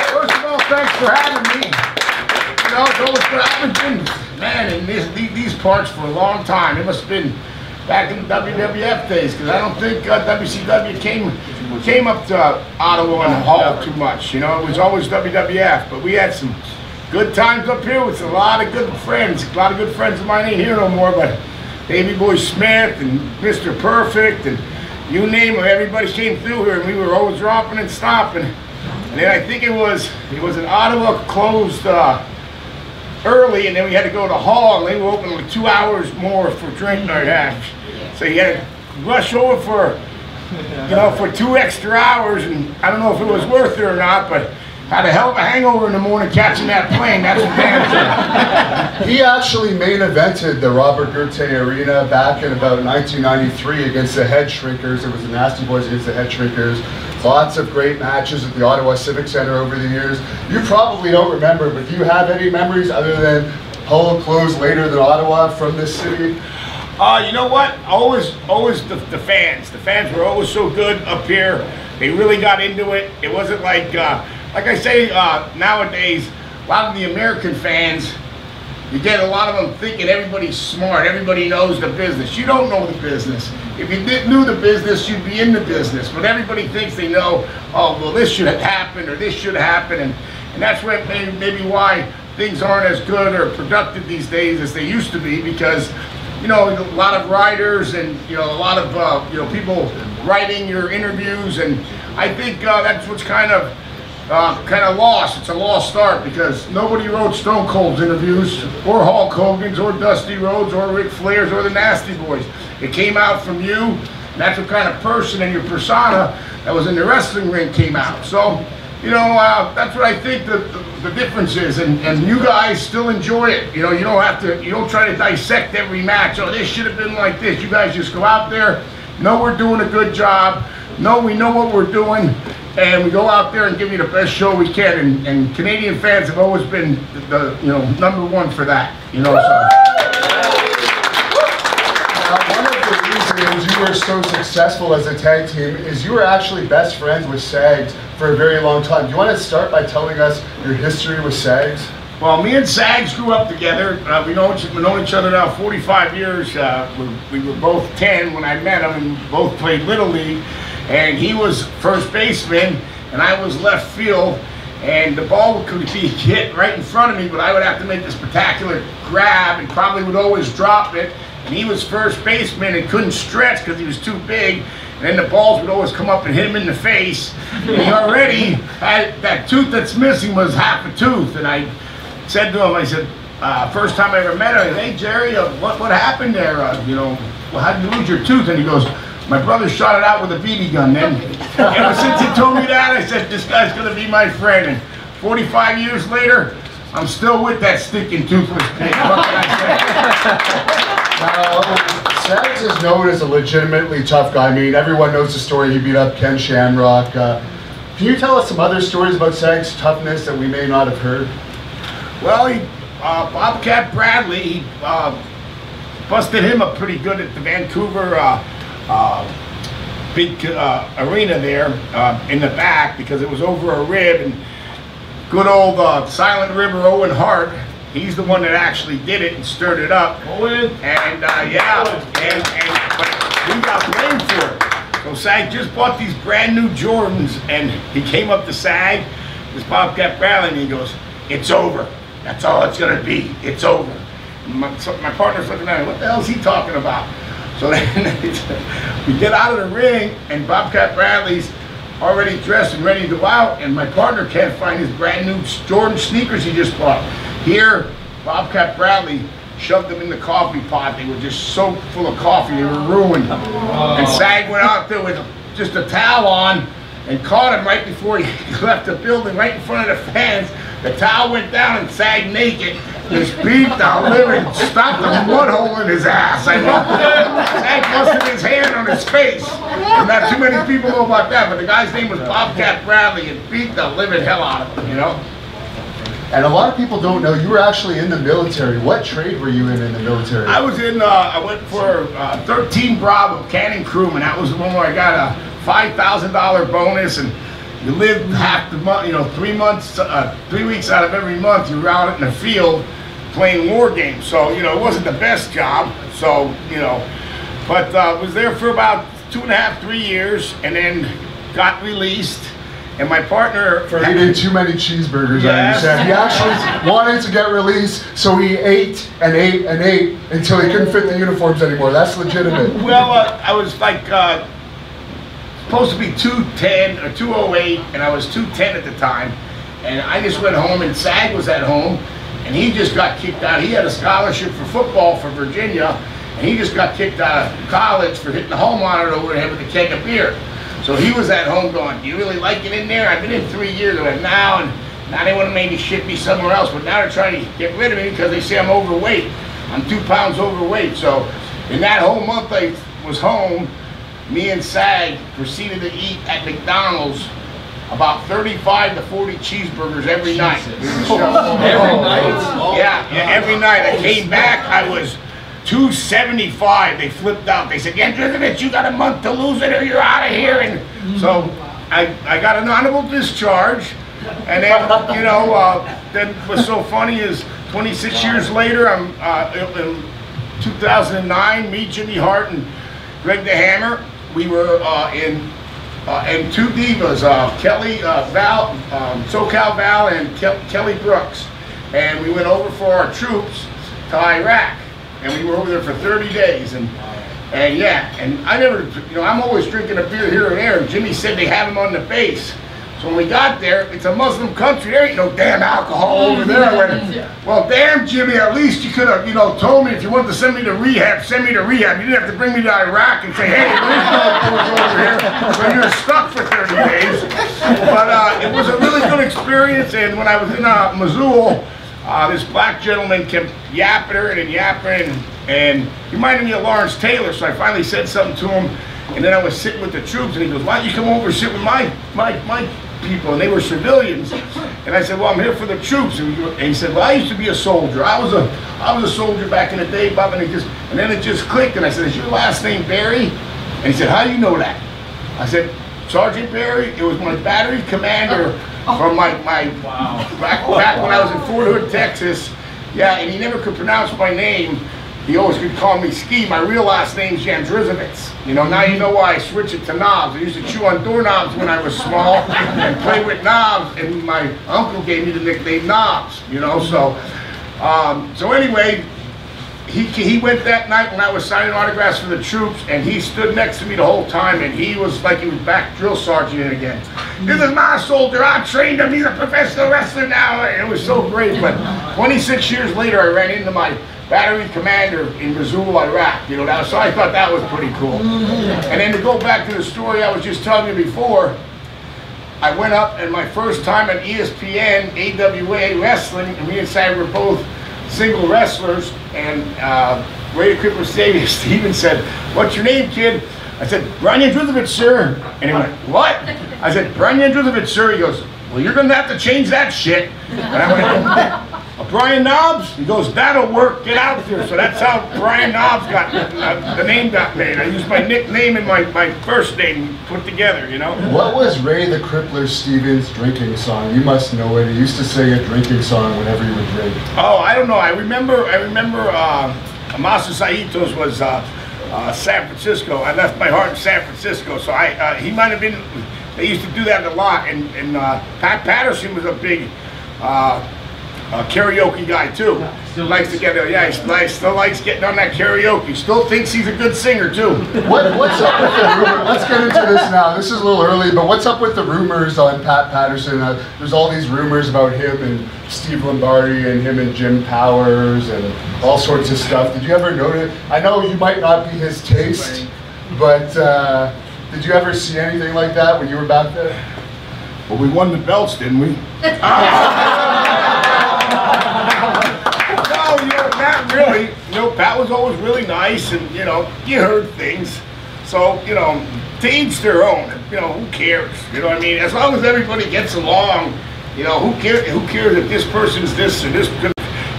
First of all, thanks for having me. You know, I haven't been, man, in these parts for a long time. It must have been back in the WWF days, because I don't think WCW came up to Ottawa and Hall too much. You know, it was always WWF, but we had some good times up here with a lot of good friends. A lot of good friends of mine ain't here no more, but Davey Boy Smith and Mr. Perfect and you name them, everybody came through here, and we were always romping and stomping. And then I think it was in Ottawa, closed early, and then we had to go to Hall, and they were open like 2 hours more for drink night. So you had to rush over for 2 extra hours, and I don't know if it was worth it or not, but had a hell of a hangover in the morning catching that plane. That's what damn.
He actually main evented the Robert Goethe Arena back in about 1993 against the Head Shrinkers. It was the Nasty Boys against the Head Shrinkers. Lots of great matches at the Ottawa Civic Center over the years. You probably don't remember, but do you have any memories other than Hull closed later than Ottawa from this city?
You know what? Always the fans. The fans were always so good up here. They really got into it. It wasn't like I say, nowadays, a lot of the American fans, you get a lot of them thinking everybody's smart, everybody knows the business. You don't know the business. If you knew the business, you'd be in the business. But everybody thinks they know, oh, well, this should happen or this should happen. And that's what maybe why things aren't as good or productive these days as they used to be, because, you know, a lot of writers and, you know, a lot of, people writing your interviews. And I think that's what's kind of lost. It's a lost start, because nobody wrote Stone Cold's interviews or Hulk Hogan's or Dusty Rhodes or Ric Flair's or the Nasty Boys. It came out from you, and that's what kind of person and your persona that was in the wrestling ring came out. So, you know, that's what I think the difference is, and you guys still enjoy it. You know, you don't try to dissect every match. Oh, this should have been like this. You guys just go out there, know we're doing a good job, know we know what we're doing, and we go out there and give you the best show we can. And Canadian fans have always been the #1 for that. You know, so.
One of the reasons you were so successful as a tag team is you were actually best friends with Sags for a very long time. Do you want to start by telling us your history with Sags?
Well, me and Sags grew up together. We've known each other now 45 years. We were both 10 when I met him, and both played Little League. And he was first baseman, and I was left field. And the ball could be hit right in front of me, but I would have to make this spectacular grab and probably would always drop it. And he was first baseman and couldn't stretch because he was too big. And then the balls would always come up and hit him in the face. And he already had that tooth that's missing was half a tooth. And I said to him, I said, first time I ever met him, I said, hey Jerry, what happened there? Well, how'd you lose your tooth? And he goes, my brother shot it out with a BB gun then. Ever since he told me that, I said, this guy's gonna be my friend. And 45 years later, I'm still with that stinking toothless pig. What can I say?
Sags is known as a legitimately tough guy. I mean, everyone knows the story. He beat up Ken Shamrock. Can you tell us some other stories about Sags' toughness that we may not have heard?
Well, Bobcat Bradley, he busted him up pretty good at the Vancouver big arena there in the back, because it was over a rib. And good old Silent River Owen Hart, he's the one that actually did it and stirred it up. Owen. And but we got blamed for it. So Sag just bought these brand new Jordans, and he came up to Sag, this Bobcat Bradley, and he goes, it's over. That's all it's gonna be. It's over. My partner's looking at me, what the hell is he talking about? So then we get out of the ring, and Bobcat Bradley's already dressed and ready to go out, and my partner can't find his brand new Jordan sneakers he just bought. Here, Bobcat Bradley shoved them in the coffee pot. They were just soaked full of coffee. They were ruined. And Sag went out there with just a towel on and caught him right before he left the building, right in front of the fans. The towel went down and Sag naked. Just beat the living, stopped a mud hole in his ass. I know. Sag busted his hand on his face. And not too many people know about that, but the guy's name was Bobcat Bradley and beat the living hell out of him, you know?
And a lot of people don't know, you were actually in the military. What trade were you in the military?
I was in, I went for 13 Bravo, cannon crewman. That was the one where I got a $5,000 bonus, and you lived half the month, you know, 3 months, 3 weeks out of every month, you were out in the field playing war games. So, you know, it wasn't the best job. So, you know, but was there for about 2.5, 3 years, and then got released. And my partner...
For eating too many cheeseburgers,
yes.
I understand. He actually wanted to get released, so he ate and ate and ate until he couldn't fit the uniforms anymore. That's legitimate.
Well, I was like supposed to be 210 or 208, and I was 210 at the time. And I just went home, and Sag was at home, and he just got kicked out. He had a scholarship for football for Virginia, and he just got kicked out of college for hitting the hall monitor over the head with a keg of beer. So he was at home going, do you really like it in there? I've been in 3 years of it now, and now they want to maybe ship me somewhere else, but now they're trying to get rid of me because they say I'm overweight. I'm 2 pounds overweight. So in that whole month I was home, me and Sag proceeded to eat at McDonald's about 35 to 40 cheeseburgers every night.
Every night?
Yeah, every night. I came back, I was 275. They flipped out. They said, Yandrovich, you got a month to lose it or you're out of here. And so I got an honorable discharge. And then, you know, then what's so funny is 26 years later, I'm in 2009, me, Jimmy Hart, and Greg the Hammer, we were in two divas, Kelly Val, SoCal Val, and Kelly Brooks. And we went over for our troops to Iraq. And we were over there for 30 days, and yeah, and I never, you know, I'm always drinking a beer here and there, and Jimmy said they have them on the base. So when we got there, it's a Muslim country, there ain't no damn alcohol over there. I went, well, damn, Jimmy, at least you could have, you know, told me if you wanted to send me to rehab, send me to rehab. You didn't have to bring me to Iraq and say, hey, there's no over here, so you're stuck for 30 days. But it was a really good experience, and when I was in Mosul, this black gentleman kept yapping her and yapping, and he reminded me of Lawrence Taylor, so I finally said something to him, and then I was sitting with the troops, and he goes, why don't you come over and sit with my people? And they were civilians, and I said, well, I'm here for the troops, and he said, well, I used to be a soldier. I was a soldier back in the day, Bob, and then it just clicked, and I said, is your last name Barry? And he said, how do you know that? I said, Sergeant Barry, it was my battery commander from back when I was in Fort Hood, Texas. Yeah, and he never could pronounce my name. He always could call me Ski. My real last name's Yandrovich. You know, now you know why I switched it to knobs. I used to chew on doorknobs when I was small and play with knobs, and my uncle gave me the nickname Knobs, you know, so anyway, he went that night when I was signing autographs for the troops, and he stood next to me the whole time, and he was like he was back drill sergeant again. This is my soldier, I trained him, he's a professional wrestler now. It was so great, but 26 years later I ran into my battery commander in Mosul, Iraq. You know, so I thought that was pretty cool. And then to go back to the story I was just telling you before, I went up, and my first time at ESPN, AWA Wrestling, and me and Sam were both single wrestlers, and Ray Cooper Steven said, what's your name, kid? I said, Brian Yandrovich, sir. And he went, what? I said, Brian Yandrovich, sir. He goes, well, you're going to have to change that shit. And I went, Brian Knobs? He goes, that'll work, get out there. So that's how Brian Knobs got, the name got made. I used my nickname and my first name put together, you know? What was Ray the Crippler Stevens' drinking song? You must know it. He used to sing a drinking song whenever he would drink. Oh, I don't know. I remember Master Saito's was San Francisco. I left my heart in San Francisco, so he might have been, they used to do that a lot, and Pat Patterson was a big karaoke guy too. Likes to get still likes getting on that karaoke. Still thinks he's a good singer too.
What's up with the rumor? Let's get into this now. This is a little early, but what's up with the rumors on Pat Patterson? There's all these rumors about him and Steve Lombardi and him and Jim Powers and all sorts of stuff. Did you ever notice? I know you might not be his taste, but did you ever see anything like that when you were back there?
Well, we won the belts, didn't we? No, not really. Pat was always really nice, and you heard things. So, to each their own. Who cares? You know what I mean? As long as everybody gets along, who cares? Who cares if this person's this or this?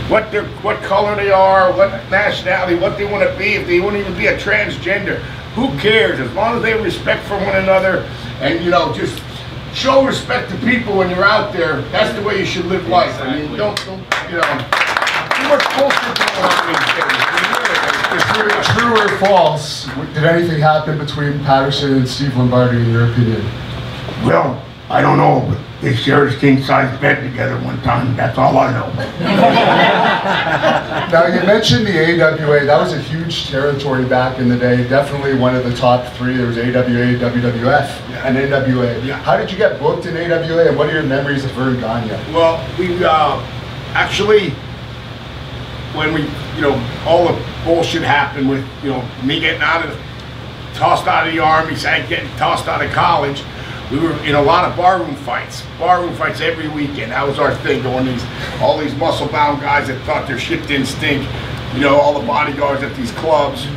What color they are, what nationality, what they want to be, if they want to even be a transgender. Who cares? As long as they have respect for one another, and just show respect to people when you're out there. That's the way you should live life. I mean, don't too much bullshit going on these days.
True or false? Did anything happen between Patterson and Steve Lombardi, in your opinion?
Well, I don't know, but they shared a king-size bed together one time. That's all I know.
Now, you mentioned the AWA. That was a huge territory back in the day. Definitely one of the top three. There was AWA, WWF, and NWA. Yeah. How did you get booked in AWA, and what are your memories of Vern Gagne?
Well, we actually, when we, all the bullshit happened with, me getting tossed out of the Army, getting tossed out of college, we were in a lot of barroom fights every weekend. That was our thing, all these muscle-bound guys that thought their shit didn't stink, all the bodyguards at these clubs,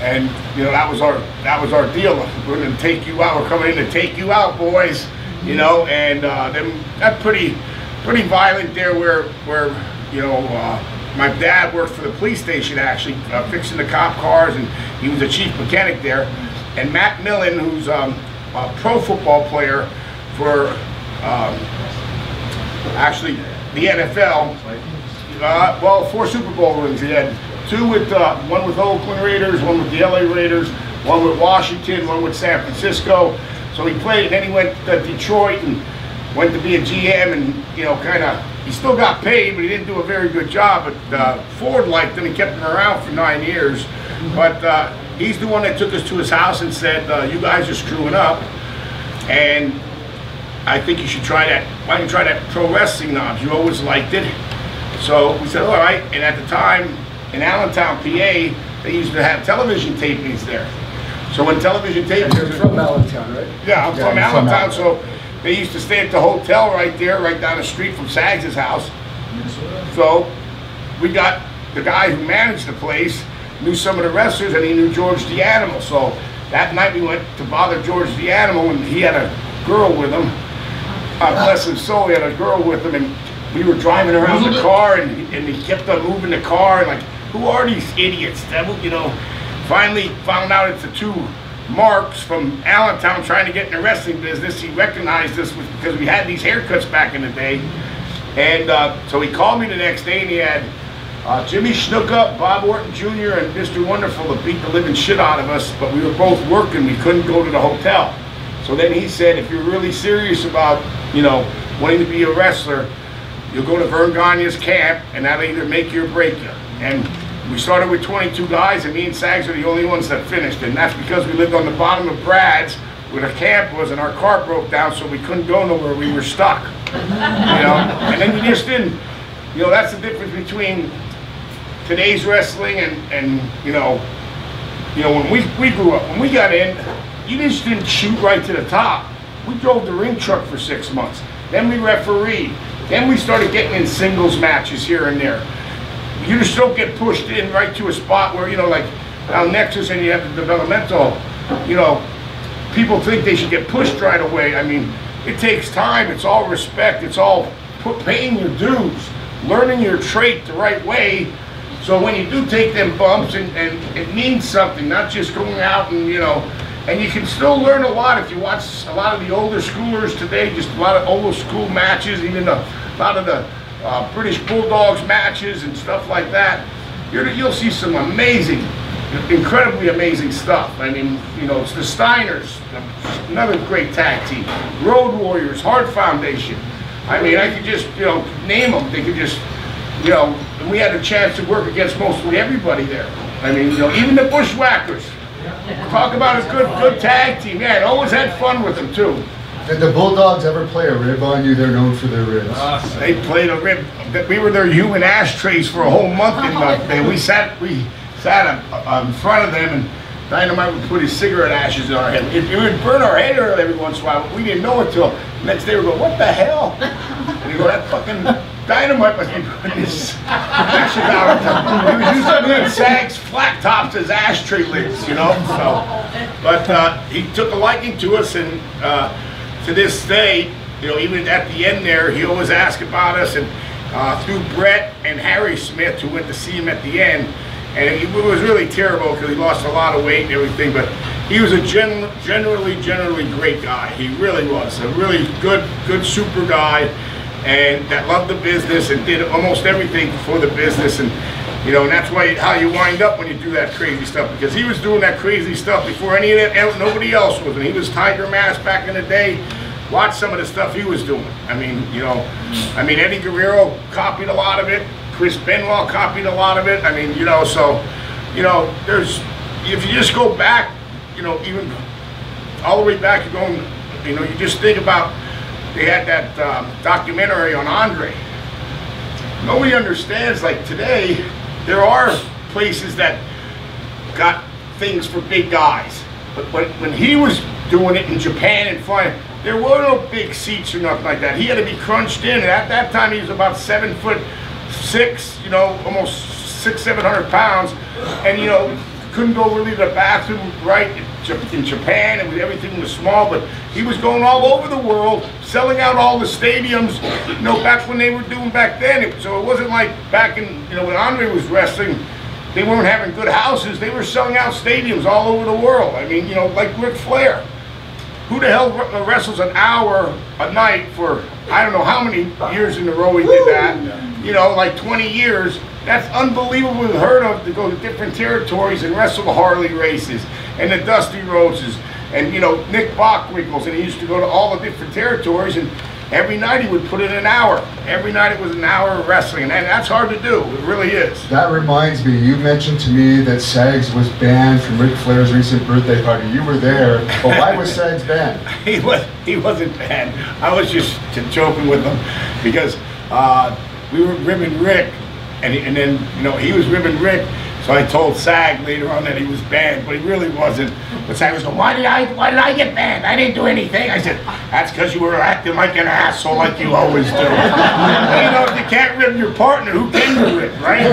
and that was our deal. We're going to take you out. We're coming in to take you out, boys. And then that's pretty violent there. Where my dad worked for the police station actually, fixing the cop cars, and he was the chief mechanic there. And Matt Millen, who's a pro football player for actually the NFL. 4 Super Bowl rings. He had 2 with one with Oakland Raiders, one with the LA Raiders, one with Washington, one with San Francisco. So he played, and then he went to Detroit and went to be a GM, and he still got paid, but he didn't do a very good job. But Ford liked him. He kept him around for 9 years. But he's the one that took us to his house and said, you guys are screwing up, and I think you should try that. Why don't you try that pro wrestling knobs? You always liked it. So we said, all right. And at the time, in Allentown, PA, they used to have television tapings there. So when television tapings...
You're from Allentown, right?
Yeah, I'm from Allentown. So they used to stay at the hotel right there, right down the street from Sags' house. So we got the guy who managed the place, knew some of the wrestlers, and he knew George the Animal. So that night we went to bother George the Animal, and he had a girl with him. Bless his soul, he had a girl with him, and we were driving around the car, and he kept on moving the car, and like, who are these idiots? That, finally found out it's the 2 marks from Allentown trying to get in the wrestling business. He recognized us because we had these haircuts back in the day. And so he called me the next day, and he had Jimmy Snuka, Bob Orton Jr., and Mr. Wonderful to beat the living shit out of us, but we were both working. We couldn't go to the hotel. So then he said, if you're really serious about, wanting to be a wrestler, you'll go to Vern Gagne's camp, and that'll either make you or break you. And we started with 22 guys, and me and Sags are the only ones that finished. And that's because we lived on the bottom of Brad's, where the camp was, and our car broke down, so we couldn't go nowhere. We were stuck. And then you just didn't. That's the difference between today's wrestling and when we grew up, when we got in, you just didn't shoot right to the top. We drove the ring truck for 6 months. Then we refereed. Then we started getting in singles matches here and there. You just don't get pushed in right to a spot where, like down Nexus, and you have the developmental, people think they should get pushed right away. I mean, it takes time. It's all respect. It's all paying your dues, learning your trait the right way. So when you do take them bumps, and it means something, not just going out and, and you can still learn a lot if you watch a lot of the older schoolers today, just a lot of old school matches, even a lot of the British Bulldogs matches and stuff like that. You'll see some amazing, incredibly amazing stuff. I mean, it's the Steiners, another great tag team, Road Warriors, Hart Foundation. I mean, I could just, you know, name them. They could just, you know, and we had a chance to work against mostly everybody there. I mean, you know, even the Bushwhackers. Talk about a good tag team. Yeah, and always had fun with them too.
Did the Bulldogs ever play a rib on you? They're known for their ribs.
They played a rib. We were their human ashtrays for a whole month in there. We sat in front of them, and Dynamite would put his cigarette ashes in our head. It would burn our head every once in a while, but we didn't know it till the next day. We go, what the hell? And you go, that fucking Dynamite must be putting his ashes out. He was using Sag's flat tops as ashtray lids, you know. So, but he took a liking to us, and to this day, you know, even at the end there, he always asked about us, and through Brett and Harry Smith, who went to see him at the end. And it was really terrible because he lost a lot of weight and everything, but he was a generally great guy. He really was a really good super guy, and that loved the business and did almost everything for the business. And you know, and that's how you wind up when you do that crazy stuff, because he was doing that crazy stuff before any of that, nobody else was. And he was Tiger Mask back in the day. Watch some of the stuff he was doing. I mean, you know, Eddie Guerrero copied a lot of it. Chris Benoit copied a lot of it. I mean, you know, so, you know, if you just go back, you know, even all the way back, you're going, you know, you just think about, they had that documentary on Andre. Nobody understands, like today, there are places that got things for big guys. But when he was doing it in Japan and flying, there were no big seats or nothing like that. He had to be crunched in, and at that time he was about 7'6", you know, almost 600-700 pounds, and you know, couldn't go really to the bathroom right in Japan, and everything was small, but he was going all over the world, selling out all the stadiums, you know, back when they were doing back then. So it wasn't like back in, you know, when Andre was wrestling, they weren't having good houses, they were selling out stadiums all over the world. I mean, you know, like Ric Flair. Who the hell wrestles an hour a night for, I don't know how many years in a row he did that, you know, like 20 years. That's unbelievably unheard of, to go to different territories and wrestle the Harley races and the Dusty Roses and, you know, Nick Bockwinkel's, and he used to go to all the different territories, and every night he would put in an hour. Every night it was an hour of wrestling, and that's hard to do. It really is.
That reminds me, you mentioned to me that Sags was banned from Ric Flair's recent birthday party. You were there, but why was Sags banned?
He wasn't banned. I was just joking with him because we were ribbing Rick, and then, you know, he was ribbing Rick. So I told Sag later on that he was banned, but he really wasn't. But Sag was going, why did I get banned? I didn't do anything. I said, that's because you were acting like an asshole like you always do. You know, if you can't rib your partner, who can you rib, right?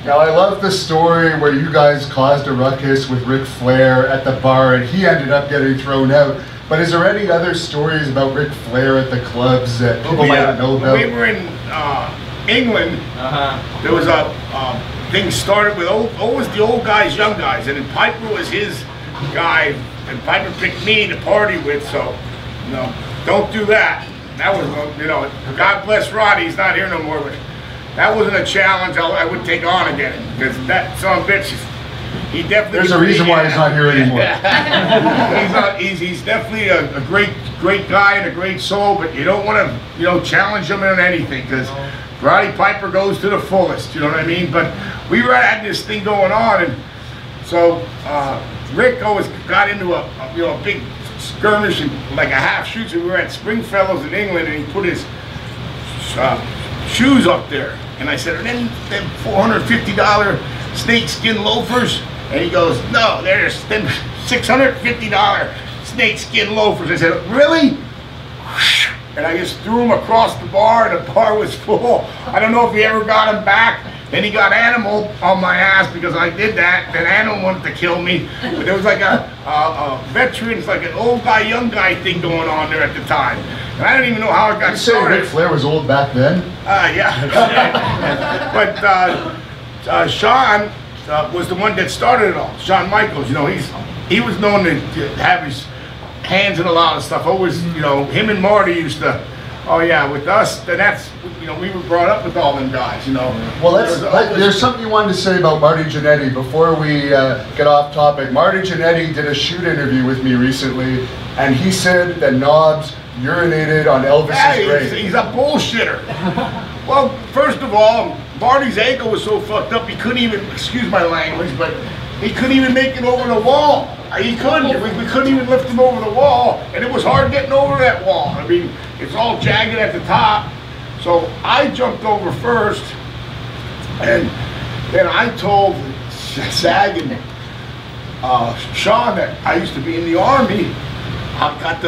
Now, I love the story where you guys caused a ruckus with Ric Flair at the bar, and he ended up getting thrown out. But is there any other stories about Ric Flair at the clubs that people might not know about?
When we were in England, there was a thing started with always the old guys, young guys, and then Piper was his guy, and Piper picked me to party with. So, you know, don't do that. That was, you know, God bless Roddy, he's not here no more, but that wasn't a challenge I would take on again, because that son of a bitch, he definitely.
There's a reason why he's not here anymore.
He's definitely a great guy and a great soul, but you don't want to, you know, challenge him on anything, because Roddy Piper goes to the fullest, you know what I mean? But we had this thing going on, and so Rick always got into a big skirmish and like a half shoot. So we were at Springfellows in England, and he put his shoes up there, and I said, "Are them $450 snakeskin loafers?" And he goes, "No, they're them $650 snakeskin loafers." I said, "Really?" And I just threw him across the bar, and the bar was full. I don't know if he ever got him back. Then he got Animal on my ass because I did that. Then Animal wanted to kill me. But there was like a veterans, like an old guy, young guy thing going on there at the time. And I don't even know how it got started.
Ric Flair was old back then?
Yeah. But Shawn was the one that started it all. Shawn Michaels, you know, he was known to have his hands in a lot of stuff. Always, you know, him and Marty used to, oh yeah, with us, then you know, we were brought up with all them guys, you know.
Well, there's something you wanted to say about Marty Jannetty before we get off topic. Marty Jannetty did a shoot interview with me recently, and he said that Knobs urinated on Elvis's grave.
He's a bullshitter. Well, first of all, Marty's ankle was so fucked up he couldn't even, excuse my language, but he couldn't even make it over the wall. He couldn't. We couldn't even lift him over the wall, and it was hard getting over that wall. I mean, it's all jagged at the top. So I jumped over first, and then I told Sag and Sean that I used to be in the Army. I got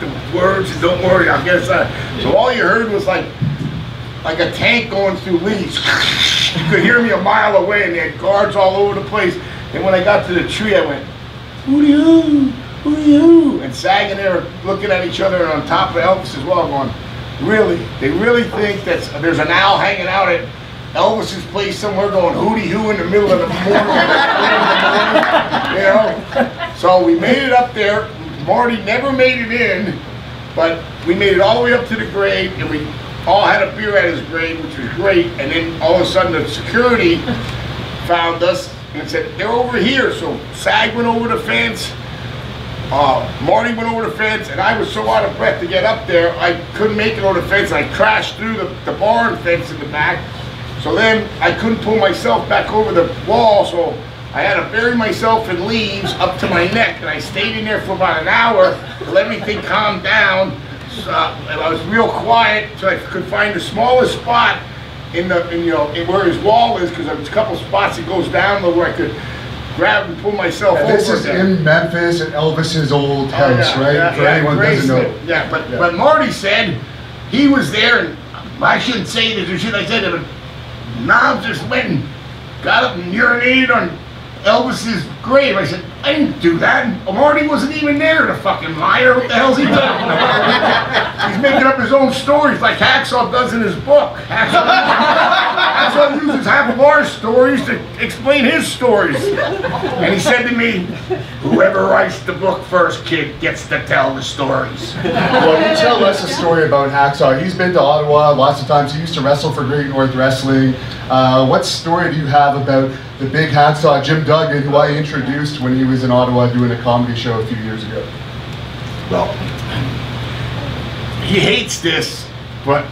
the words, and don't worry, I'll get that. So all you heard was like a tank going through leaves. You could hear me a mile away, and they had guards all over the place. And when I got to the tree, I went, "Hoo-dee-hoo, hoo-dee-hoo," and Sag and they were looking at each other, and on top of Elvis as well, going, "Really? They really think that there's an owl hanging out at Elvis's place somewhere going hootie-hoo in the middle of the morning?" You know? So we made it up there. Marty never made it in, but we made it all the way up to the grave, and we all had a beer at his grave, which was great. And then all of a sudden the security found us and said, "They're over here." So Sag went over the fence, Marty went over the fence, and I was so out of breath to get up there, I couldn't make it over the fence. I crashed through the barn fence in the back. So then I couldn't pull myself back over the wall, so I had to bury myself in leaves up to my neck, and I stayed in there for about an hour to let everything calm down. And I was real quiet so I could find the smallest spot in where his wall is, because there's a couple spots that goes down where I could grab and pull myself over.
This is in Memphis at Elvis's old house, right?
Yeah,
For anyone who doesn't know.
Yeah, but Marty said he was there, and I shouldn't say this or shit I said, but Knobs just went and got up and urinated on Elvis's grave. I said, "I didn't do that." Marty wasn't even there, the fucking liar. What the hell's he talking about? He's making up his own stories like Hacksaw does in his book. Hacksaw uses half of our stories to explain his stories. And he said to me, "Whoever writes the book first, kid, gets to tell the stories."
Well, you tell us a story about Hacksaw. He's been to Ottawa lots of times. He used to wrestle for Great North Wrestling. What story do you have about the big Hacksaw, Jim Duggan, who I introduced when he was in Ottawa doing a comedy show a few years ago?
Well, he hates this, but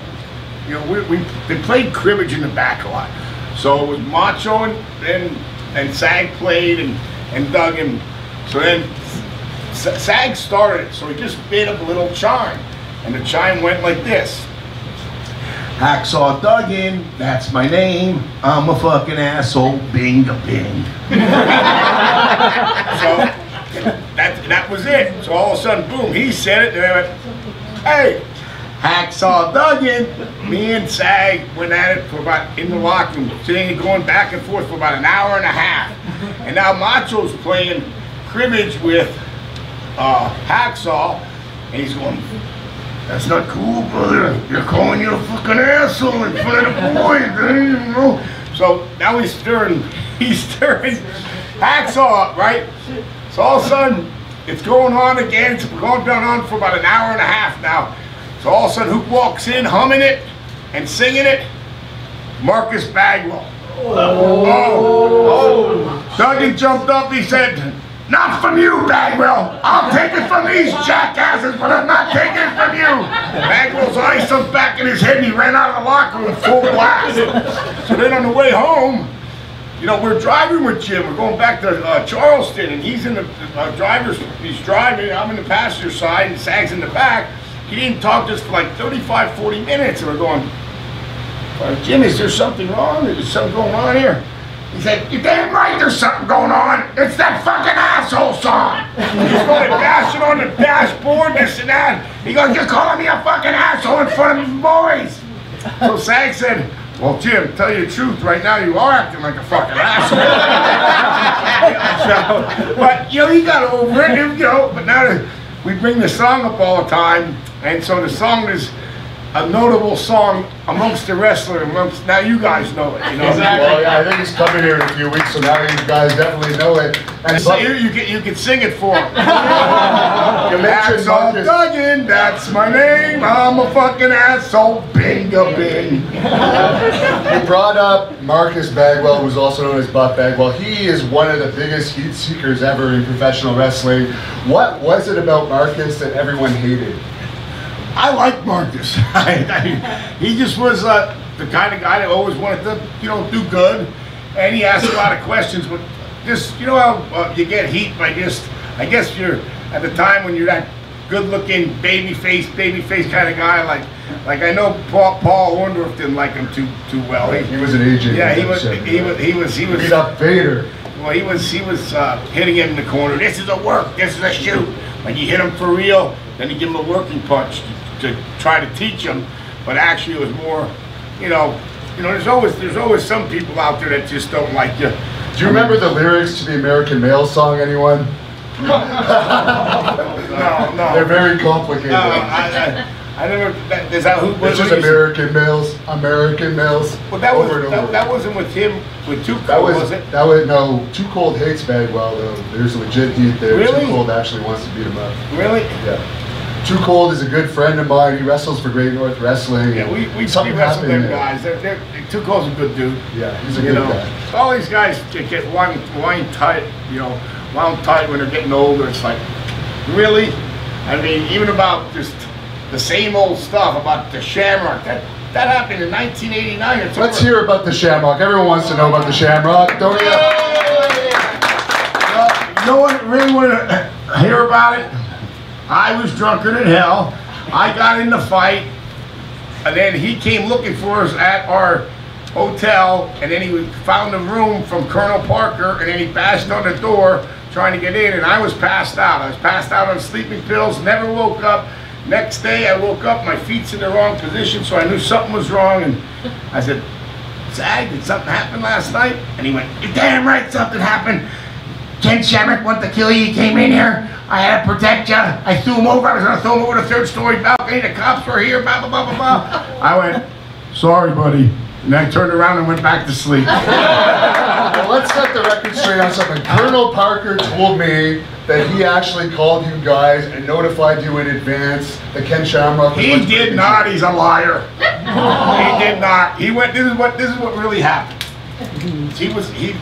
you know, they played cribbage in the back a lot. So it was Macho and Sag played and Duggan. So then Sag started it, so he just made up a little chime, and the chime went like this: "Hacksaw Duggan, that's my name. I'm a fucking asshole, bing a bing." So that was it. So all of a sudden, boom, he said it, and I went, "Hey, Hacksaw Duggan." Me and Sag went at it for about, in the locker room, sitting and going back and forth for about an hour and a half. And now Macho's playing cribbage with Hacksaw, and he's going, "That's not cool, brother. You're calling you a fucking asshole in front of the boys, you know." So now he's stirring Hacksaw up, right? So all of a sudden, it's going on again. It's going on for about an hour and a half now. So all of a sudden, who walks in humming it and singing it? Marcus Bagwell. Oh. Duggan jumped up, he said, "Not from you, Bagwell. I'll take it from these jackasses, but I'm not taking it from you." Bagwell's eyes sunk back in his head, and he ran out of the locker room full blast. So then on the way home, you know, we're driving with Jim. We're going back to Charleston, and he's in the he's driving. I'm in the passenger side, and Sag's in the back. He didn't talk to us for like 35, 40 minutes, and we're going, "Jim, is there something wrong? Is there something going on here?" He said, "You're damn right there's something going on. It's that fucking asshole song." He's going dashing on the dashboard, this and that. He goes, "You're calling me a fucking asshole in front of the boys." So Sag said, "Well, Jim, tell you the truth, right now you are acting like a fucking asshole." So, but, you know, he got over it, you know, but now we bring the song up all the time, and so the song is a notable song amongst the wrestler. Now you guys know it. You know?
Exactly. Well, yeah, I think he's coming here in a few weeks, so now you guys definitely know it. And
so you can sing it for him.
Give You mentioned
Asshole
Marcus.
Duggan, that's my name. I'm a fucking asshole. Bingo bing.
You brought up Marcus Bagwell, who's also known as Buff Bagwell. He is one of the biggest heat seekers ever in professional wrestling. What was it about Marcus that everyone hated?
I like Marcus. He just was the kind of guy that always wanted to, do good. And he asked a lot of questions, but just, how you get heat by just, I guess you're, at the time when you're that good-looking baby face kind of guy, like I know Paul Orndorff didn't like him too well.
He was an agent.
Yeah, he was
beat up Vader.
Well, he was hitting him in the corner. This is a work. This is a shoot. Like you hit him for real, then you give him a working punch to try to teach him. But actually, it was more, there's always some people out there that just don't like you.
Do you remember the lyrics to the American Male song? Anyone?
No.
They're very complicated.
I never. Is that who?
It's just American Males.
Well, that wasn't with him. With Too Cold, was it?
No. Too Cold hates Bagwell though. There's legit heat there.
Really?
Too Cold actually wants to beat him up.
Really?
Yeah. Too Cold is a good friend of mine. He wrestles for Great North Wrestling.
Yeah, we wrestle them guys. They're Too Cold's a good dude.
Yeah, he's a good guy.
All these guys get wound tight, wound tight when they're getting older. It's like, really? I mean, even about just the same old stuff about the Shamrock. That happened in 1989.
Let's hear about the Shamrock. Everyone wants to know about the Shamrock, don't you?
No one really want to hear about it. I was drunker than hell. I got in the fight, and then he came looking for us at our hotel, and then he found a room from Colonel Parker, and then he bashed on the door trying to get in, and I was passed out. I was passed out on sleeping pills, never woke up. Next day I woke up, my feet's in the wrong position, so I knew something was wrong, and I said, Zag, did something happen last night? And he went, you're damn right something happened. Ken Shamrock wanted to kill you, he came in here. I had to protect you. I threw him over. I was going to throw him over the third-story balcony. The cops were here, blah, blah, blah, blah, blah. I went, sorry, buddy. And I turned around and went back to sleep.
Well, let's set the record straight on something. Colonel Parker told me that he actually called you guys and notified you in advance that Ken Shamrock was
He did not. He's a liar. He did not. He went, this is what really happened. Because
you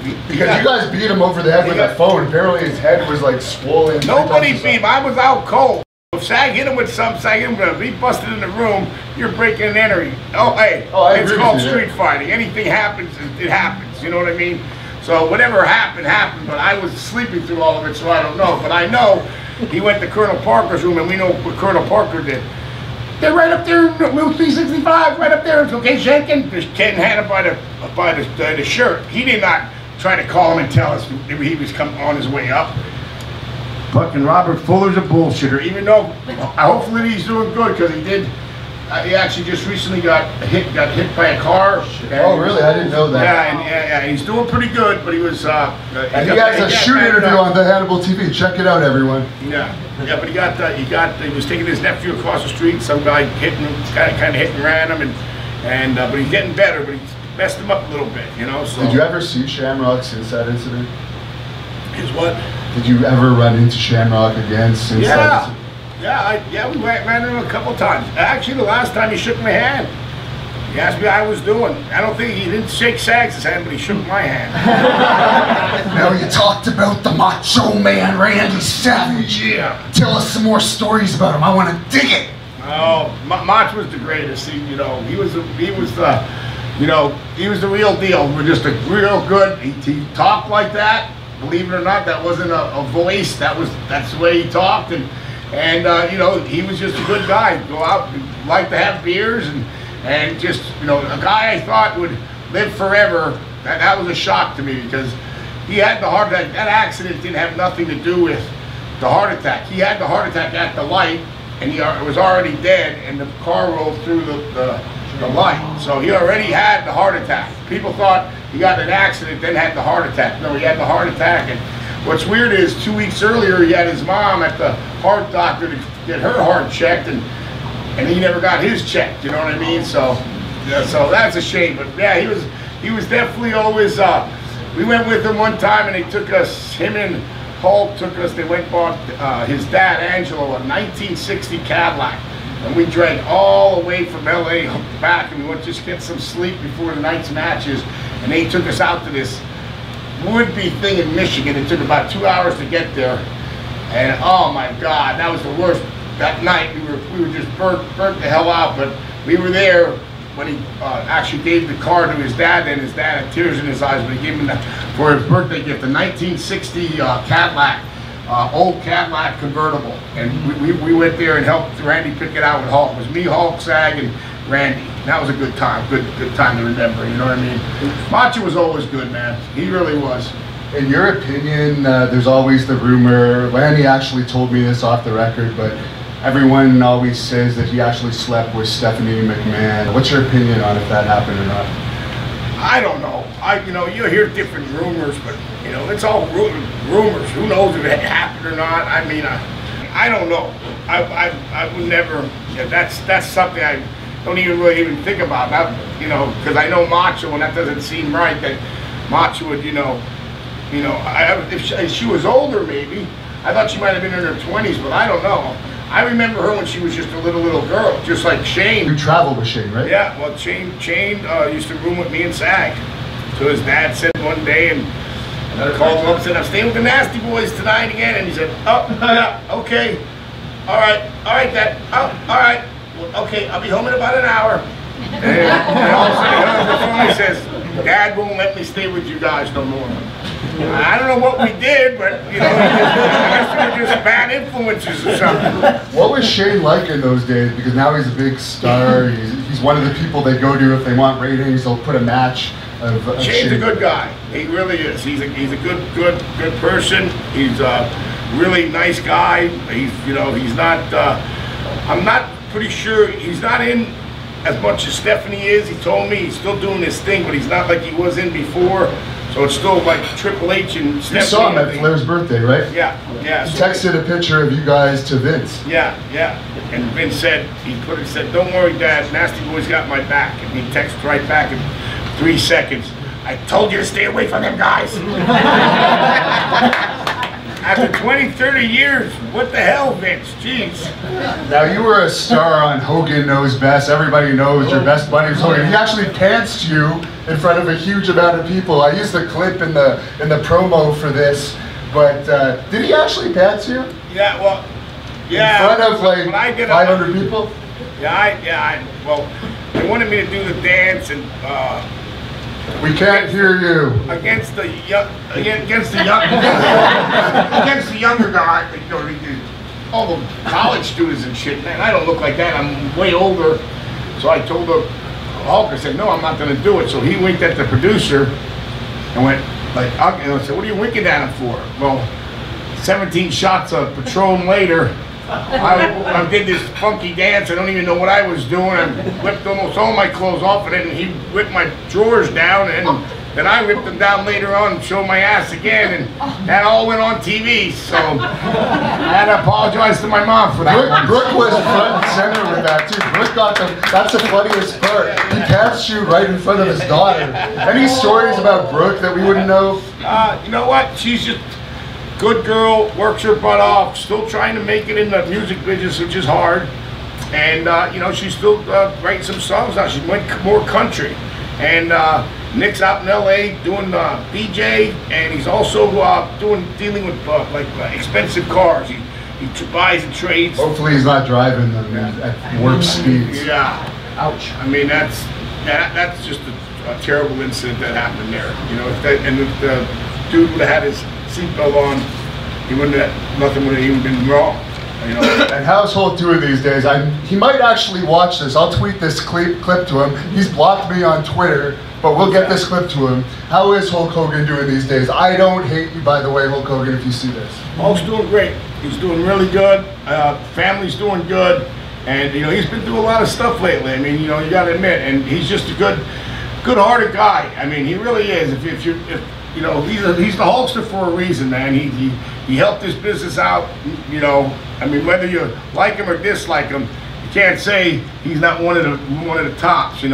guys beat him over the head with a phone. Apparently his head was like swollen.
Nobody beat him. I was out cold. If Sag hit him with something, Sag hit him with he busted in the room, you're breaking and entering. It's called street fighting. Anything happens, it happens. You know what I mean? So whatever happened, but I was sleeping through all of it, so I don't know. But I know he went to Colonel Parker's room, and we know what Colonel Parker did. They're right up there, Route 365, right up there. It's okay, Shankin. Ken had it by the shirt. He did not try to call him and tell us he was coming on his way up. Fucking Robert Fuller's a bullshitter. Even though hopefully he's doing good because he did. He actually just recently got hit by a car.
Oh, really? I didn't know that.
Yeah, he's doing pretty good, but he was.
And he has a shoot interview on the Hannibal TV. Check it out, everyone.
Yeah, but he was taking his nephew across the street. Some guy hit him, kind of hit and ran him, but he's getting better. But he messed him up a little bit, So.
Did you ever see Shamrock since that incident?
His what?
Did you ever run into Shamrock again since that incident?
Yeah, we ran into him a couple times. Actually, the last time he shook my hand. He asked me how I was doing. I don't think he didn't shake Sag's hand, but he shook my hand.
Now you talked about the Macho Man, Randy Savage.
Yeah.
Tell us some more stories about him. I want to dig it.
Oh, Mach was the greatest. He was the real deal. We're just a real good. He talked like that. Believe it or not, that wasn't a voice. That's the way he talked, and he was just a good guy. Go out, like to have beers, and just a guy I thought would live forever. That was a shock to me because he had the heart attack. That accident didn't have nothing to do with the heart attack. He had the heart attack at the light, and he was already dead, and the car rolled through the light. So he already had the heart attack. People thought he got in an accident, then had the heart attack. No, he had the heart attack. And what's weird is 2 weeks earlier, he had his mom at the heart doctor to get her heart checked, and he never got his checked. You know what I mean? So that's a shame. But yeah, he was definitely always. We went with him one time, and they took us, him and Hulk took us, they went and bought his dad, Angelo, a 1960 Cadillac. And we drank all the way from LA back, and we went to just get some sleep before the night's matches. And they took us out to this would-be thing in Michigan. It took about 2 hours to get there. And oh my God, that was the worst. That night we were just burnt the hell out. But we were there when he actually gave the car to his dad, and his dad had tears in his eyes when he gave him for his birthday gift, a 1960 Cadillac, old Cadillac convertible. And we went there and helped Randy pick it out with Hulk. It was me, Hulk, Sag, and Randy. And that was a good time, good time to remember, you know what I mean? Macho was always good, man. He really was.
In your opinion, there's always the rumor, Lanny actually told me this off the record, but everyone always says that he actually slept with Stephanie McMahon. What's your opinion on if that happened or not?
I don't know. You hear different rumors, but it's all rumors. Who knows if it happened or not? I mean, I don't know. I would never. Yeah, that's something I don't even think about. Because I know Macho, and that doesn't seem right. That Macho would, if she was older, maybe. I thought she might have been in her 20s, but I don't know. I remember her when she was just a little girl, just like Shane.
You traveled with Shane, right?
Yeah, well, Shane used to room with me and Sag. So his dad said one day, and I called him up and said, I'm staying with the Nasty Boys tonight again. And he said, oh, yeah, okay. All right, Dad. Oh, all right. Well, okay, I'll be home in about an hour. And all of a sudden he hung up the phone and says, Dad won't let me stay with you guys no more. I don't know what we did, but I guess we were just bad influences or something.
What was Shane like in those days? Because now he's a big star. He's one of the people they go to if they want ratings. They'll put a match of
Shane's a good guy. He really is. He's a good person. He's a really nice guy. He's not. I'm not pretty sure he's not in as much as Stephanie is. He told me he's still doing this thing, but he's not like he was in before. So it's still like Triple H and Stephanie.
You saw him at Flair's birthday, right?
Yeah.
He texted a picture of you guys to Vince.
Yeah. And Vince said, don't worry, Dad, Nasty Boy's got my back. And he texted right back in 3 seconds. I told you to stay away from them guys. After 20, 30 years, what the hell, Vince? Jeez.
Now, you were a star on Hogan Knows Best. Everybody knows your best buddy was Hogan. He actually pantsed you in front of a huge amount of people. I used the clip in the promo for this, but did he actually pants you?
Yeah, well, yeah.
In front of like 500 people?
Yeah, well, they wanted me to do the dance and
we can't hear you.
Against the younger guy, all the college students and shit. Man, I don't look like that. I'm way older. So I told Hulk, I said, no, I'm not going to do it. So he winked at the producer and went like, I said, what are you winking at him for? Well, 17 shots of Patron later, I did this funky dance. I don't even know what I was doing. I whipped almost all my clothes off of it, and he whipped my drawers down, and then I ripped them down later on and showed my ass again, and that all went on TV. So I had to apologize to my mom for that.
Brooke was front and center with that too. Brooke got that's the funniest part. He passed you right in front of his daughter. Any stories about Brooke that we wouldn't know?
You know what? She's just good girl, works her butt off, still trying to make it in the music business, which is hard. And, she's still writing some songs now. She went more country. And Nick's out in LA doing BJ, and he's also dealing with expensive cars. He buys and trades.
Hopefully he's not driving them at warp speeds.
Yeah. Ouch. I mean, that's just a terrible incident that happened there. If the dude would have had his seatbelt on, nothing would have even been wrong.
And how's Hulk doing these days? He might actually watch this. I'll tweet this clip to him. He's blocked me on Twitter, but we'll get this clip to him. How is Hulk Hogan doing these days? I don't hate you, by the way, Hulk Hogan, if you see this.
Hulk's doing great. He's doing really good. Family's doing good. And, he's been through a lot of stuff lately. I mean, you got to admit. And he's just a good-hearted guy. I mean, he really is. He's the Hulkster for a reason, man. He helped this business out, I mean, whether you like him or dislike him, you can't say he's not one of the tops, Him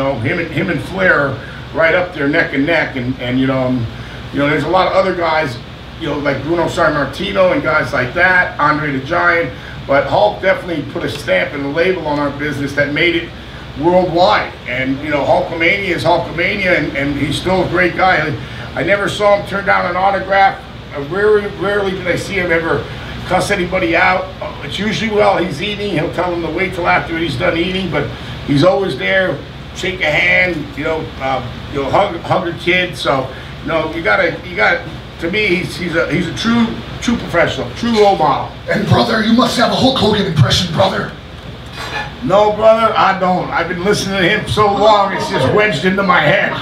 and Flair are right up there neck and neck, and there's a lot of other guys like Bruno Sammartino and guys like that, Andre the Giant. But Hulk definitely put a stamp and a label on our business that made it worldwide. And Hulkamania is Hulkamania, and he's still a great guy. I never saw him turn down an autograph. Rarely did I see him ever cuss anybody out. It's usually while he's eating. He'll tell them to wait till after he's done eating, but he's always there, shake a hand, hug a kid. So you got. To me, he's a true professional, true role model.
And brother, you must have a Hulk Hogan impression, brother.
No, brother, I don't. I've been listening to him so long, it's just wedged into my head.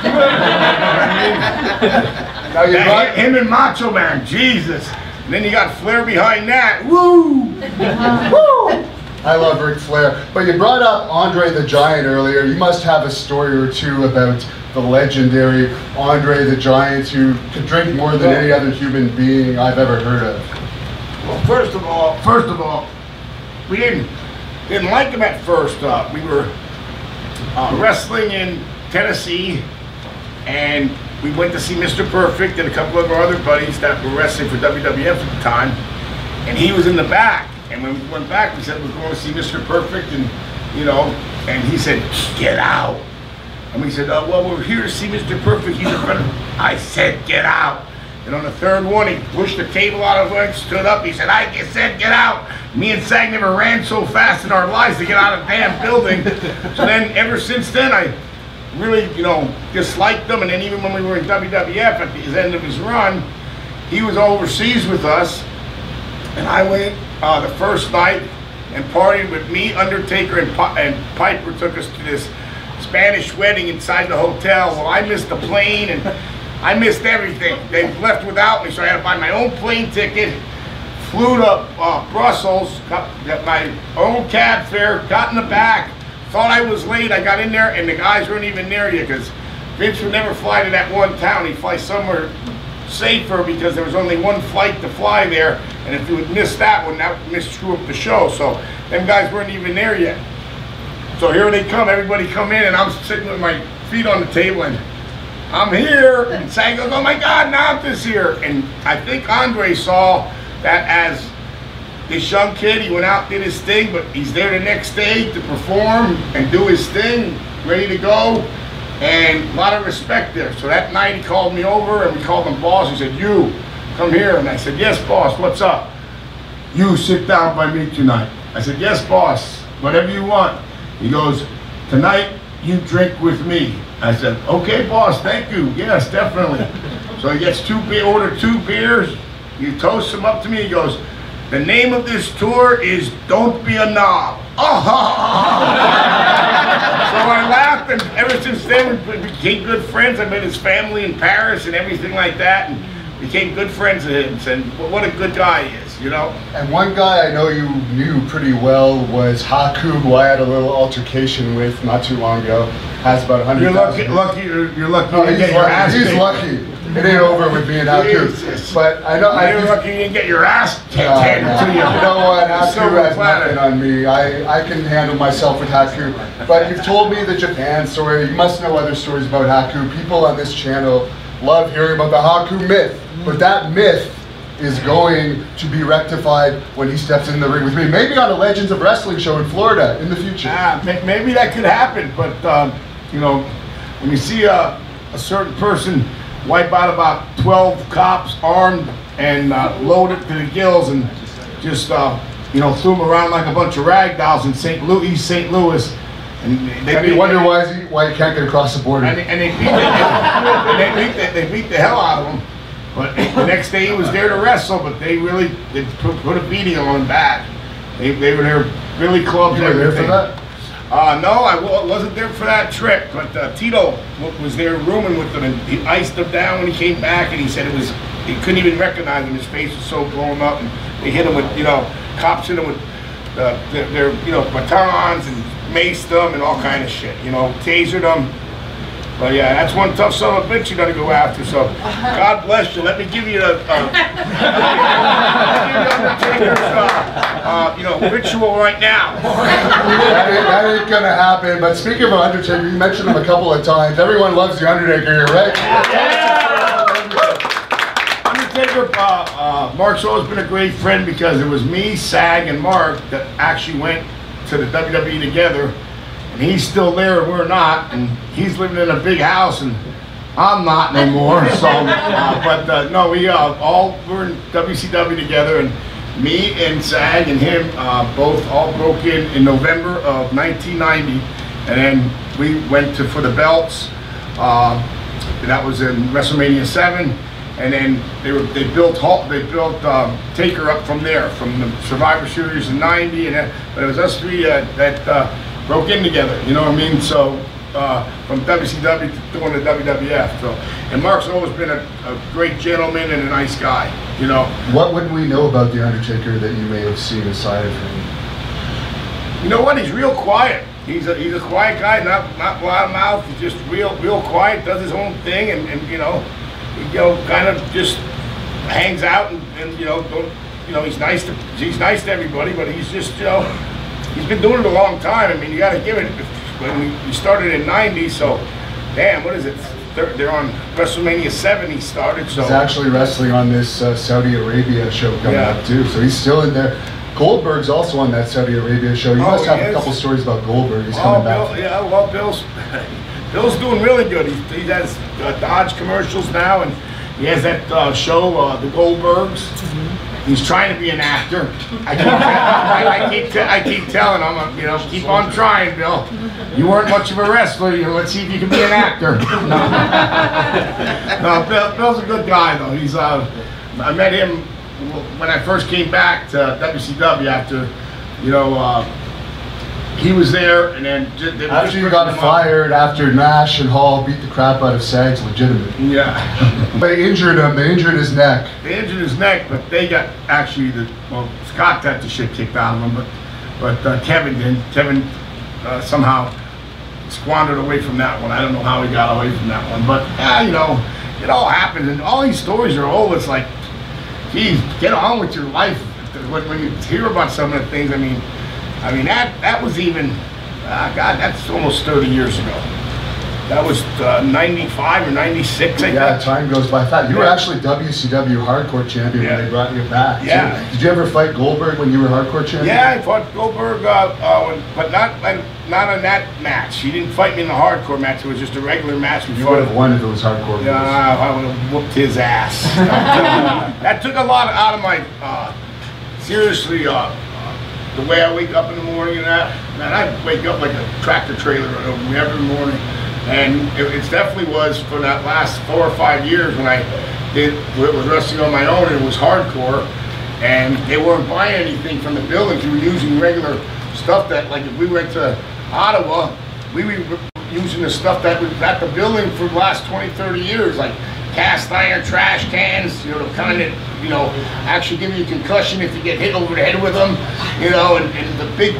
Now him and Macho Man, Jesus. And then you got Flair behind that. Woo!
Woo! I love Ric Flair. But you brought up Andre the Giant earlier. You must have a story or two about the legendary Andre the Giant, who could drink more than any other human being I've ever heard of.
Well, first of all, we didn't like him at first. We were wrestling in Tennessee, and we went to see Mr. Perfect and a couple of our other buddies that were wrestling for WWF at the time, and he was in the back. And when we went back, we said we're going to see Mr. Perfect, and and he said, "Get out." And we said, "Well, we're here to see Mr. Perfect. He's in front of." I said, "Get out." And on the third one, he pushed the table out of it, stood up. He said, "I said, get out." Me and Sag never ran so fast in our lives to get out of a damn building. So then, ever since then, I really, disliked him. And then even when we were in WWF at the end of his run, he was overseas with us. And I went the first night and partied with me, Undertaker, and Piper took us to this Spanish wedding inside the hotel. Well, I missed the plane and I missed everything. They left without me, so I had to buy my own plane ticket, flew to Brussels, got my own cab fare, got in the back, thought I was late. I got in there and the guys weren't even near you because Vince would never fly to that one town. He'd fly somewhere safer because there was only one flight to fly there, and if you would miss that one, that would screw up the show. So them guys weren't even there yet. So here they come, everybody come in, and I'm sitting with my feet on the table, and I'm here, and Sag goes, "Oh my God, Nant's here." And I think Andre saw that as this young kid. He went out, did his thing, but he's there the next day to perform and do his thing, ready to go, and a lot of respect there. So that night he called me over, and we called him boss. He said, "You, come here." And I said, "Yes, boss, what's up?" "You sit down by me tonight." I said, "Yes, boss, whatever you want." He goes, "Tonight you drink with me." I said, "Okay, boss, thank you. Yes, definitely." So he gets ordered 2 beers. You toast him up to me. He goes, "The name of this tour is Don't Be a Knob." Oh! So I laughed, and ever since then we became good friends. I met his family in Paris and everything like that, and became good friends with him. And what a good guy he is,
And one guy I know you knew pretty well was Haku, who I had a little altercation with not too long ago. Has about 100,000.
You're lucky.
No, he's lucky. It ain't over with me and Haku. But I know
you're lucky you didn't get your ass handed to you.
You know what? Haku has nothing on me. I can handle myself with Haku. But you've told me the Japan story. You must know other stories about Haku. People on this channel love hearing about the Haku myth. But that myth is going to be rectified when he steps in the ring with me. Maybe on a Legends of Wrestling show in Florida in the future.
Maybe that could happen. But, when you see a certain person wipe out about 12 cops armed and loaded to the gills and just, threw them around like a bunch of rag dolls in East St. Louis. And
you wonder why he can't get across the border.
And they beat the hell out of him. But the next day he was there to wrestle, but they put a beating on him bad. They were there, really clubbed everything.
You were there for that?
No, I wasn't there for that trip, but Tito was there rooming with them, and he iced him down when he came back, and he said he couldn't even recognize him. His face was so blown up, and they hit him with, cops hit him with their batons and maced them and all kind of shit, tasered them. But yeah, that's one tough son of a bitch you got to go after. So God bless you. Let me give you Undertaker's ritual right now.
That ain't gonna happen. But speaking of Undertaker, you mentioned him a couple of times. Everyone loves the Undertaker here, right?
Yeah. Undertaker, Mark's always been a great friend because it was me, Sag, and Mark that actually went to the WWE together. And he's still there and we're not. And he's living in a big house and I'm not no more. So, no, we're in WCW together. And me and Sag and him both all broke in November of 1990. And then we went for the belts. That was in WrestleMania 7. And then they built Taker up from there, from the Survivor Series in '90, but it was us three that broke in together. You know what I mean? So from WCW to going to WWF. So, and Mark's always been a great gentleman and a nice guy. You know.
What would we know about the Undertaker that you may have seen aside of him?
You know what? He's real quiet. He's a quiet guy, not loudmouth. He's just real quiet. Does his own thing, and kind of just hangs out and he's nice to everybody, but he's just he's been doing it a long time. I mean, you got to give it. When we started in '90, so damn, what is it? They're on WrestleMania 7. He started. So
he's actually wrestling on this Saudi Arabia show coming up too. So he's still in there. Goldberg's also on that Saudi Arabia show. You must have a couple stories about Goldberg. He's coming back.
Yeah, well, Bill's doing really good. He has Dodge commercials now, and he has that show, The Goldbergs. He's trying to be an actor. I keep telling him, keep on trying, Bill. You weren't much of a wrestler. Let's see if you can be an actor. No, Bill's a good guy though. I met him when I first came back to WCW after, he was there, and then
after you got fired, after Nash and Hall beat the crap out of Sags, legitimate.
Yeah.
They injured him. They injured his neck.
They injured his neck, but they got Scott got the shit kicked out of him, but Kevin didn't. Kevin somehow squandered away from that one. I don't know how he got away from that one, but it all happens, and all these stories are old. It's like, geez, get on with your life. When you hear about some of the things, I mean that was even, God, that's almost 30 years ago. That was 95 or 96, I think.
Yeah, time goes by fast. You were actually WCW Hardcore Champion when they brought you back.
Yeah.
So, did you ever fight Goldberg when you were Hardcore Champion?
Yeah, I fought Goldberg, but not in that match. He didn't fight me in the Hardcore match. It was just a regular match.
You would have won if it was Hardcore.
Yeah, I would have whooped his ass. That took a lot out of my, seriously, the way I wake up in the morning and that, man, I wake up like a tractor trailer every morning. And it definitely was for that last 4 or 5 years when I was wrestling on my own, and it was hardcore, and they weren't buying anything from the buildings. We were using regular stuff that, like, if we went to Ottawa, we were using the stuff that was at the building for the last 20, 30 years, like cast iron trash cans, the kind that, actually give you a concussion if you get hit over the head with them, and the big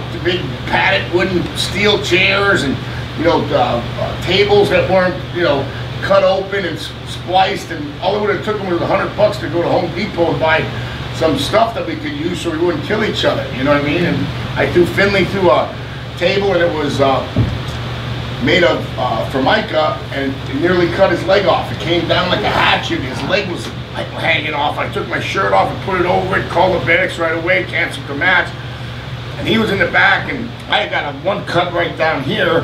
padded wooden steel chairs, and tables that weren't, cut open and spliced, and all it would have took them was $100 to go to Home Depot and buy some stuff that we could use so we wouldn't kill each other, you know what I mean? And I threw Finley through a table, and it was made of Formica, and it nearly cut his leg off. It came down like a hatchet. His leg was hanging off. I took my shirt off and put it over it, called the medics right away, canceled the match. And he was in the back, and I got one cut right down here,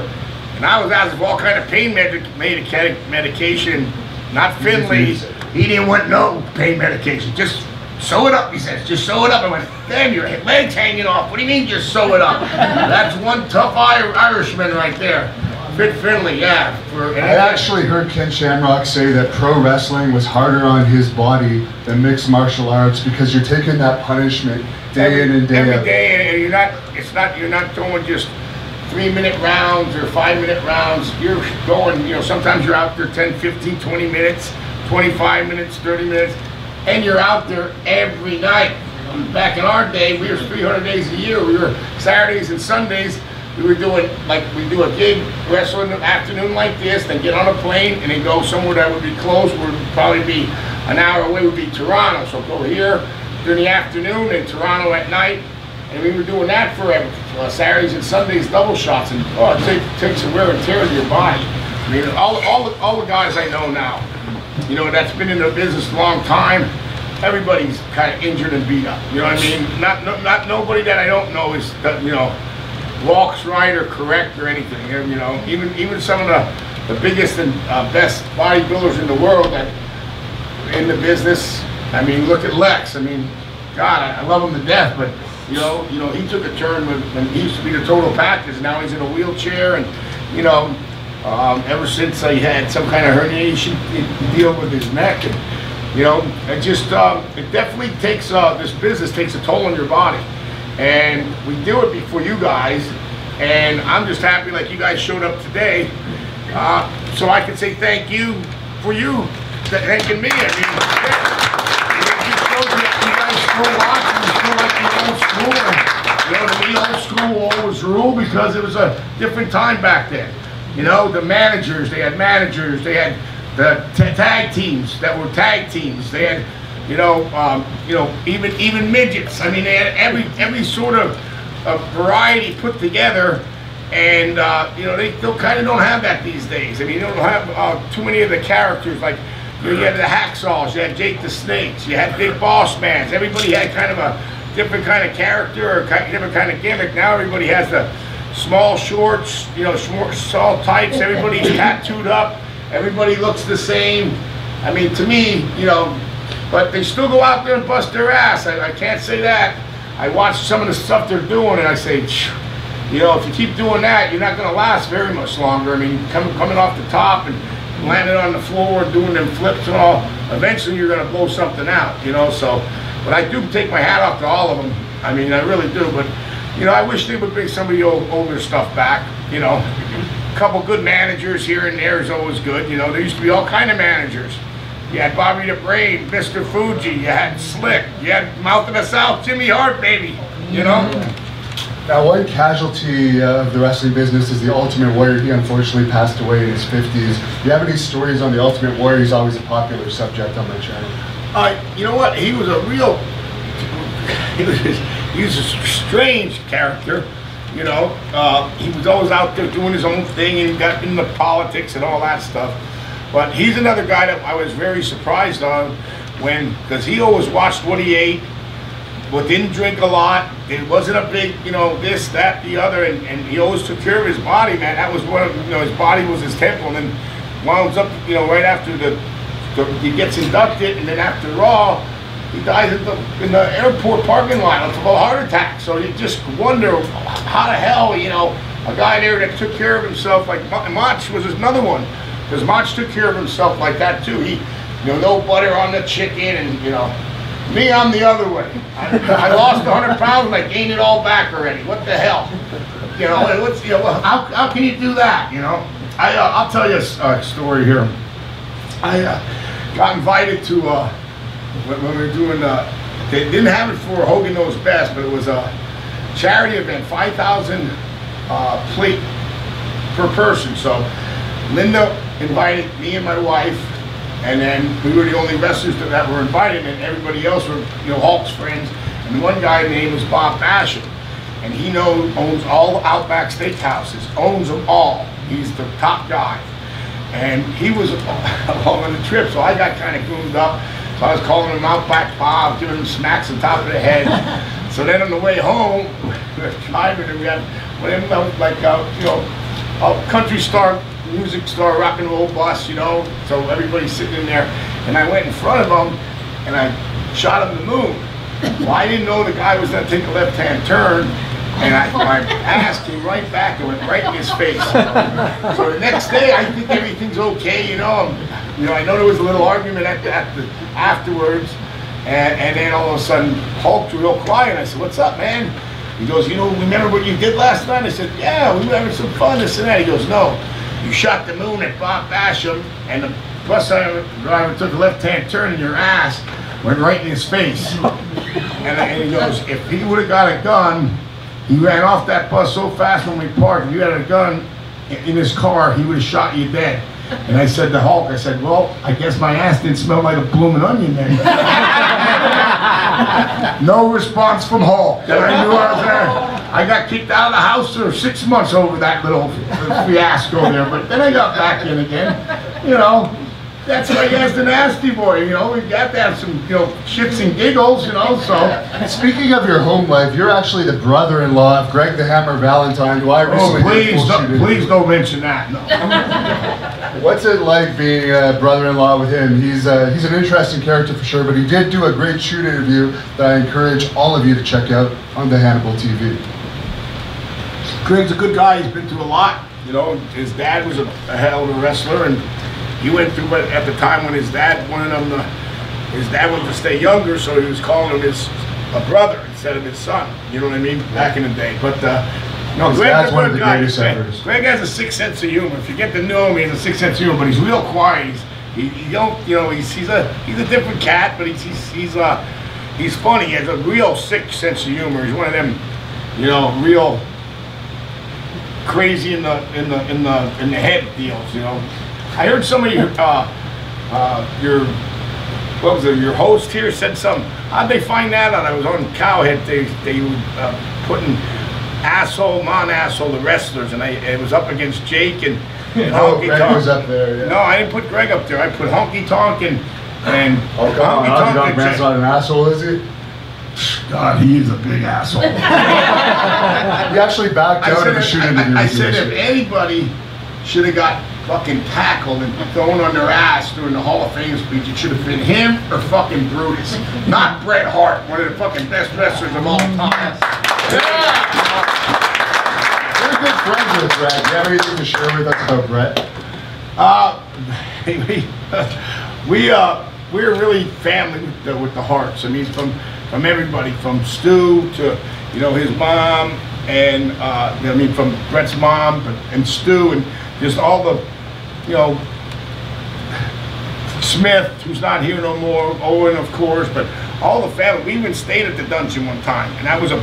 and I was out of all kind of pain medication. Not Finley. He didn't want no pain medication. Just sew it up, he says. Just sew it up. I went, damn, your leg's hanging off. What do you mean just sew it up? That's one tough Irishman right there. Fit Finley, yeah.
I actually heard Ken Shamrock say that pro wrestling was harder on his body than mixed martial arts because you're taking that punishment day in and day out.
Every day, and you're not throwing just 3-minute rounds or 5-minute rounds. You're going, sometimes you're out there 10, 15, 20 minutes, 25 minutes, 30 minutes, and you're out there every night. Back in our day, we were 300 days a year. We were Saturdays and Sundays. We were doing, we do a gig wrestling afternoon like this, then get on a plane and then go somewhere that would be close, would probably be an hour away, would be Toronto. So go here during the afternoon and Toronto at night. And we were doing that forever. Saturdays and Sundays, double shots, and it takes a wear and tear to your body. I mean, all the guys I know now, that's been in the business a long time, everybody's kind of injured and beat up. You know what I mean? Not nobody that I don't know is, you know, walks right or correct or anything. You know, even some of the biggest and best bodybuilders in the world that in the business. I mean, look at Lex. I mean, God, I love him to death, but you know, he took a turn when he used to be the total package. Now he's in a wheelchair, and you know, ever since he had some kind of herniation deal with his neck, and you know, it just it definitely takes this business takes a toll on your body, and we do it before you guys, and I'm just happy like you guys showed up today, so I can say thank you for you thanking me. I mean, it just shows that you guys still watch and you still like the old school, and you know, to me, old school always ruled because it was a different time back then. You know, the managers, they had the tag teams that were tag teams. They had, you know, even midgets. I mean, they had every sort of variety put together, and you know, they kind of don't have that these days. I mean, you don't have too many of the characters like. You had the Hacksaws, you had Jake the Snakes, you had Big Boss Mans. Everybody had kind of a different kind of character or different kind of gimmick. Now everybody has the small shorts, you know, small tights. Everybody's tattooed up. Everybody looks the same. I mean, to me, you know, but they still go out there and bust their ass. I can't say that. I watch some of the stuff they're doing and I say, you know, if you keep doing that, you're not going to last very much longer. I mean, coming off the top and landing on the floor, doing them flips and all, eventually you're going to blow something out, you know, so, but I do take my hat off to all of them. I mean, I really do, but, you know, I wish they would bring some of the older stuff back, you know. A couple good managers here and there is always good, you know. There used to be all kind of managers. You had Bobby the Brain, Mr. Fuji, you had Slick, you had Mouth of the South, Jimmy Hart, baby, you know.
Now, one casualty of the wrestling business is the Ultimate Warrior. He unfortunately passed away in his 50s. Do you have any stories on the Ultimate Warrior? He's always a popular subject on my channel.
You know what? He was a real, he was a strange character. You know, he was always out there doing his own thing and got into politics and all that stuff. But he's another guy that I was very surprised on because he always watched what he ate, but didn't drink a lot. It wasn't a big, you know, this, that, the other, and he always took care of his body, man. That was one of, you know, his body was his temple, and then winds up, you know, right after he gets inducted, and then after Raw, he dies in the airport parking lot of a heart attack. So you just wonder how the hell, you know, a guy there that took care of himself, like Mach was another one, because Mach took care of himself like that too. He, you know, no butter on the chicken, and you know. Me, I'm the other way. I lost 100 pounds and I gained it all back already. What the hell? You know, and what's, you know, how can you do that? You know, I'll tell you a story here. I got invited to when we were doing. They didn't have it for Hogan Knows Best, but it was a charity event, 5,000 plate per person. So Linda invited me and my wife. And then we were the only wrestlers that were invited, and everybody else were, you know, Hulk's friends. And one guy named was Bob Basham, and he owns all Outback Steakhouses, owns them all. He's the top guy, and he was along on the trip, so I got kind of gooned up. So I was calling him Outback Bob, giving him smacks on top of the head. So then on the way home, we were driving, and we had one of them like you know, a country star. Music star rock and roll bus, you know, so everybody's sitting in there, and I went in front of him and I shot him the moon. Well, I didn't know the guy was going to take a left-hand turn, and my ass came right back and went right in his face. So the next day I think everything's okay, you know. I know there was a little argument afterwards, and then all of a sudden Hulk's real quiet, and I said, "What's up, man?" He goes, "You know, remember what you did last night?" I said, "Yeah, we were having some fun, this and that." He goes, "No. You shot the moon at Bob Basham, and the bus driver took a left-hand turn, and your ass went right in his face." And he goes, "If he would have got a gun, he ran off that bus so fast when we parked. If you had a gun in his car, he would have shot you dead." And I said to Hulk, I said, "Well, I guess my ass didn't smell like a blooming onion then." No response from Hulk. And I knew I was there. I got kicked out of the house for 6 months over that little fiasco there, but then I got back in again. You know, That's why he has the nasty boy, you know. We've got to have some, you know, shits and giggles, you know, so.
Speaking of your home life, you're actually the brother-in-law of Greg the Hammer Valentine, who I recently
please don't mention that, no.
What's it like being a brother-in-law with him? He's an interesting character for sure, but he did do a great shoot interview that I encourage all of you to check out on the Hannibal TV.
Greg's a good guy. He's been through a lot. You know, his dad was a hell of a wrestler, and he went through it at the time when his dad wanted him to, his dad wanted to stay younger, so he was calling him a brother instead of his son. You know what I mean? Back in the day. But no, Greg's a good guy. Greg has a sixth sense of humor. If you get to know him, he has a sixth sense of humor, but he's real quiet. He don't, you know, he's a different cat, but he's funny. He has a real sick sense of humor. He's one of them, you know, real crazy in the head deals, you know. I heard somebody, your host here said something. How'd they find that out? I was on Cowhead. They were putting asshole, non-asshole, the wrestlers, and it was up against Jake and Honky
Greg
Tonk.
was up there, yeah.
No, I didn't put Greg up there. I put Honky Tonk and
oh, come on, Honky Tonk Man's not an asshole, is he?
God, he is a big asshole.
He actually backed out of the shoot interview.
I said if anybody should have got fucking tackled and thrown on their ass during the Hall of Fame speech, it should have been him or fucking Brutus, not Bret Hart, one of the fucking best wrestlers of all time.
We're good friends with Brett. Do you have anything to share with us about Brett? We're really family with the Harts. I mean, from everybody, from Stu to, you know, his mom, and I mean, from Brett's mom and Stu, and just all the, you know, Smith, who's not here no more, Owen, of course, but all the family. We even stayed at the dungeon one time, and that was a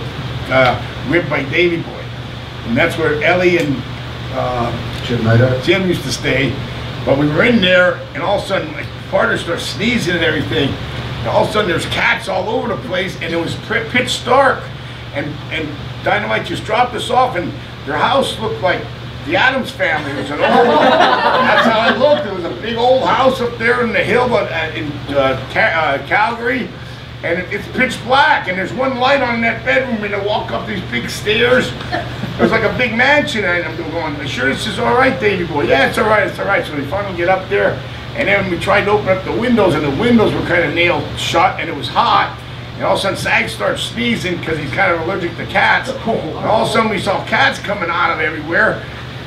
rib by Davey Boy, and that's where Ellie and Jim used to stay. But we were in there, and all of a sudden, my partner starts sneezing and everything. And all of a sudden, there's cats all over the place, and it was pitch dark. And Dynamite just dropped us off, and their house looked like the Addams Family. It was an old, that's how it looked. It was a big old house up there in the hill in Calgary, and it's pitch black, and there's one light on in that bedroom, and I walk up these big stairs. It was like a big mansion, and I'm going, "Are you sure this is all right, Davey Boy?" "Yeah, it's all right, it's all right." So we finally get up there, and then we tried to open up the windows, and the windows were kind of nailed shut, and it was hot. And all of a sudden, Sag starts sneezing because he's kind of allergic to cats. And all of a sudden, we saw cats coming out of everywhere.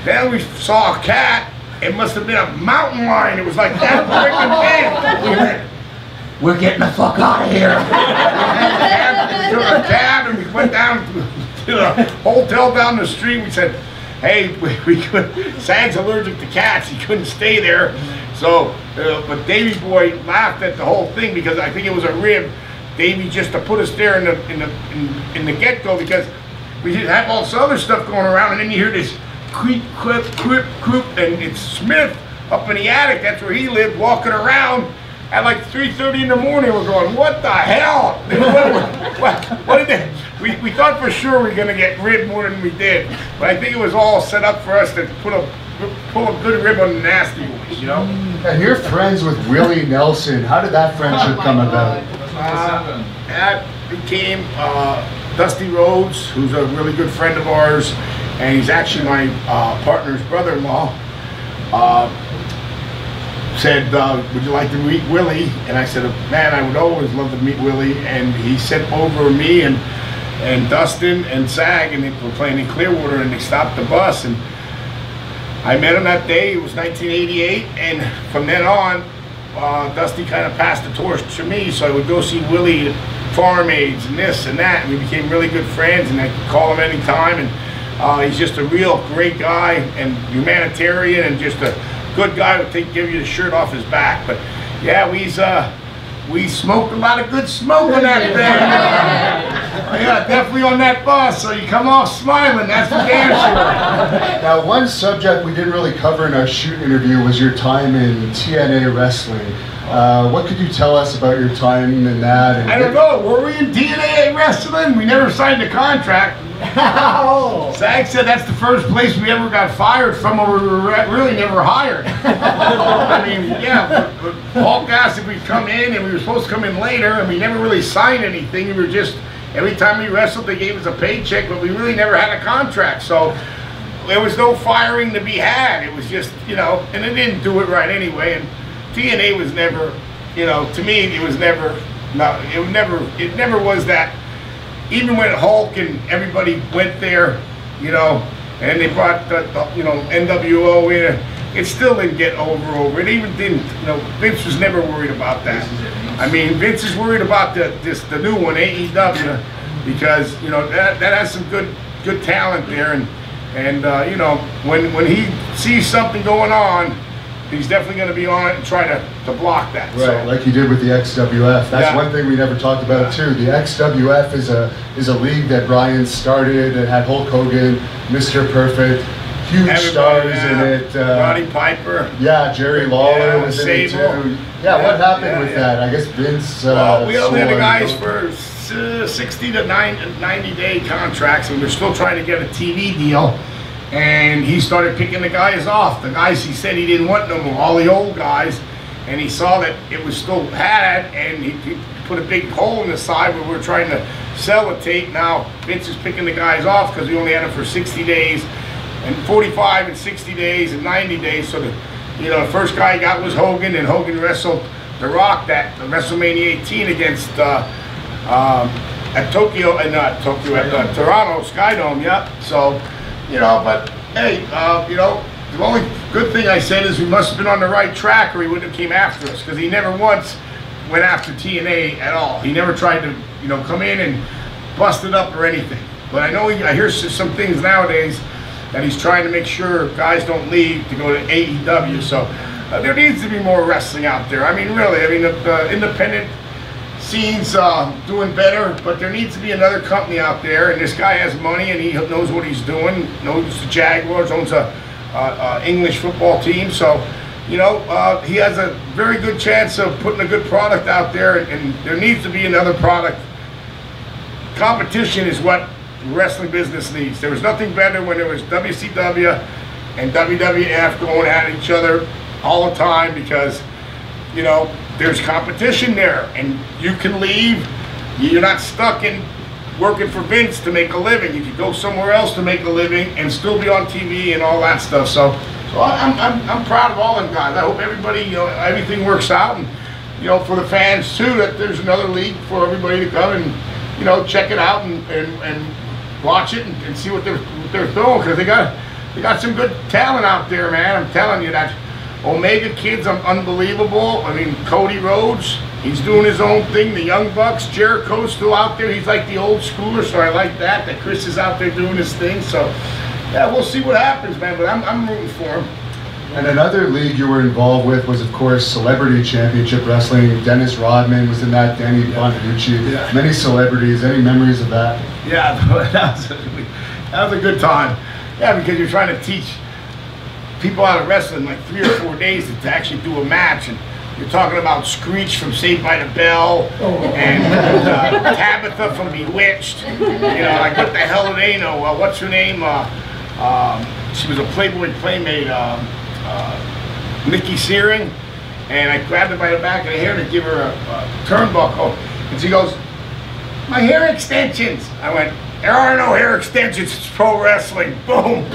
Then we saw a cat. It must have been a mountain lion. It was like that freaking big. We went, "We're getting the fuck out of here." We took a cab and we went down to the hotel down the street. We said, "Hey, we could." Sag's allergic to cats. He couldn't stay there. So, but Davey Boy laughed at the whole thing because I think it was a rib. Davey just to put us there in the get-go, because we didn't have all this other stuff going around, and then you hear this creep, clip, and it's Smith up in the attic. That's where he lived, walking around at like 3:30 in the morning. We're going, "What the hell?" What did they? We thought for sure we were going to get ribbed more than we did, but I think it was all set up for us to pull a good rib on the Nasty Boys, you know? And you're friends with Willie Nelson. How did that friendship come about?
That became Dusty Rhodes, who's a really good friend of ours, and he's actually my partner's brother-in-law. Said, "Would you like to meet Willie?" And I said, "Man, I would always love to meet Willie." And he sent over me and Dustin and Sag, and they were playing in Clearwater, and they stopped the bus, and I met him that day. It was 1988, and from then on, Dusty kind of passed the torch to me, so I would go see Willie at Farm Aids and this and that, and we became really good friends, and I could call him anytime, and he's just a real great guy and humanitarian and just a good guy who would give you the shirt off his back. But yeah, we smoked a lot of good smoke on that thing. Yeah, definitely on that bus, so you come off smiling, that's for damn sure.
Now, one subject we didn't really cover in our shoot interview was your time in TNA wrestling. What could you tell us about your time in that?
I don't know, were we in TNA wrestling? We never signed a contract. Sag said that's the first place we ever got fired from, or we were really never hired. I mean, yeah, Hulk asked if we'd come in, and we were supposed to come in later, and we never really signed anything. We were just, every time we wrestled, they gave us a paycheck, but we really never had a contract. So there was no firing to be had. It was just, you know, and they didn't do it right anyway. And TNA was never, you know, to me, it was never, no, it never was that. Even when Hulk and everybody went there, you know, and they brought the you know, NWO in, it still didn't get over. It even didn't, you know, Vince was never worried about that. I mean, Vince is worried about the new one, AEW, because, you know, that has some good talent there, and you know, when he sees something going on, he's definitely going to be on it and try to block that.
Right, so, like he did with the XWF. That's one thing we never talked about too. The XWF is a league that Brian started. It had Hulk Hogan, Mr. Perfect, huge stars in it.
Roddy Piper.
Yeah, Jerry Lawler was in it too. Yeah, what happened with that? I guess Vince.
Well, we only had the guys for 60 to 90-day contracts, and we're still trying to get a TV deal. And he started picking the guys off. The guys he said he didn't want no more, all the old guys. And he saw that it was still had, and he put a big hole in the side where we're trying to sell the tape. Now Vince is picking the guys off because we only had them for 60 days, and 45 and 60 days and 90 days. So the the first guy he got was Hogan, and Hogan wrestled The Rock at WrestleMania 18 against at Tokyo, and not Tokyo, at Toronto Skydome. Yeah. So. But hey, the only good thing I said is we must have been on the right track, or he wouldn't have came after us, because he never once went after TNA at all. He never tried to, come in and bust it up or anything. But I know I hear some things nowadays that he's trying to make sure guys don't leave to go to AEW. So there needs to be more wrestling out there. I mean, really, the independent scene's doing better, but there needs to be another company out there, and this guy has money and he knows what he's doing, knows the Jaguars, owns a English football team, so he has a very good chance of putting a good product out there, and there needs to be another product. Competition is what wrestling business needs. There was nothing better when there was WCW and WWF going at each other all the time, because there's competition there, and you can leave. You're not stuck in working for Vince to make a living. You can go somewhere else to make a living and still be on TV and all that stuff. So I'm proud of all them guys. I hope everybody, everything works out, and for the fans too, that there's another league for everybody to come and check it out and watch it and see what they're doing, because they got some good talent out there, man. I'm telling you that. Omega Kid's unbelievable. I mean, Cody Rhodes, he's doing his own thing. The Young Bucks, Jericho's still out there. He's like the old schooler, so I like that Chris is out there doing his thing. So, yeah, we'll see what happens, man, but I'm rooting for him.
And another league you were involved with was, of course, Celebrity Championship Wrestling. Dennis Rodman was in that, Danny Bonaducci, many celebrities. Any memories of that?
Yeah, that was a good time. Yeah, because you're trying to teach people out of wrestling like 3 or 4 days to actually do a match, and you're talking about Screech from Saved by the Bell, and Tabitha from Bewitched. Like, what the hell do they know? What's her name? She was a Playboy Playmate, Nikki Searing, and I grabbed her by the back of the hair to give her a turnbuckle, and she goes, "My hair extensions." I went, "There are no hair extensions, it's pro wrestling." Boom.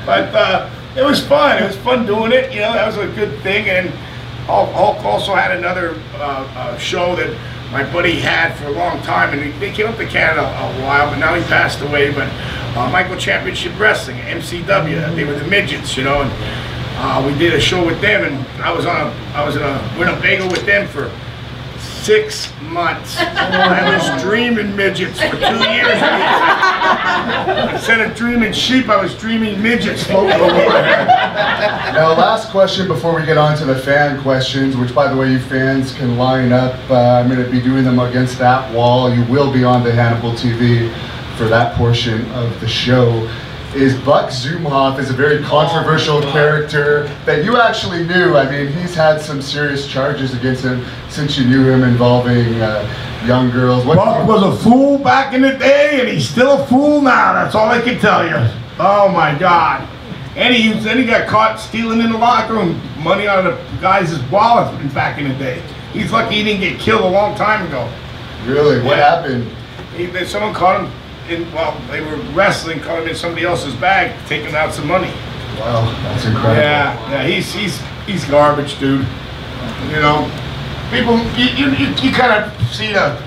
But it was fun. It was fun doing it. That was a good thing. And Hulk also had another show that my buddy had for a long time, and they came up to Canada a while, but now he passed away. But Michael Championship Wrestling, MCW, they were the midgets, and we did a show with them, and I was in a Winnebago with them for 6 months. I was dreaming midgets for 2 years. Instead of dreaming sheep, I was dreaming midgets floating over my head.
Now, last question before we get on to the fan questions, which, by the way, you fans can line up. I'm going to be doing them against that wall. You will be on the Hannibal TV for that portion of the show. is Buck Zumhoff is a very controversial character that you actually knew. I mean, he's had some serious charges against him since you knew him involving young girls.
Buck was a fool back in the day, and he's still a fool now. That's all I can tell you. Oh my God. And he got caught stealing in the locker room money out of the guys' wallets back in the day. He's lucky he didn't get killed a long time ago.
Really? What happened?
Someone caught him while they were wrestling, caught him in somebody else's bag, taking out some money.
Wow, that's incredible.
Yeah, he's garbage, dude. You know, people, you kind of see the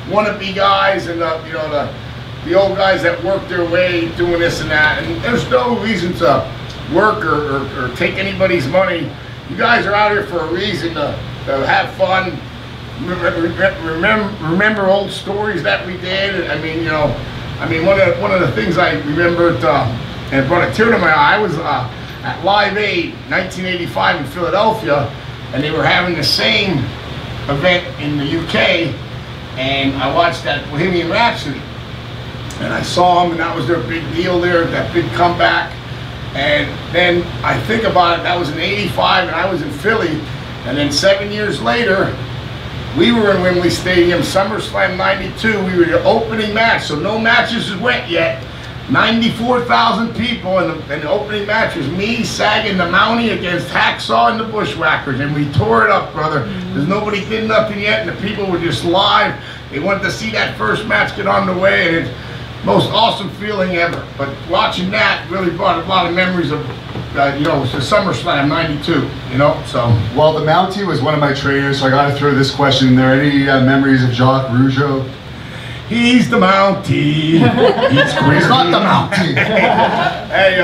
wannabe guys and the old guys that work their way doing this and that, and there's no reason to work or take anybody's money. You guys are out here for a reason to have fun. Remember old stories that we did. I mean, one of the things I remembered and brought a tear to my eye. I was at Live Aid 1985 in Philadelphia, and they were having the same event in the UK, and I watched that Bohemian Rhapsody, and I saw them, and that was their big deal there, that big comeback. And then I think about it, that was in '85, and I was in Philly, and then 7 years later, we were in Wembley Stadium, SummerSlam '92. We were the opening match, so no matches went yet. 94,000 people, and the opening match was me, Sag, and the Mountie against Hacksaw and the Bushwhackers, and we tore it up, brother. Because nobody did nothing yet, and the people were just live. They wanted to see that first match get on the way, and it's the most awesome feeling ever. But watching that really brought a lot of memories of it's the SummerSlam '92, so.
Well, the Mountie was one of my trainers, so I got to throw this question in there. Any memories of Jacques Rougeau?
He's the Mountie. He's
not the Mountie.
Hey,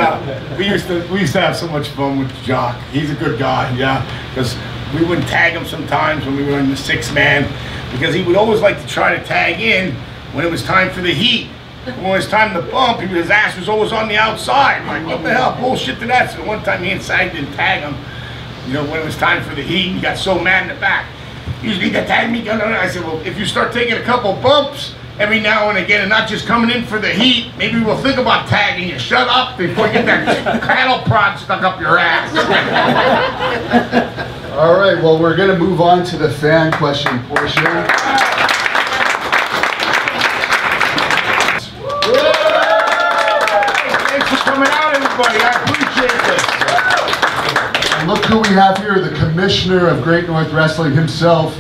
we used to have so much fun with Jacques. He's a good guy, yeah, because we would tag him sometimes when we were in the 6-man, because he would always like to try to tag in when it was time for the heat. When it was time to bump, his ass was always on the outside. Like, what the hell, bullshit to that? So one time me and Sag didn't tag him, when it was time for the heat, he got so mad in the back. You need to tag me? I said, well, if you start taking a couple bumps every now and again and not just coming in for the heat, maybe we'll think about tagging you. Shut up before you get that cattle prod stuck up your ass.
All right, well, we're going to move on to the fan question portion.
Coming out, everybody. I appreciate this.
And look who we have here, the commissioner of Great North Wrestling himself,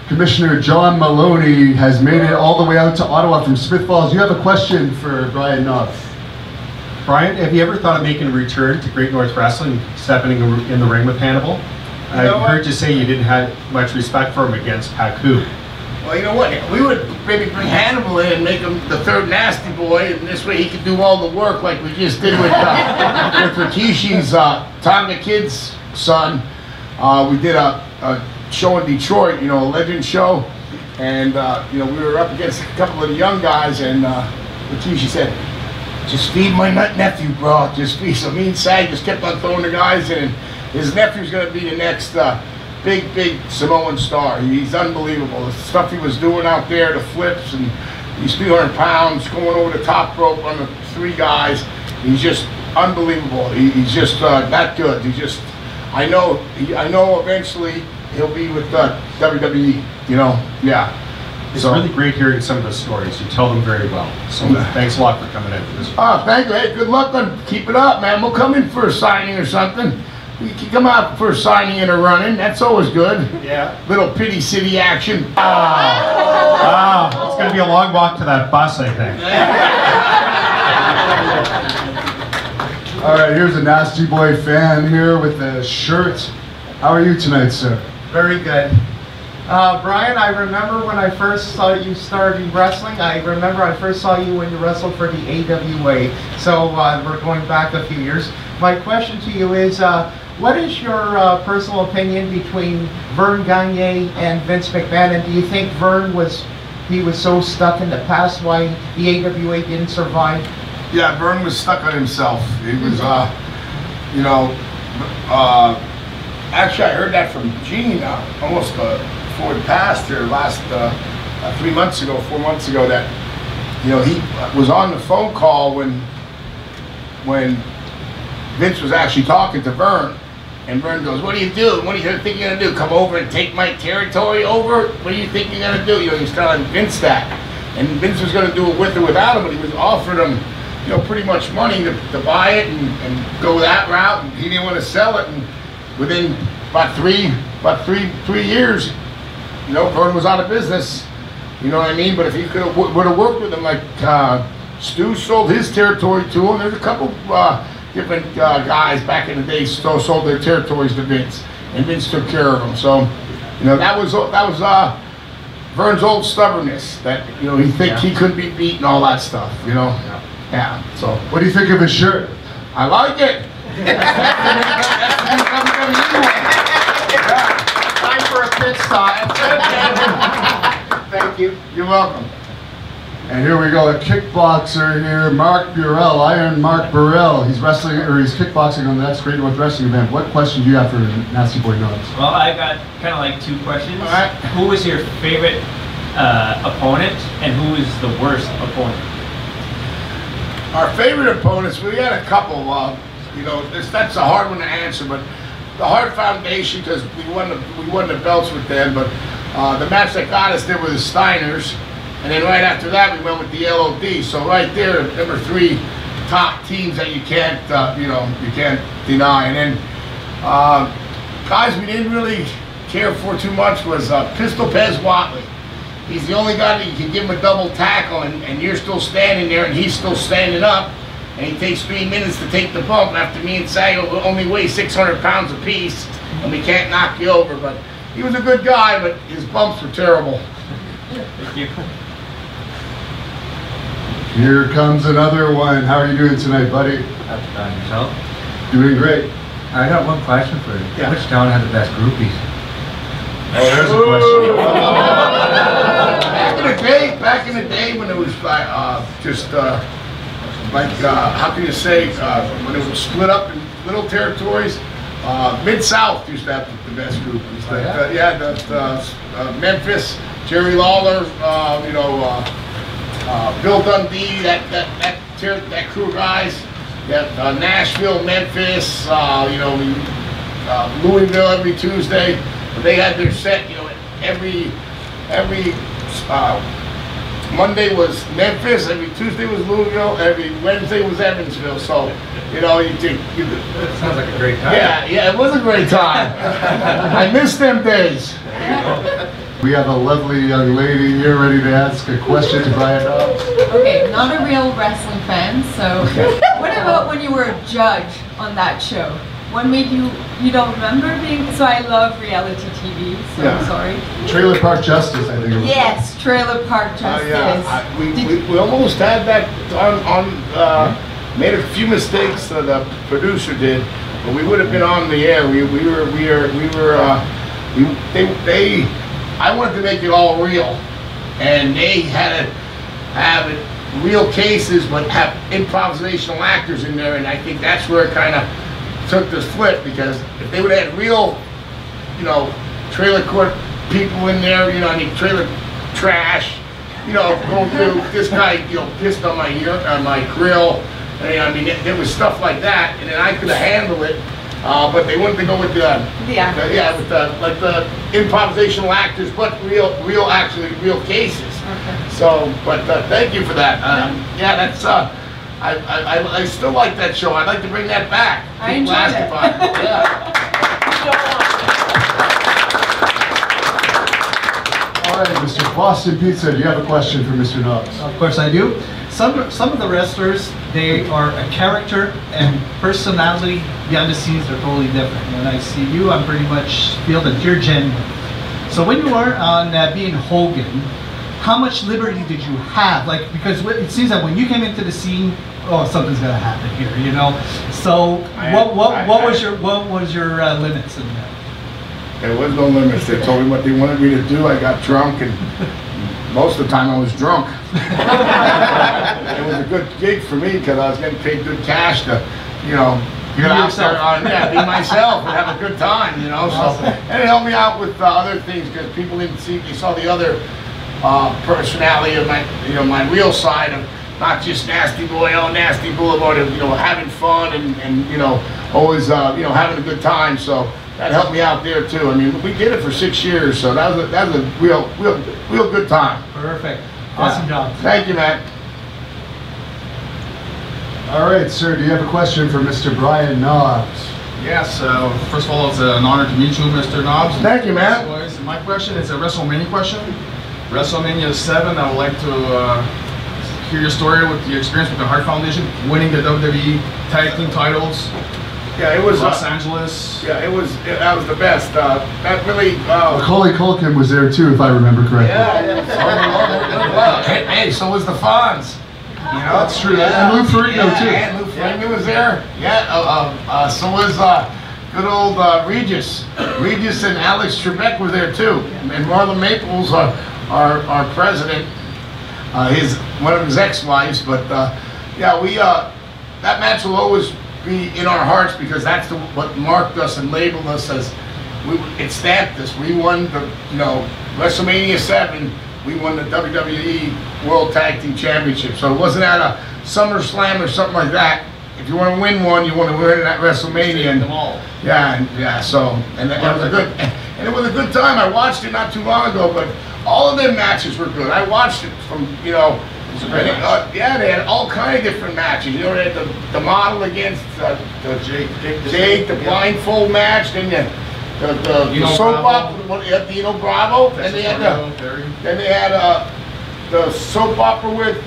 Commissioner John Maloney, has made it all the way out to Ottawa from Smith Falls. You have a question for Brian Knopf.
Brian, have you ever thought of making a return to Great North Wrestling, stepping in the ring with Hannibal? I heard you say you didn't have much respect for him against Haku.
Well, you know what? We would maybe bring Hannibal in and make him the third nasty boy, and this way he could do all the work like we just did with Rikishi's Tonga Kid's son. We did a show in Detroit, a legend show, and we were up against a couple of the young guys, and Rikishi said, "Just feed my nephew, bro. Just feed." So me and Sag just kept on throwing the guys in, and his nephew's going to be the next big Samoan star. He's unbelievable. The stuff he was doing out there, the flips, and he's 300 pounds, going over the top rope on the 3 guys. He's just unbelievable. He's just that good. I know eventually he'll be with WWE, yeah.
It's really great hearing some of the stories. You tell them very well. So thanks a lot for coming in for this.
Thank you. Hey, good luck on keep it up, man. We'll come in for a signing or something. You can come out for a signing and a run-in. That's always good.
Yeah.
Little Pity City action.
It's going to be a long walk to that bus, I think.
All right, here's a Nasty Boy fan here with a shirt. How are you tonight, sir?
Very good. Brian, I remember when I first saw you starting wrestling. I remember I first saw you when you wrestled for the AWA. So we're going back a few years. My question to you is, what is your personal opinion between Vern Gagne and Vince McMahon? And do you think Vern was so stuck in the past why the AWA didn't survive?
Yeah, Vern was stuck on himself. He was, actually I heard that from Gene almost before he passed here last 4 months ago, that he was on the phone call when when Vince was actually talking to Vern, and Vern goes, "What are you doing? What do you think you're gonna do? Come over and take my territory over? What do you think you're gonna do?" You know, he's telling Vince that, and Vince was gonna do it with or without him, but he was offering him, you know, pretty much money to buy it and go that route, and he didn't want to sell it. And within about three years, you know, Vern was out of business. You know what I mean? But if he would have worked with him, like Stu sold his territory to him. There's a couple different guys back in the day sold their territories to Vince, and Vince took care of them. So, you know, that was Vern's old stubbornness, that, you know, he couldn't be beat and all that stuff. You know, yeah. So,
what do you think of his shirt?
I like it.
Time for a pit stop.
Thank you. You're welcome.
And here we go, a kickboxer here, Mark Burrell, Iron Mark Burrell. He's wrestling, or he's kickboxing on the That's Great North Wrestling event. What question do you have for Nasty Boy Nubs?
Well, I got kind of like two questions.
All right.
Who was your favorite opponent, and who is the worst opponent?
Our favorite opponents, we had a couple. You know, that's a hard one to answer, but the Hart Foundation, because we won the belts with them. But the match that got us there were the Steiners. And then right after that, we went with the LOD. So right there were three top teams that you can't deny. And then guys we didn't really care for too much was Pistol Pez Watley. He's the only guy that you can give him a double tackle, and you're still standing there, and he's still standing up, and he takes 3 minutes to take the bump after me and Sago only weigh 600 pounds apiece, and we can't knock you over. But he was a good guy, but his bumps were terrible.
Thank you.
Here comes another one. How are you doing tonight, buddy?
Yourself?
Doing great.
I got one question for you.
Yeah.
Which town had the best groupies?
Oh, there's a question.
Back in the day when it was like how can you say, when it was split up in little territories, Mid-South used to have the best groupies. Memphis, Jerry Lawler, Bill Dundee, that crew of guys. Nashville, Memphis, Louisville every Tuesday. They had their set, you know, every Monday was Memphis, every Tuesday was Louisville, every Wednesday was Evansville. So, you know,
That sounds like a great time.
Yeah, it was a great time. I miss them days.
We have a lovely young lady here ready to ask a question to Brian Hobbs.
Okay, not a real wrestling fan, so what about when you were a judge on that show? What made you don't remember being, so I love reality TV, so I'm sorry.
Trailer Park Justice, I think it was.
Yes, Trailer Park Justice.
We almost had that made a few mistakes that the producer did, but we would have been on the air. I wanted to make it all real, and they had to have it real cases, but have improvisational actors in there, and I think that's where it kind of took this flip, because if they would have had real, trailer court people in there, trailer trash, going through, this guy, pissed on my grill, and there was stuff like that, and then I could have handled it. But they wanted to go with the improvisational actors, but real cases.
Okay.
So, but thank you for that. That's I still like that show. I'd like to bring that back.
I enjoyed it.
All right, Mr. Boston Pizza, do you have a question for Mr. Knobs?
Of course I do. Some of the wrestlers, they are a character and personality behind the scenes are totally different. When I see you, I pretty much feel that you're genuine. So when you were on being Hogan, how much liberty did you have? Like, because it seems that when you came into the scene, oh, something's gonna happen here, So what was your limits in that?
There was no limits. They told me what they wanted me to do. I got drunk, and most of the time I was drunk. It was a good gig for me because I was getting paid good cash to, get out there, be myself and have a good time, So, and it helped me out with other things because people didn't see. They saw the other personality of my, my real side of not just Nasty Boy, oh Nasty Boulevard, you know, having fun and you know, always you know, having a good time. So that helped me out there too. I mean, we did it for 6 years, so that was a real good time.
Perfect. Awesome job.
Thank you, man.
All right, sir, do you have a question for Mr. Brian Knobbs?
Yes, first of all, it's an honor to meet you, Mr. Knobbs.
Thank you, man.
My question is a WrestleMania question. WrestleMania 7, I would like to hear your story with your experience with the Hart Foundation, winning the WWE Tag Team titles.
Yeah, it was
Los Angeles.
Yeah, that was the best. That really.
Macaulay Culkin was there too, if I remember correctly.
Yeah. Hey, so was the Fonz. You know,
that's true. And Lou Ferrigno too.
And Lou Ferrigno was there. Yeah. So was good old Regis. Regis and Alex Trebek were there too. And Marlon Maples, our president, one of his ex-wives. But yeah, that match will always be in our hearts because that's what marked us and labeled us as. It stamped us. We won the WrestleMania 7. We won the WWE World Tag Team Championship. So it wasn't at a SummerSlam or something like that. If you want to win one, you want to win it at WrestleMania. And, yeah. So and that was a good, and it was a good time. I watched it not too long ago, but all of their matches were good. I watched it from they had all kind of different matches. You know, they had the model against Jake, the blindfold match, then the soap opera, Dino Bravo, and they had the soap opera with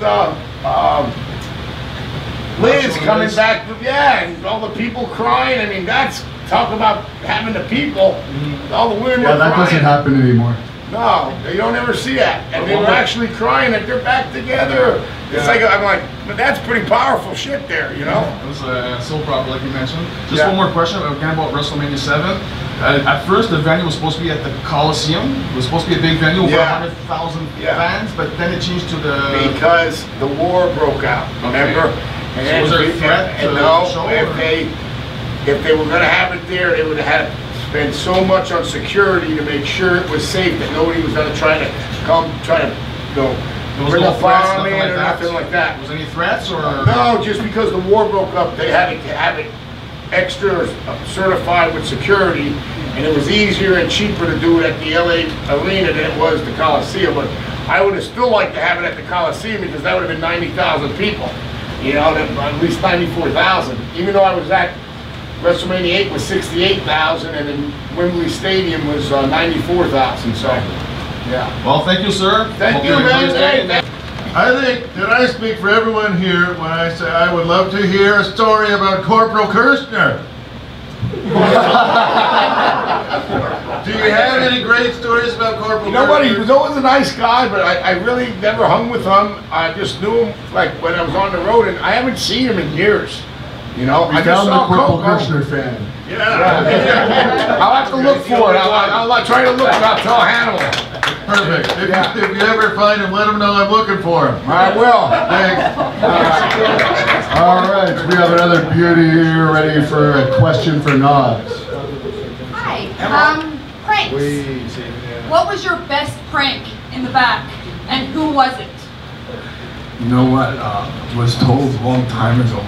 Liz coming back, and all the people crying. I mean, that's talk about having the people. All the women were crying.
That doesn't happen anymore.
No, you don't ever see that. And they were actually crying that they're back together. It's like, I'm like, but that's pretty powerful shit there, you know?
It was a soap opera, like you mentioned. Just one more question again about WrestleMania 7. At first, the venue was supposed to be at the Coliseum. It was supposed to be a big venue, over 100,000 fans, but then it changed to the...
Because the war broke out, remember?
Okay. So was there a threat to the show?
If they were going to have it there, they would have had to spend so much on security to make sure it was safe that nobody was going to try to bring a bomb in or nothing like that.
Was there any threats or?
No, just because the war broke up, they had to have it extra certified with security, and it was easier and cheaper to do it at the LA Arena than it was the Coliseum. But I would have still liked to have it at the Coliseum because that would have been 90,000 people. You know, at least 94,000. Even though I was at WrestleMania 8 was 68,000, and then Wembley Stadium was 94,000. So, yeah.
Well, thank you, sir.
Thank you, man.
I think that I speak for everyone here when I say I would love to hear a story about Corporal Kirshner. Do you have any great stories about Corporal Kirshner?
You know what? He was always a nice guy, but I really never hung with him. I just knew him like when I was on the road, and I haven't seen him in years. You know,
I found the Corporal Kirshner fan.
Yeah. I'll have to look for it. I'll try to look, and I'll tell Hannibal.
Perfect. If you ever find him, let him know I'm looking for him.
I will.
Thanks.
All right, we have another beauty here ready for a question for Knobbs.
Hi. Pranks. What was your best prank in the back, and who was it?
You know what? Was told a long time ago,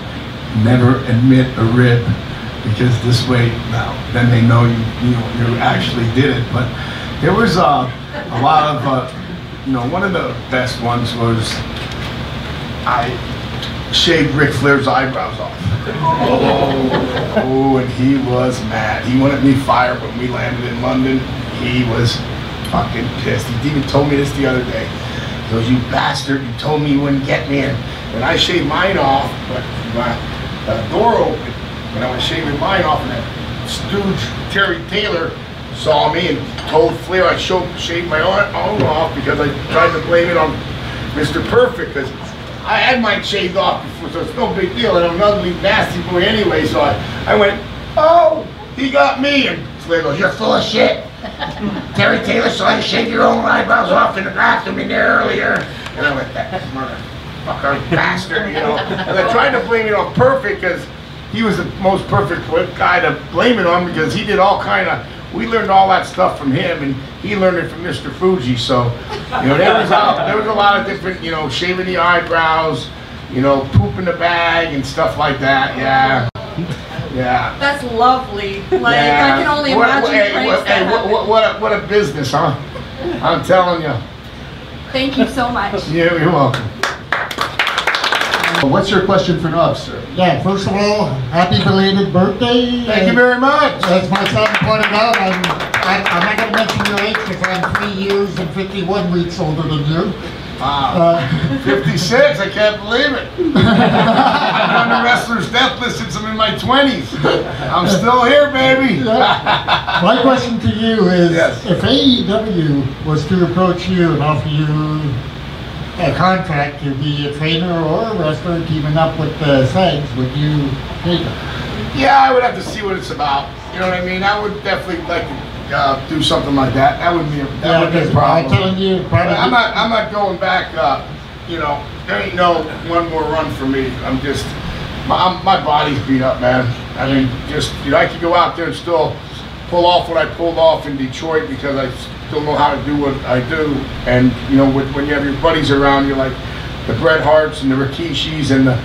never admit a rib, because this way, now, then they know you actually did it. But there was a lot of, one of the best ones was I shaved Ric Flair's eyebrows off. Oh, and he was mad. He wanted me fired when we landed in London. He was fucking pissed. He even told me this the other day. He goes, "You bastard, you told me you wouldn't get me in."
And I shaved mine off, but the door opened when I was shaving mine off, and that stooge Terry Taylor saw me and told Flair I shaved my own off because I tried to blame it on Mr. Perfect, because I had mine shaved off before, so it's no big deal, and I'm an ugly, nasty boy anyway, so I went, "Oh, he got me," and Flair goes, "You're full of shit. Terry Taylor saw you shave your own eyebrows off in the bathroom in there earlier." And I went, "That motherfucker bastard," you know. And I tried to blame it on Perfect because he was the most perfect guy to blame it on, because he did all kind of, we learned all that stuff from him, and he learned it from Mr. Fuji. So, there was a lot of different, shaving the eyebrows, you know, poop in the bag and stuff like that. Yeah. Yeah.
That's lovely. Like, I can only imagine pranks that happen.
What a business, huh? I'm telling you.
Thank you so much.
You're welcome.
What's your question for Nobs, sir?
Yeah, first of all, happy belated birthday.
Thank you very much.
As my son pointed out, I'm not going to mention your age because I'm 3 years and 51 weeks older than you.
56, I can't believe it. I'm on the wrestler's death list since I'm in my 20s. I'm still here, baby.
My question to you is,
yes.
If AEW was to approach you and offer you a contract to be a trainer or a wrestler teaming up with the Sags, would you take it?
Yeah, I would have to see what it's about. You know what I mean? I would definitely like to do something like that. That would be a problem.
I'm telling you, probably.
I'm not going back. You know, there ain't no one more run for me. I'm just my body's beat up, man. I mean, just you know, I could go out there and still pull off what I pulled off in Detroit because I still know how to do what I do. And you know, when you have your buddies around, you're like the Bret Harts and the Rikishis and the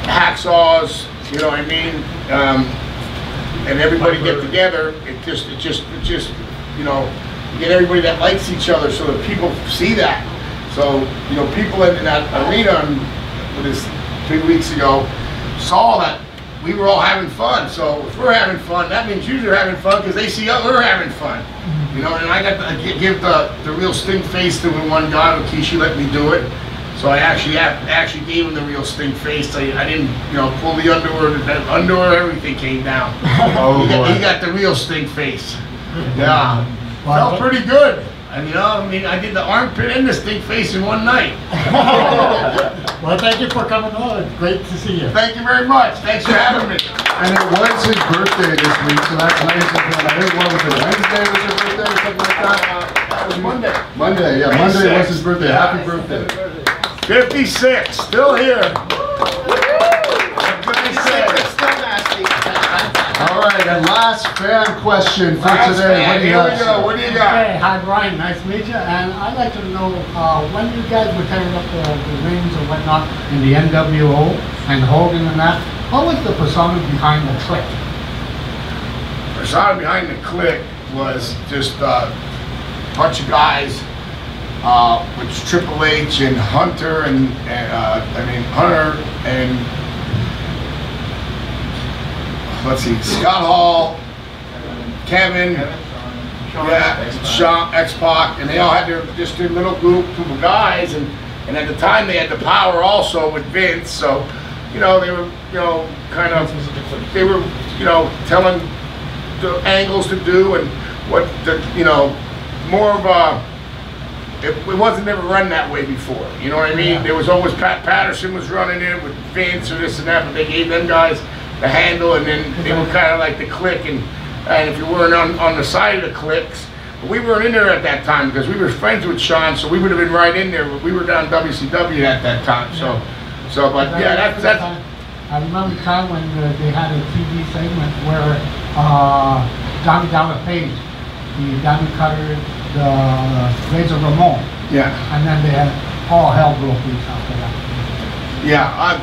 Hacksaws. You know what I mean? And everybody get together. It just you know, you get everybody that likes each other so that people see that. So you know, people in that arena with this 3 weeks ago saw that we were all having fun. So if we're having fun, that means you're having fun because they see we're having fun. You know, and I got to give the real stink face to one guy. Rikishi let me do it. So I actually gave him the real stink face. I didn't, you know, pull the underwear, everything came down. He got the real stink face. Yeah, felt pretty good. And you know, I mean, I did the armpit and the stink face in one night.
Well, thank you for coming on. It's great to see you.
Thank you very much. Thanks for having me.
And it was his birthday this week, so that's nice. I think what was it, Wednesday was his birthday or something like that?
That was Monday.
Monday, yeah, Monday was his birthday. Happy birthday.
56, still here.
All right, and last fan question for today. What do you got?
What do you got?
Okay, hi Brian, nice to meet you. And I'd like to know when you guys were tearing up the rings or whatnot in the NWO and Hogan and that, what was the persona behind the Click?
The persona behind the Click was just a bunch of guys. Which Triple H and Hunter and Hunter and let's see, Scott Hall, Kevin, Sean, X-Pac, and they all had their little group of guys, and at the time they had the power also with Vince, so you know they were telling the angles to do and what more of a. It wasn't never run that way before, you know what I mean? Yeah. There was always Pat Patterson was running it with Vince or this and that, but they gave them guys the handle, and then they were kind of like the Click, and if you weren't on the side of the Clicks, we weren't in there at that time because we were friends with Sean, so we would have been right in there. But we were down WCW at that time, but yeah, that's.
I remember the time when they had a TV segment where Johnny Dollar Page, the Diamond Cutter, the Razor Ramon.
Yeah.
And then they had all hell broke loose after that.
Yeah,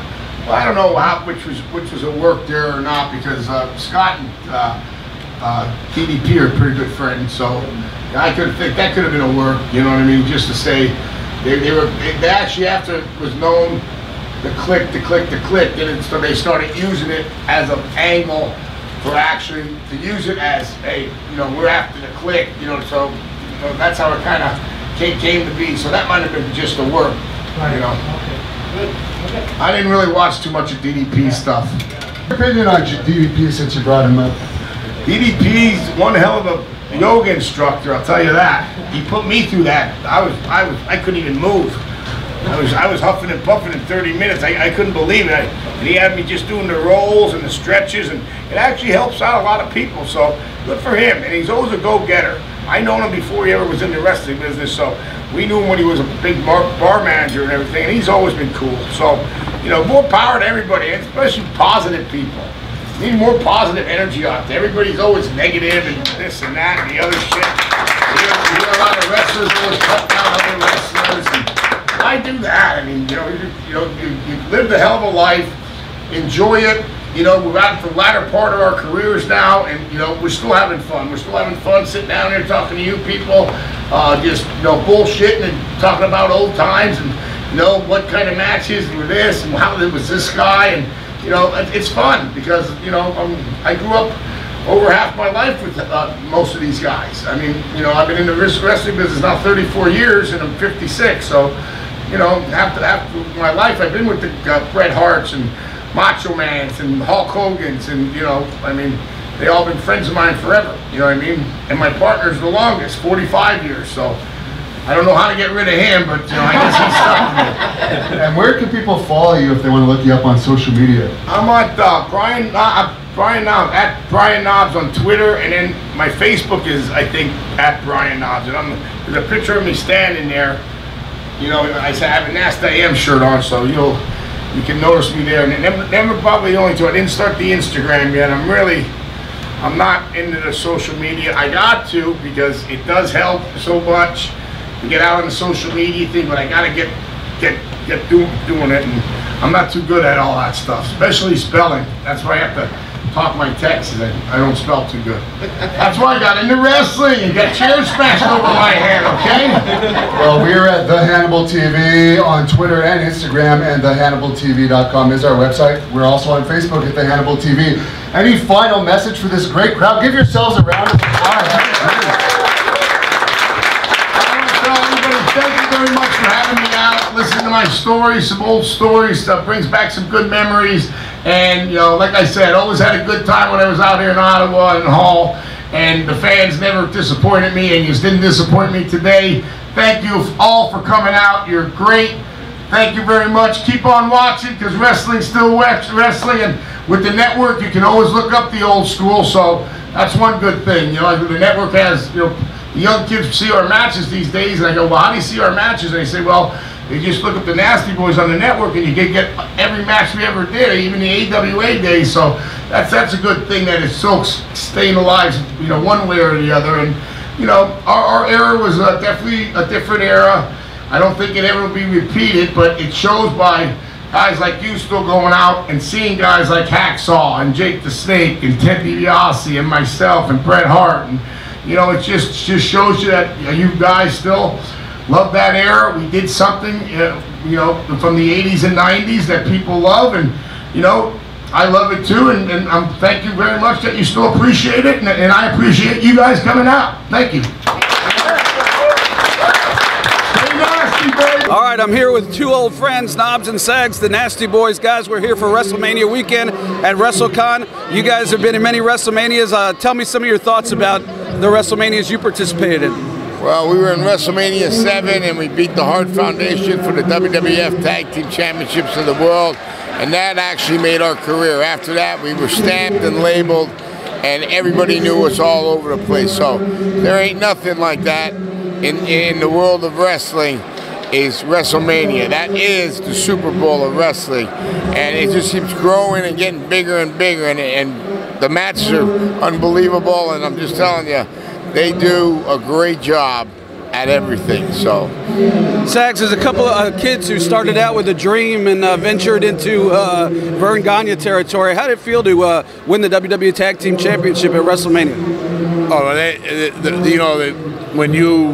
I don't know which was a work there or not because Scott and DDP are pretty good friends, so I could think that could have been a work. You know what I mean? Just to say they actually after it was known the Click, then so they started using it as an angle for actually to use it as we're after the Click, so. That's how it kind of came to be. So that might have been just the work,
right.
Okay. Good. Okay. I didn't really watch too much of DDP stuff.
Your opinion on DDP since you brought him up?
DDP's one hell of a yoga instructor, I'll tell you that. He put me through that. I couldn't even move. I was huffing and puffing in 30 minutes. I couldn't believe it. And he had me just doing the rolls and the stretches, and it actually helps out a lot of people. So good for him. And he's always a go-getter. I known him before he ever was in the wrestling business, so we knew him when he was a big bar manager and everything, and he's always been cool. So, more power to everybody, especially positive people. We need more positive energy out there. Everybody's always negative and this and that and the other shit. You hear a lot of wrestlers always cut down other wrestlers. And why do that? I mean, you lived a hell of a life, enjoy it. You know, we're out for the latter part of our careers now, and you know, we're still having fun. We're still having fun sitting down here talking to you people, just bullshitting and talking about old times and what kind of matches were this and how it was this guy, and it's fun because I grew up over half my life with most of these guys. I mean, I've been in the wrestling business now 34 years, and I'm 56. So, half my life I've been with the Bret Harts and Macho Mans and Hulk Hogan's, and I mean, they all been friends of mine forever. You know what I mean? And my partner's the longest, 45 years. So I don't know how to get rid of him, but I guess he's stuck with me.
And where can people follow you if they want to look you up on social media?
I'm at Brian Knobs, at Brian Knobs on Twitter, and then my Facebook is, I think, at Brian Knobs. And there's a picture of me standing there. I have a Nasty AM shirt on, so you can notice me there. And then we're probably I didn't start the Instagram yet. I'm not into the social media. I got to, because it does help so much to get out on the social media thing, but I gotta get doing it, and I'm not too good at all that stuff, especially spelling. That's why I have to talk my texts. I don't spell too good. That's why I got into wrestling and got chairs smashed over my head, okay?
Well, we're at The Hannibal TV on Twitter and Instagram, and thehannibaltv.com is our website. We're also on Facebook at The Hannibal TV. Any final message for this great crowd? Give yourselves a round of applause.
Thank you very much for having me out, listening to my stories, some old stories, stuff brings back some good memories. And like I said, always had a good time when I was out here in Ottawa and Hull, and the fans never disappointed me, and you didn't disappoint me today. Thank you all for coming out. You're great. Thank you very much. Keep on watching, because wrestling's still wrestling, and with the network you can always look up the old school, so that's one good thing. The network has, the young kids see our matches these days, and I go, well, how do you see our matches? And they say, well, you just look up the Nasty Boys on the network, and you can get every match we ever did, even the AWA days. So that's a good thing that it's still staying alive, one way or the other. And our era was definitely a different era. I don't think it ever will be repeated, but it shows by guys like you still going out and seeing guys like Hacksaw and Jake the Snake and Ted DiBiase and myself and Bret Hart, and it just shows you that you guys still love that era. We did something, from the 80s and 90s that people love, and I love it too. And thank you very much that you still appreciate it, and I appreciate you guys coming out. Thank you.
All right, I'm here with two old friends, Knobs and Sags, the Nasty Boys. Guys, we're here for WrestleMania weekend at WrestleCon. You guys have been in many WrestleManias. Tell me some of your thoughts about the WrestleManias you participated in.
Well, we were in WrestleMania 7, and we beat the Hart Foundation for the WWF Tag Team Championships of the World, and that actually made our career. After that, we were stamped and labeled, and everybody knew us all over the place. So there ain't nothing like that in the world of wrestling. Is WrestleMania. That is the Super Bowl of wrestling, and it just keeps growing and getting bigger and bigger, and the matches are unbelievable, and I'm just telling you, they do a great job at everything. So
Sags, there's a couple of kids who started out with a dream and ventured into Verne Gagne territory. How did it feel to win the WWE Tag Team Championship at WrestleMania?
Oh, when you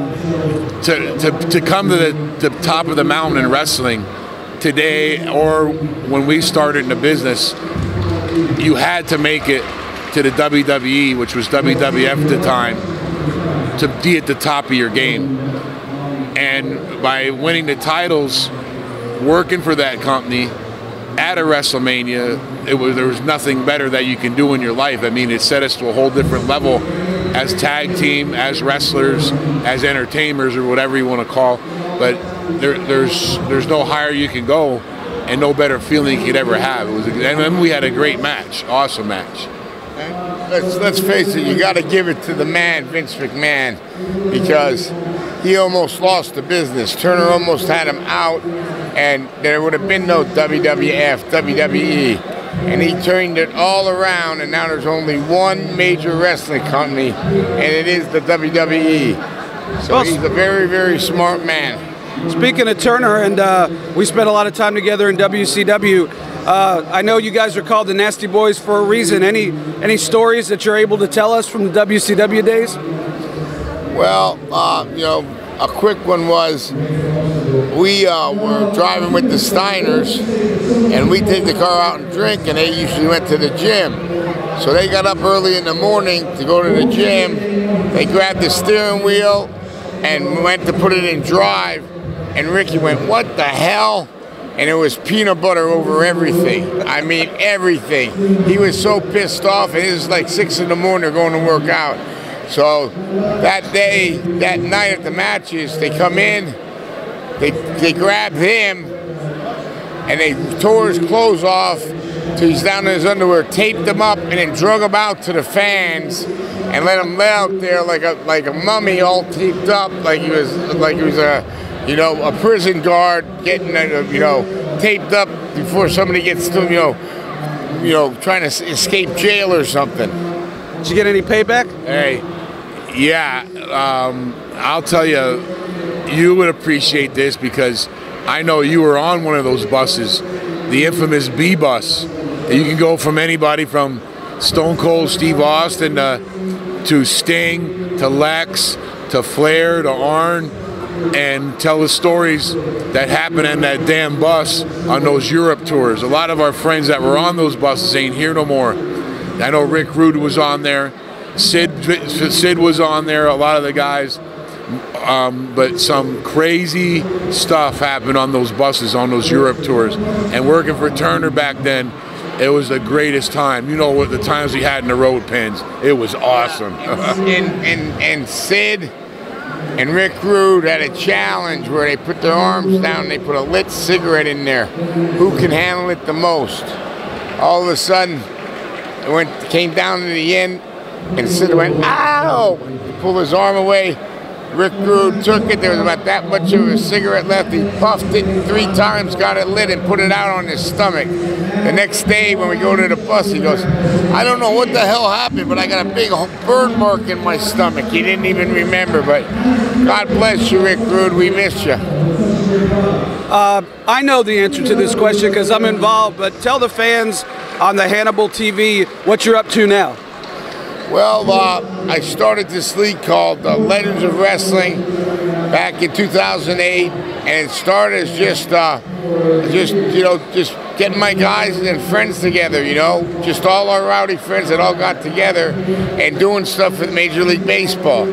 to come to the top of the mountain in wrestling today, or when we started in the business, you had to make it to the WWE, which was WWF at the time, to be at the top of your game. And by winning the titles, working for that company at a WrestleMania, there was nothing better that you can do in your life. I mean, it set us to a whole different level as tag team, as wrestlers, as entertainers, or whatever you want to call. But there's no higher you can go, and no better feeling you could ever have. And then we had a great match, awesome match.
Let's face it, you got to give it to the man, Vince McMahon, because he almost lost the business. Turner almost had him out, and there would have been no WWF, WWE. And he turned it all around, and now there's only one major wrestling company, and it is the WWE. So he's a very, very smart man.
Speaking of Turner, and we spent a lot of time together in WCW. I know you guys are called the Nasty Boys for a reason. Any stories that you're able to tell us from the WCW days?
Well, you know, a quick one was we were driving with the Steiners, and we take the car out and drink, and they usually went to the gym. So they got up early in the morning to go to the gym. They grabbed the steering wheel and went to put it in drive, and Ricky went, "What the hell?" And it was peanut butter over everything. I mean, everything. He was so pissed off, and it was like 6 in the morning going to work out. So that day, that night at the matches, they come in, they grabbed him, and they tore his clothes off till he's down in his underwear, taped him up, and then drug him out to the fans, and let him lay out there like a mummy, all taped up, like he was a, you know, a prison guard getting, you know, taped up before somebody gets to, you know, trying to escape jail or something.
Did you get any payback?
Hey, yeah, I'll tell you, you would appreciate this because I know you were on one of those buses, the infamous B bus. You can go from anybody from Stone Cold Steve Austin to Sting to Lex to Flair to Arn, and tell the stories that happened on that damn bus on those Europe tours. A lot of our friends that were on those buses ain't here no more. I know Rick Rude was on there, Sid was on there, a lot of the guys, but some crazy stuff happened on those buses on those Europe tours. And working for Turner back then, it was the greatest time. You know what the times we had in the road pens. It was awesome. and Sid and Rick Rude had a challenge where they put their arms down and they put a lit cigarette in there. Who can handle it the most? All of a sudden, it came down to the end, and Sid went, "Ow!" He pulled his arm away. Rick Rude took it. There was about that much of a cigarette left. He puffed it 3 times, got it lit, and put it out on his stomach. The next day, when we go to the bus, he goes, "I don't know what the hell happened, but I got a big burn mark in my stomach." He didn't even remember, but God bless you, Rick Rude. We missed you.
I know the answer to this question because I'm involved, but tell the fans on the Hannibal TV what you're up to now.
Well, I started this league called Legends of Wrestling back in 2008, and it started as just getting my guys and friends together, you know, just all our rowdy friends that all got together and doing stuff with Major League Baseball.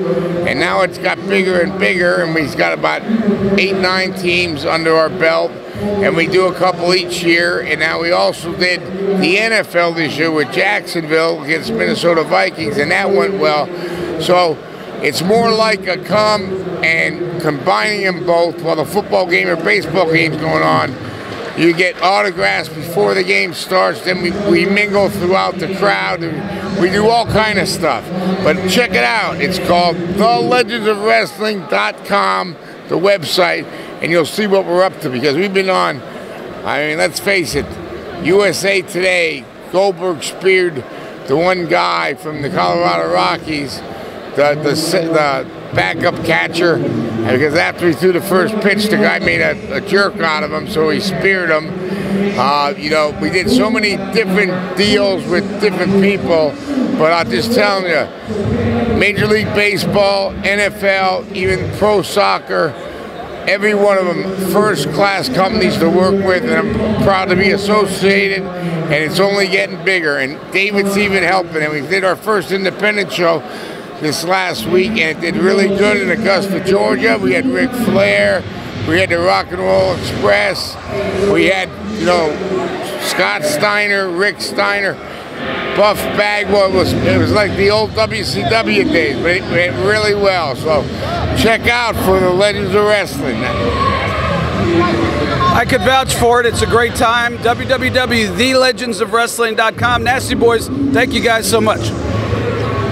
And now it's got bigger and bigger, and we've got about 8, 9 teams under our belt. And we do a couple each year, and now we also did the NFL this year with Jacksonville against Minnesota Vikings, and that went well. So it's more like a come and combining them both while the football game or baseball game's going on. You get autographs before the game starts, then we mingle throughout the crowd, and we do all kind of stuff. But check it out. It's called thelegendsofwrestling.com, the website, and you'll see what we're up to because we've been on, I mean, let's face it, USA Today, Goldberg speared the one guy from the Colorado Rockies, the backup catcher, because after he threw the first pitch, the guy made a jerk out of him, so he speared him. You know, we did so many different deals with different people, but I'm just telling you, Major League Baseball, NFL, even pro soccer, every one of them first-class companies to work with, and I'm proud to be associated, and it's only getting bigger. And David's even helping, and we did our first independent show this last week, and it did really good in Augusta, Georgia. We had Ric Flair, we had the Rock and Roll Express, we had, you know, Scott Steiner, Rick Steiner, Buff Bagwell. It was like the old WCW days, but it went really well. So check out for the Legends of Wrestling.
I could vouch for it. It's a great time. www.thelegendsofwrestling.com. Nasty Boys, thank you guys so much.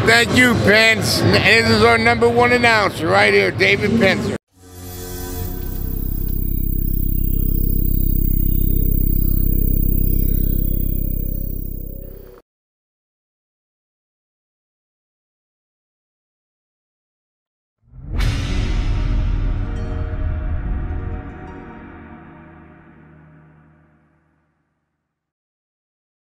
Thank you, Pence. And this is our #1 announcer right here, David Penzer.